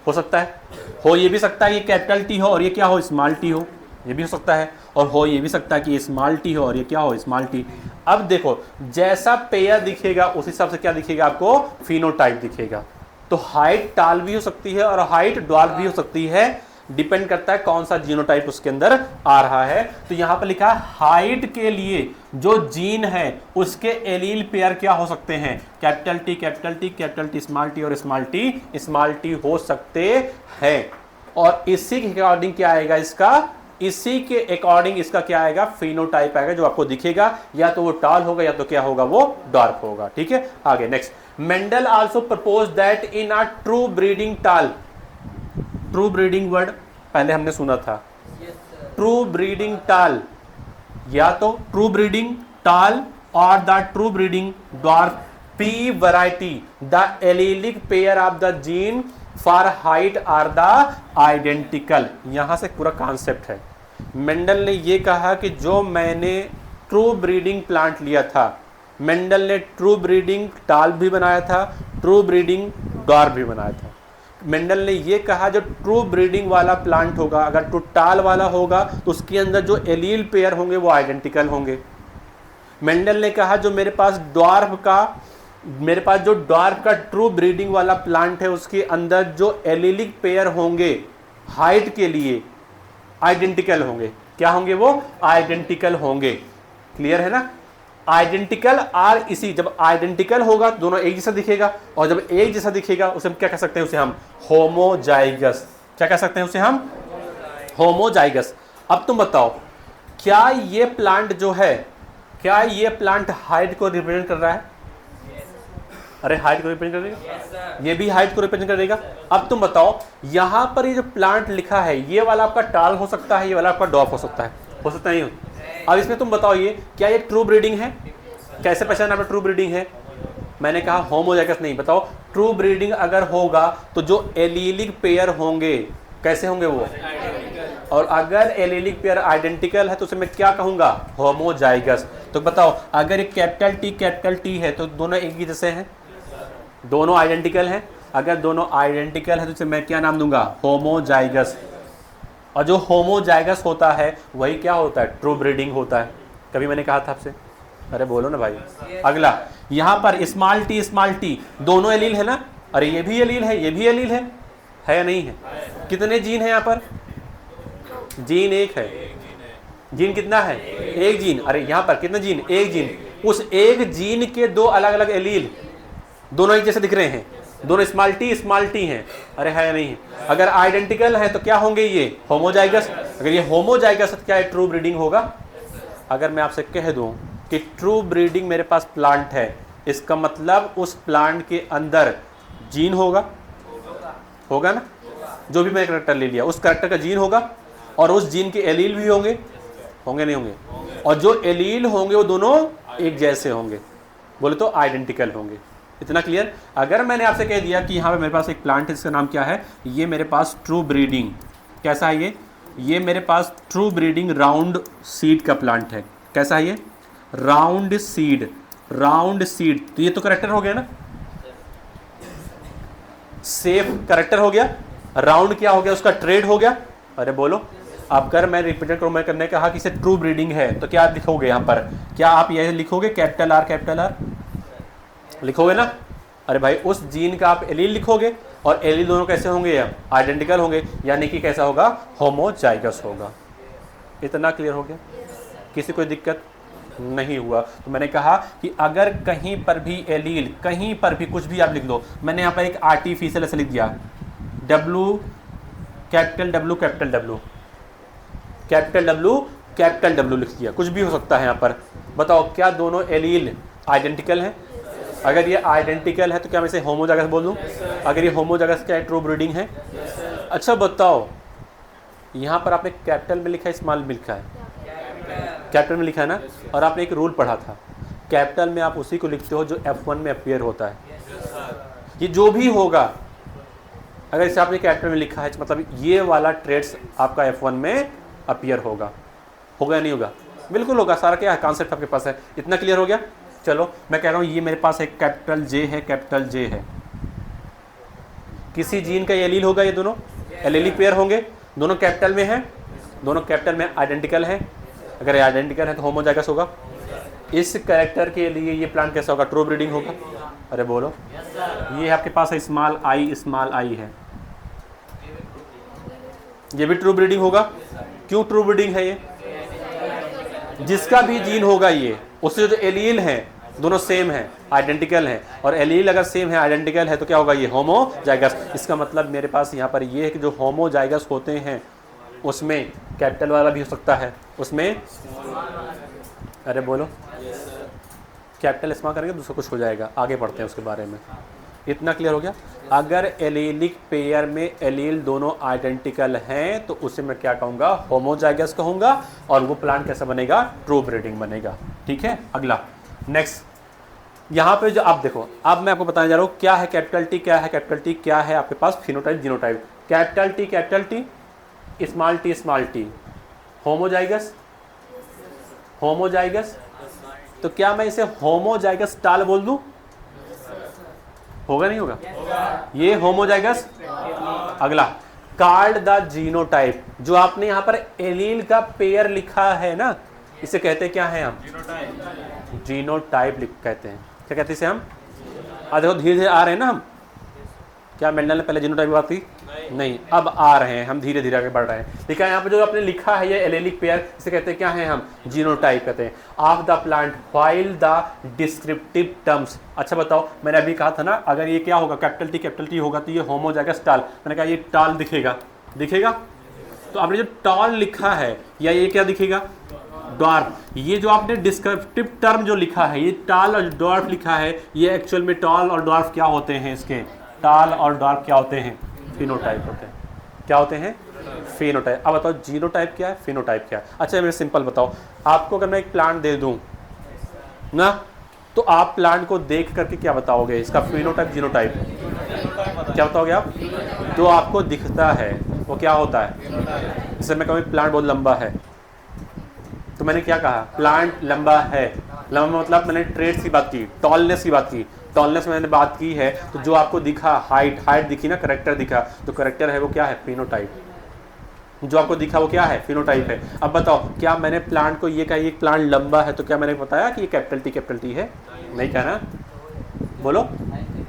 सकता है, हो ये भी सकता है ये कैपिटल टी हो और ये क्या हो, स्मॉल टी हो, ये भी हो सकता है, और हो ये भी सकता है कि ये स्मॉल टी हो और ये क्या हो, स्मॉल टी। अब देखो जैसा पेयर दिखेगा उस हिसाब से क्या दिखेगा आपको, फिनोटाइप दिखेगा। तो हाइट टाल भी हो सकती है और हाइट ड्वार्फ भी हो सकती है, डिपेंड करता है कौन सा जीनोटाइप उसके अंदर आ रहा है। तो यहां पर लिखा है हाइट के लिए जो जीन है उसके एलील पेयर क्या हो सकते हैं, capital T capital T capital T small T और स्मॉल टी हो सकते हैं। और इसी के अकॉर्डिंग क्या आएगा इसका, इसी के अकॉर्डिंग इसका क्या आएगा, फिनोटाइप आएगा जो आपको दिखेगा, या तो वो टाल होगा या तो क्या होगा, वो डार्क होगा। ठीक है, आगे next, Mendel also propose that in a true breeding टाल, ट्रू ब्रीडिंग वर्ड पहले हमने सुना था, ट्रू ब्रीडिंग टाल, या तो ट्रू ब्रीडिंग टाल और the true breeding dwarf pea variety the allelic pair of the gene for height are the identical. यहां से पूरा कॉन्सेप्ट है। मेंडल ने ये कहा कि जो मैंने ट्रू ब्रीडिंग प्लांट लिया था, मेंडल ने ट्रू ब्रीडिंग टाल भी बनाया था, ट्रू ब्रीडिंग ड्वार्फ भी बनाया था। मेंडल ने ये कहा जो ट्रू ब्रीडिंग वाला प्लांट होगा, अगर ट्रू टाल वाला होगा तो उसके अंदर जो एलील पेयर होंगे वो आइडेंटिकल होंगे। मेंडल ने कहा जो मेरे पास जो ड्वार्फ का ट्रू ब्रीडिंग वाला प्लांट है उसके अंदर जो एलीलिक पेयर होंगे हाइट के लिए आइडेंटिकल होंगे। क्या होंगे वो, आइडेंटिकल होंगे। क्लियर है ना, आइडेंटिकल आर इसी, जब आइडेंटिकल होगा दोनों एक जैसा दिखेगा, और जब एक जैसा दिखेगा उसे हम क्या कह सकते हैं, उसे हम होमोजाइगस। क्या कह सकते हैं उसे हम, होमोजाइगस। अब तुम बताओ क्या ये प्लांट जो है, क्या ये प्लांट हाइट को रिप्रेजेंट कर रहा है, अरे हाइट को रिप्रेजेंट करेगा, ये भी हाइट को रिप्रेजेंट करेगा। अब तुम बताओ यहां पर ये जो प्लांट लिखा है ये वाला आपका टाल हो सकता है, ये वाला आपका डॉफ हो सकता है नहीं हो। अब इसमें तुम बताओ ये क्या ये ट्रू ब्रीडिंग है, कैसे पहचाना आपका ट्रू ब्रीडिंग है, मैंने कहा होमोजाइगस नहीं। बताओ ट्रू ब्रीडिंग अगर होगा तो जो एलीलिक पेयर होंगे कैसे होंगे वो, और अगर एलीलिक पेयर आइडेंटिकल है तो उसे मैं क्या कहूंगा, होमोजाइगस। तो बताओ अगर ये कैपिटल टी है तो दोनों एक ही जैसे हैं, दोनों आइडेंटिकल हैं। अगर दोनों आइडेंटिकल है तो इसे मैं क्या नाम दूंगा, होमोजाइगस। और जो होमोजाइगस होता है वही क्या होता है, ट्रू ब्रीडिंग होता है। कभी मैंने कहा था आपसे, अरे बोलो ना भाई। अगला यहाँ पर स्मॉल टी दोनों एलील है ना, अरे ये भी एलील है, ये भी एलील है या नहीं है। कितने जीन है यहाँ पर, जीन एक है, जीन कितना है, एक जीन। अरे यहाँ पर कितने जीन, एक जीन। उस एक जीन के दो अलग अलग एलील दोनों एक जैसे दिख रहे हैं, दोनों स्मॉल टी हैं, अरे है या नहीं है। अगर आइडेंटिकल है तो क्या होंगे ये, होमोजाइगस। अगर ये होमोजाइगस तो क्या है, ट्रू ब्रीडिंग होगा। अगर मैं आपसे कह दूं कि ट्रू ब्रीडिंग मेरे पास प्लांट है, इसका मतलब उस प्लांट के अंदर जीन होगा ना, जो भी मैंने करेक्टर ले लिया उस करेक्टर का जीन होगा, और उस जीन के एलील भी होंगे नहीं होंगे, और जो एलील होंगे वो दोनों एक जैसे होंगे, बोले तो आइडेंटिकल होंगे। इतना क्लियर। अगर मैंने आपसे कह दिया कि यहाँ पे मेरे पास एक प्लांट है, इसका नाम क्या है, ये मेरे पास ट्रू ब्रीडिंग, कैसा है ये मेरे पास ट्रू ब्रीडिंग राउंड सीड का प्लांट है। कैसा है ये, राउंड सीड, तो ये तो करेक्टर हो गया ना, सेफ करेक्टर हो गया, राउंड क्या हो गया, उसका ट्रेड हो गया। अरे बोलो, अगर मैं रिपीटेड करूँ, मैं करने कहा कि इसे ट्रू ब्रीडिंग है तो क्या आप लिखोगे यहाँ पर, क्या आप यह लिखोगे कैपिटल आर लिखोगे ना। अरे भाई उस जीन का आप एलील लिखोगे, और एलील दोनों कैसे होंगे, आइडेंटिकल होंगे, यानी कि कैसा होगा, होमोजाइगस होगा। इतना क्लियर हो गया, किसी कोई दिक्कत नहीं हुआ। तो मैंने कहा कि अगर कहीं पर भी एलील, कहीं पर भी कुछ भी आप लिख दो, मैंने यहाँ पर एक आर्टिफिशियल ऐसे लिख दिया, कैपिटल डब्ल्यू लिख दिया, कुछ भी हो सकता है यहाँ पर। बताओ क्या दोनों एलील आइडेंटिकल हैं, अगर ये आइडेंटिकल है तो क्या मैं इसे होमोजाइगस बोल दूँ, अगर ये होमोजाइगस क्या है, ट्रू ब्रीडिंग है। अच्छा बताओ यहाँ पर आपने कैपिटल में लिखा है, स्मॉल में लिखा है, कैपिटल में लिखा है ना, और आपने एक रूल पढ़ा था, कैपिटल में आप उसी को लिखते हो जो F1 में अपीयर होता है। ये जो भी होगा अगर इसे आपने कैपिटल में लिखा है मतलब ये वाला ट्रेड्स आपका F1 में अपीयर होगा या नहीं होगा? बिल्कुल होगा। सारा क्या कॉन्सेप्ट आपके पास है। इतना क्लियर हो गया? चलो मैं कह रहा हूँ ये मेरे पास एक कैपिटल J है, कैपिटल J है। किसी जीन का एलील होगा, ये दोनों एलीलिक पेयर होंगे, दोनों कैपिटल में हैं, दोनों कैपिटल में आइडेंटिकल है। अगर आइडेंटिकल है तो होमोजाइगस होगा। इस कैरेक्टर के लिए ये प्लांट कैसा होगा? ट्रू ब्रीडिंग होगा। अरे बोलो, ये आपके पास है स्मॉल आई है, ये भी ट्रू ब्रीडिंग होगा। क्यों ट्रू ब्रीडिंग है? ये जिसका भी जीन होगा ये उससे जो एलील हैं दोनों सेम है, आइडेंटिकल है, और एलील अगर सेम है, आइडेंटिकल है तो क्या होगा? ये होमोजाइगस। इसका मतलब मेरे पास यहाँ पर ये है कि जो होमोजाइगस होते हैं उसमें कैपिटल वाला भी हो सकता है, उसमें अरे बोलो कैपिटल स्मॉल करेंगे दूसरा कुछ हो जाएगा। आगे पढ़ते हैं उसके बारे में। इतना क्लियर हो गया? अगर एलीलिक पेयर में एलील दोनों आइडेंटिकल हैं तो उसे मैं क्या कहूँगा? होमोजाइगस कहूँगा। और वो प्लांट कैसा बनेगा? ट्रू ब्रीडिंग बनेगा। ठीक है, अगला नेक्स्ट। यहाँ पे जो आप देखो, अब मैं आपको बताने जा रहा हूँ क्या है कैपिटल टी, क्या है कैपिटल टी, क्या है आपके पास phenotype genotype. Capital T small T homozygous, homozygous. तो क्या मैं इसे होमोजाइगस टाल बोल दूं? होगा नहीं होगा? ये होमोजाइगस। अगला, कार्ड द जीनोटाइप। जो आपने यहाँ पर एलील का पेयर लिखा है ना, इसे कहते क्या है हम? जीनोटाइप कहते हैं। क्या कहते हैं इसे हम? देखो धीरे धीरे आ रहे हैं ना हम। क्या मेंडल ने पहले जीनोटाइप की बात की? नहीं, अब आ रहे हैं हम, धीरे धीरे आगे बढ़ रहे हैं। ठीक है, यहाँ पे जो आपने लिखा है ये एलेलिक पेयर, इसे कहते हैं क्या है हम? जीनोटाइप कहते हैं। Of the plant while the descriptive terms. अच्छा बताओ, मैंने अभी कहा था ना अगर ये क्या होगा? कैपिटल टी होगा तो ये होमोजाइगस टाल। मैंने कहा ये टाल दिखेगा, दिखेगा। तो आपने जो टाल लिखा है या ये क्या दिखेगा? डॉर्फ। ये जो आपने डिस्क्रिप्टिव टर्म जो लिखा है, ये टाल और डॉर्फ लिखा है, ये एक्चुअल में टाल और डॉर्फ क्या होते हैं? इसके टाल और डॉर्फ क्या होते हैं? फिनोटाइप होते हैं। क्या होते हैं? फिनोटाइप। अब बताओ जीनोटाइप क्या है, फिनोटाइप क्या है? अच्छा मेरे सिंपल बताओ, आपको अगर मैं एक प्लांट दे दूं ना, तो आप प्लांट को देख करके क्या बताओगे? इसका फिनोटाइप जीनोटाइप क्या बताओगे आप? जो आपको दिखता है वो क्या होता है? जैसे मैं कहूँ प्लांट बहुत लंबा है, तो मैंने क्या कहा? प्लांट लंबा है। लंबा मतलब मैंने ट्रेड्स की बात की, टॉलनेस की बात की। टॉलनेस मैंने बात की है तो जो आपको दिखा हाइट दिखी ना, करेक्टर दिखा, तो करेक्टर है वो क्या है? फिनोटाइप। जो आपको दिखा वो क्या है? फिनोटाइप है। अब बताओ, क्या मैंने प्लांट को ये कहा ये प्लांट लंबा है तो क्या मैंने बताया कि ये कैपिटल टी है? नहीं कहना, बोलो।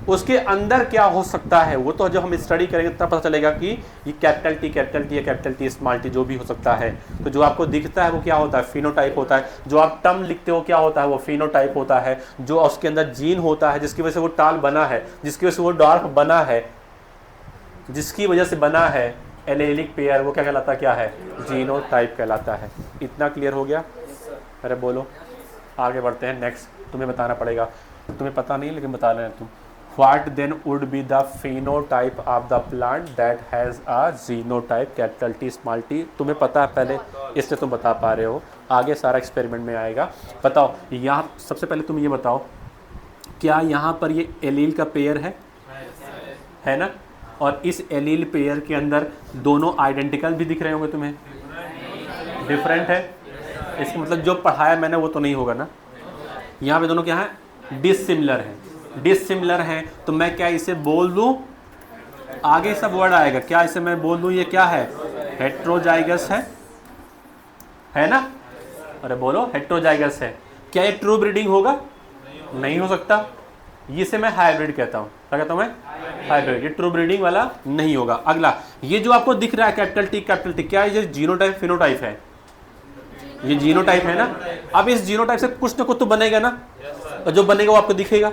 उसके अंदर क्या हो सकता है वो तो जब हम स्टडी करेंगे तब पता चलेगा कि ये कैपिटल टी या कैपिटल टी स्मॉल टी जो भी हो सकता है। तो जो आपको दिखता है वो क्या होता है? फिनोटाइप होता है। जो आप टर्म लिखते हो क्या होता है? वो फिनोटाइप होता है। जो उसके अंदर जीन होता है जिसकी वजह से वो टाल बना है, जिसकी वजह से वो डॉर्फ बना है, जिसकी वजह से बना है एलेलिक पेयर, वो क्या कहलाता है? क्या है? जीनोटाइप कहलाता है। इतना क्लियर हो गया? अरे बोलो, आगे बढ़ते हैं। नेक्स्ट तुम्हें बताना पड़ेगा, तुम्हें पता नहीं लेकिन बता रहे हैं तुम। What then would be the phenotype of the plant that has a genotype capital T small t? तुम्हें पता है पहले, इसलिए तुम बता पा रहे हो। आगे सारा एक्सपेरिमेंट में आएगा। बताओ, यहाँ सबसे पहले तुम ये बताओ, क्या यहाँ पर ये एलील का पेयर है ना? और इस एलील पेयर के अंदर दोनों आइडेंटिकल भी दिख रहे होंगे तुम्हें, डिफरेंट है। इसका मतलब जो पढ़ाया मैंने वो तो नहीं होगा ना। यहाँ पे दोनों क्या है? डिसिमिलर है। डिसिमिलर है तो मैं क्या इसे बोल दूं? आगे सब वर्ड आएगा। क्या इसे मैं बोल दूं ये क्या है? हेट्रोजाइगस है ना? अरे बोलो, हेट्रोजाइगस है। क्या ये ट्रू ब्रीडिंग होगा? नहीं हो सकता। इसे मैं हाइब्रिड कहता हूँ। क्या कहता हूँ मैं? हाइब्रिड। ये ट्रू ब्रीडिंग वाला नहीं होगा। अगला, ये जो आपको दिख रहा है कैपिटल टी, क्या ये जीनोटाइप फिनोटाइप है? ये जीनोटाइप है ना। अब इस जीनोटाइप से कुछ ना कुछ तो बनेगा ना, और जो बनेगा वो आपको दिखेगा।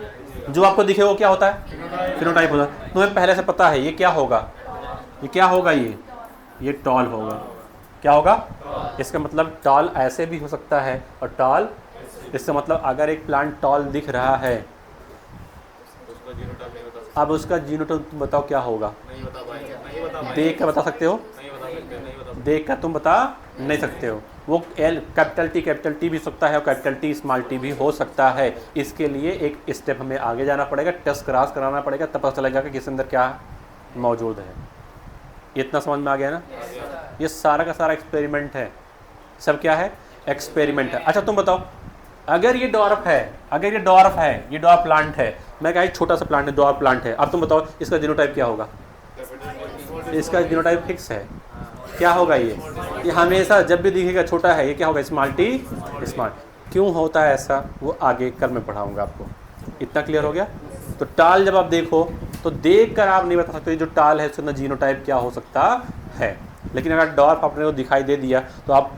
जो आपको दिखे वो क्या होता है? फिनोटाइप होता है। तुम्हें पहले से पता है ये क्या होगा? ये क्या होगा? ये टॉल होगा। क्या होगा? इसका मतलब टॉल ऐसे भी हो सकता है और टॉल, इसका मतलब अगर एक प्लांट टॉल दिख रहा है, अब उसका जीनोटाइप तुम बताओ क्या होगा? देख कर बता सकते हो? देख कर तुम बता नहीं सकते हो। वो कैपिटल टी भी हो सकता है और कैपिटल टी स्मॉल टी भी हो सकता है। इसके लिए एक स्टेप हमें आगे जाना पड़ेगा, टेस्ट क्रॉस कराना पड़ेगा, तब पता चलेगा कि किस अंदर क्या मौजूद है। इतना समझ में आ गया ना? ये सारा का सारा एक्सपेरिमेंट है, सब क्या है? एक्सपेरिमेंट है। अच्छा तुम बताओ, अगर ये डॉर्फ है, अगर ये डॉर्फ है, ये डॉर्फ प्लांट है, मैं कहा छोटा सा प्लांट है, डॉर्फ प्लांट है, अब तुम बताओ इसका जीनोटाइप क्या होगा? इसका जीनोटाइप फिक्स है, क्या होगा? ये हमेशा जब भी दिखेगा छोटा है, ये क्या होगा? Small T small. क्यों होता है ऐसा, वो आगे कल मैं पढ़ाऊंगा आपको। इतना क्लियर हो गया? तो टाल जब आप देखो तो देख कर आप नहीं बता सकते जो टाल है उसका जीनोटाइप क्या हो सकता है, लेकिन अगर डॉर्फ अपने को दिखाई दे दिया तो आप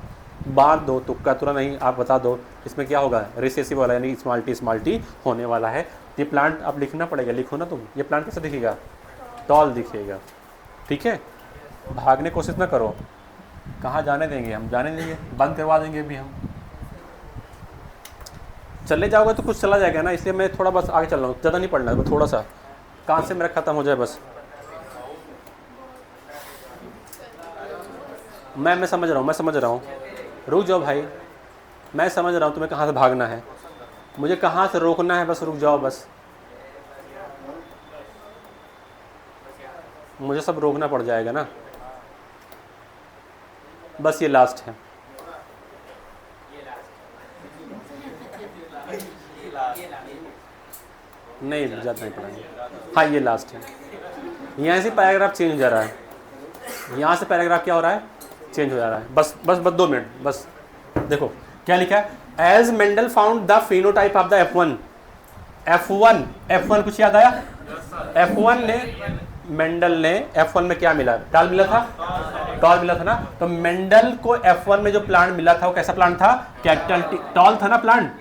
बांध दो, तुक्का तुरंत नहीं, आप बता दो इसमें क्या होगा? रिसेसिव वाला, यानी स्मॉल टी होने वाला है। ये प्लांट अब लिखना पड़ेगा, लिखो ना तुम। ये प्लांट कैसे दिखेगा? टॉल दिखेगा, ठीक है? भागने की कोशिश ना करो, कहाँ जाने देंगे हम? जाने देंगे, बंद करवा देंगे भी हम। चले जाओगे तो कुछ चला जाएगा ना, इसलिए मैं थोड़ा बस आगे चल रहा हूँ, ज़्यादा नहीं पढ़ना है, थोड़ा सा कहाँ से मेरा खत्म हो जाए बस। मैं समझ रहा हूँ, रुक जाओ भाई, मैं समझ रहा हूँ तुम्हें कहाँ से भागना है, मुझे कहाँ से रोकना है, बस रुक जाओ बस। मुझे सब रोकना पड़ जाएगा ना, बस ये लास्ट है। नहीं ज़्यादा नहीं पढ़ाएंगे, हाँ ये लास्ट है। यहाँ से पैराग्राफ चेंज हो जा रहा है, यहाँ से पैराग्राफ क्या हो रहा है? चेंज हो जा रहा है। बस 2 मिनट बस। देखो क्या लिखा है? As Mendel found the phenotype of the F1 कुछ याद आया? F1 ने, मेंडल ने F1 में क्या मिला? टाल मिला था, टॉल मिला था ना। तो मेंडल को F1 में जो प्लांट मिला था वो कैसा प्लांट था? Capital T. टॉल था ना प्लांट,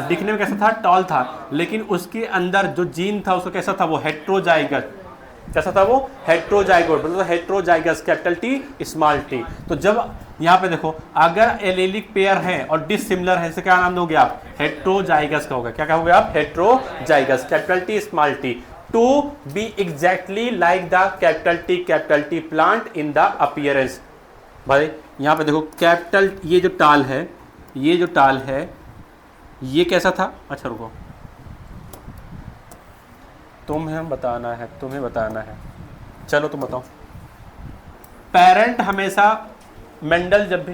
दिखने में कैसा था? टॉल था, लेकिन उसके अंदर जो जीन था उसको कैसा था? वो हेट्रोजाइगस। कैसा था वो? हेट्रोजाइगोट, मतलब heterozygous, capital T small T. तो जब यहाँ पे देखो, अगर एलेलिक पेयर है और डिसिमिलर है, इसे क्या नाम दोगे आप? हेट्रोजाइगस का होगा। क्या कहोगे आप? Heterozygous, capital T small T, to be exactly like the capital T plant in the appearance. भाई यहाँ पे देखो, कैपिटल, ये जो टाल है, ये जो टाल है, ये कैसा था? अच्छा रुको, तुम्हें बताना है, चलो तुम बताओ। पेरेंट हमेशा, मेंडल जब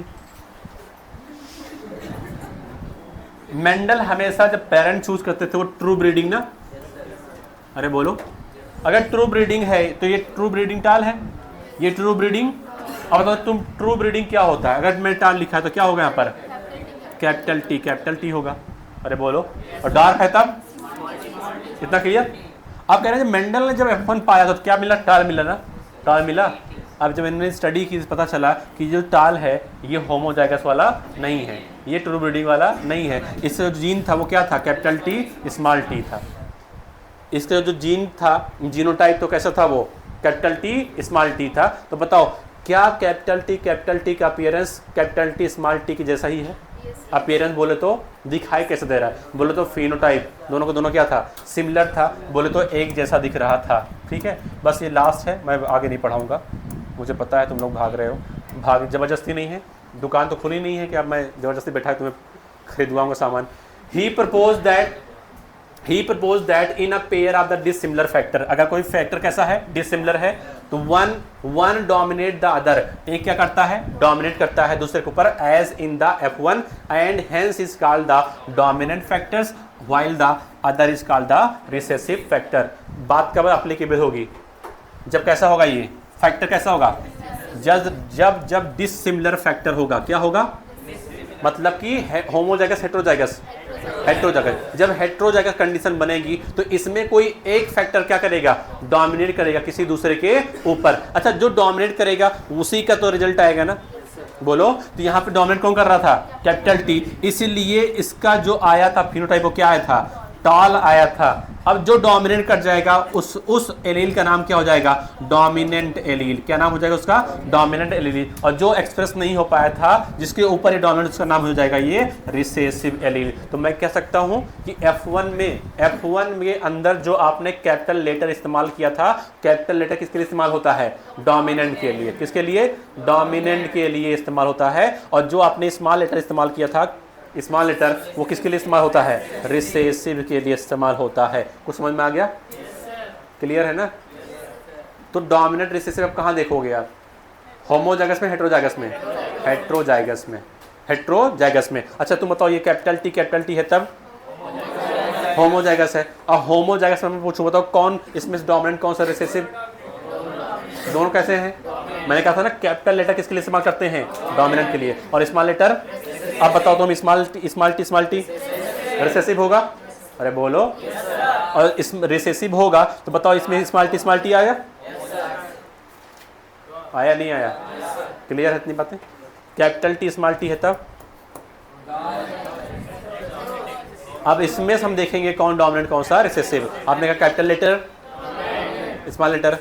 जब पेरेंट चूज करते थे वो ट्रू ब्रीडिंग ना, अरे बोलो, अगर ट्रू ब्रीडिंग है तो ये ट्रू ब्रीडिंग टाल है, ये ट्रू ब्रीडिंग। अब बताओ तुम, ट्रू ब्रीडिंग क्या होता है? अगर मैं टाल लिखा है तो क्या होगा यहाँ पर? कैपिटल टी होगा। अरे बोलो, और डार्क है तब? इतना क्लियर? आप कह रहे हैं मेंडल ने जब F1 पाया तो क्या मिला? टाल मिला ना, टाल मिला। अब जब मैंने स्टडी की पता चला कि जो टाल है ये होमोजाइगस वाला नहीं है, ये ट्रू ब्रीडिंग वाला नहीं है। इससे जो जीन था वो क्या था? कैपिटल टी स्मॉल टी था। इसका जो जीन था, जीनोटाइप तो कैसा था? वो कैपिटल टी स्मॉल टी था। तो बताओ क्या कैपिटल टी का appearance capital T small T की जैसा ही है? अपीयरेंस बोले तो दिखाई कैसे दे रहा है? बोले तो फिनोटाइप, दोनों को दोनों क्या था? सिमिलर था। बोले तो एक जैसा दिख रहा था। ठीक है, बस ये लास्ट है, मैं आगे नहीं पढ़ाऊंगा। मुझे पता है तुम लोग भाग रहे हो, जबरदस्ती नहीं है, दुकान तो खुली नहीं है कि अब मैं जबरदस्ती बैठा तुम्हें खरीदवाऊंगा सामान। He propose that in a pair of the dissimilar factor, अगर कोई फैक्टर कैसा है? डिसिमिलर है, तो वन डोमिनेट द अदर, एक क्या करता है? डोमिनेट करता है दूसरे के ऊपर, as in the F1 and hence is called the dominant factors while the other is called the recessive factor. बात कब एप्लीकेबल होगी? जब कैसा होगा? ये फैक्टर कैसा होगा? जब डिसिमिलर फैक्टर होगा। क्या होगा? मतलब कि होमोजाइगस हेट्रोजाइगस, जब हेट्रोजाइगस कंडीशन बनेगी तो इसमें कोई एक फैक्टर क्या करेगा? डोमिनेट करेगा किसी दूसरे के ऊपर। अच्छा, जो डोमिनेट करेगा उसी का तो रिजल्ट आएगा ना। बोलो, तो यहाँ पे डोमिनेट कौन कर रहा था? कैपिटल टी, इसीलिए इसका जो आया था फिनोटाइप वो क्या आया था? टॉल आया था। अब जो डोमिनेट कर जाएगा उस एलील का नाम क्या हो जाएगा? Dominant allele. क्या नाम हो जाएगा उसका? Dominant allele. और जो एक्सप्रेस नहीं हो पाया था, जिसके ऊपर ये डोमिनेंट, उसका नाम हो जाएगा ये रिसेसिव एलील। तो मैं कह सकता हूं कि F1 में अंदर जो आपने कैपिटल लेटर इस्तेमाल किया था, कैपिटल लेटर किसके लिए इस्तेमाल होता है? डोमिनेंट के लिए। किसके लिए? डोमिनेंट के लिए इस्तेमाल होता है। और जो आपने स्मॉल लेटर इस्तेमाल किया था, स्मॉल लेटर, वो किसके लिए इस्तेमाल होता है? रिसेसिव के लिए इस्तेमाल होता है। कुछ समझ में आ गया? क्लियर है ना? तो डोमिनेंट रिसेसिव आप कहाँ देखोगे यार? होमोजाइगस में, हेट्रोजाइगस में? हेट्रोजाइगस में, हेट्रोजाइगस में। अच्छा तुम बताओ ये कैपिटल टी है तब होमोजाइगस है। और होमोजाइगस में मैं पूछूं बताओ कौन इसमें डोमिनेंट कौन सा रिसेसिव? दोनों कैसे हैं? मैंने कहा था ना कैपिटल लेटर किसके लिए इस्तेमाल करते हैं? डोमिनेंट के लिए। और स्मॉल लेटर? अब बताओ तुम स्मॉल टी रिसेसिव होगा? अरे बोलो। और इस रिसेसिव होगा तो बताओ इसमें स्मॉल टी आया? आया नहीं आया? क्लियर है इतनी बातें? कैपिटल टी स्मॉल टी है तब। अब इसमें हम देखेंगे कौन डोमिनेंट कौन सा रिसेसिव। आपने कहा कैपिटल लेटर स्मॉल लेटर,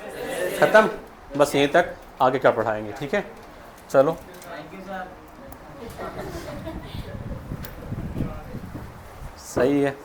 खत्म। बस यहीं तक, आगे क्या पढ़ाएंगे, ठीक है? चलो सही है।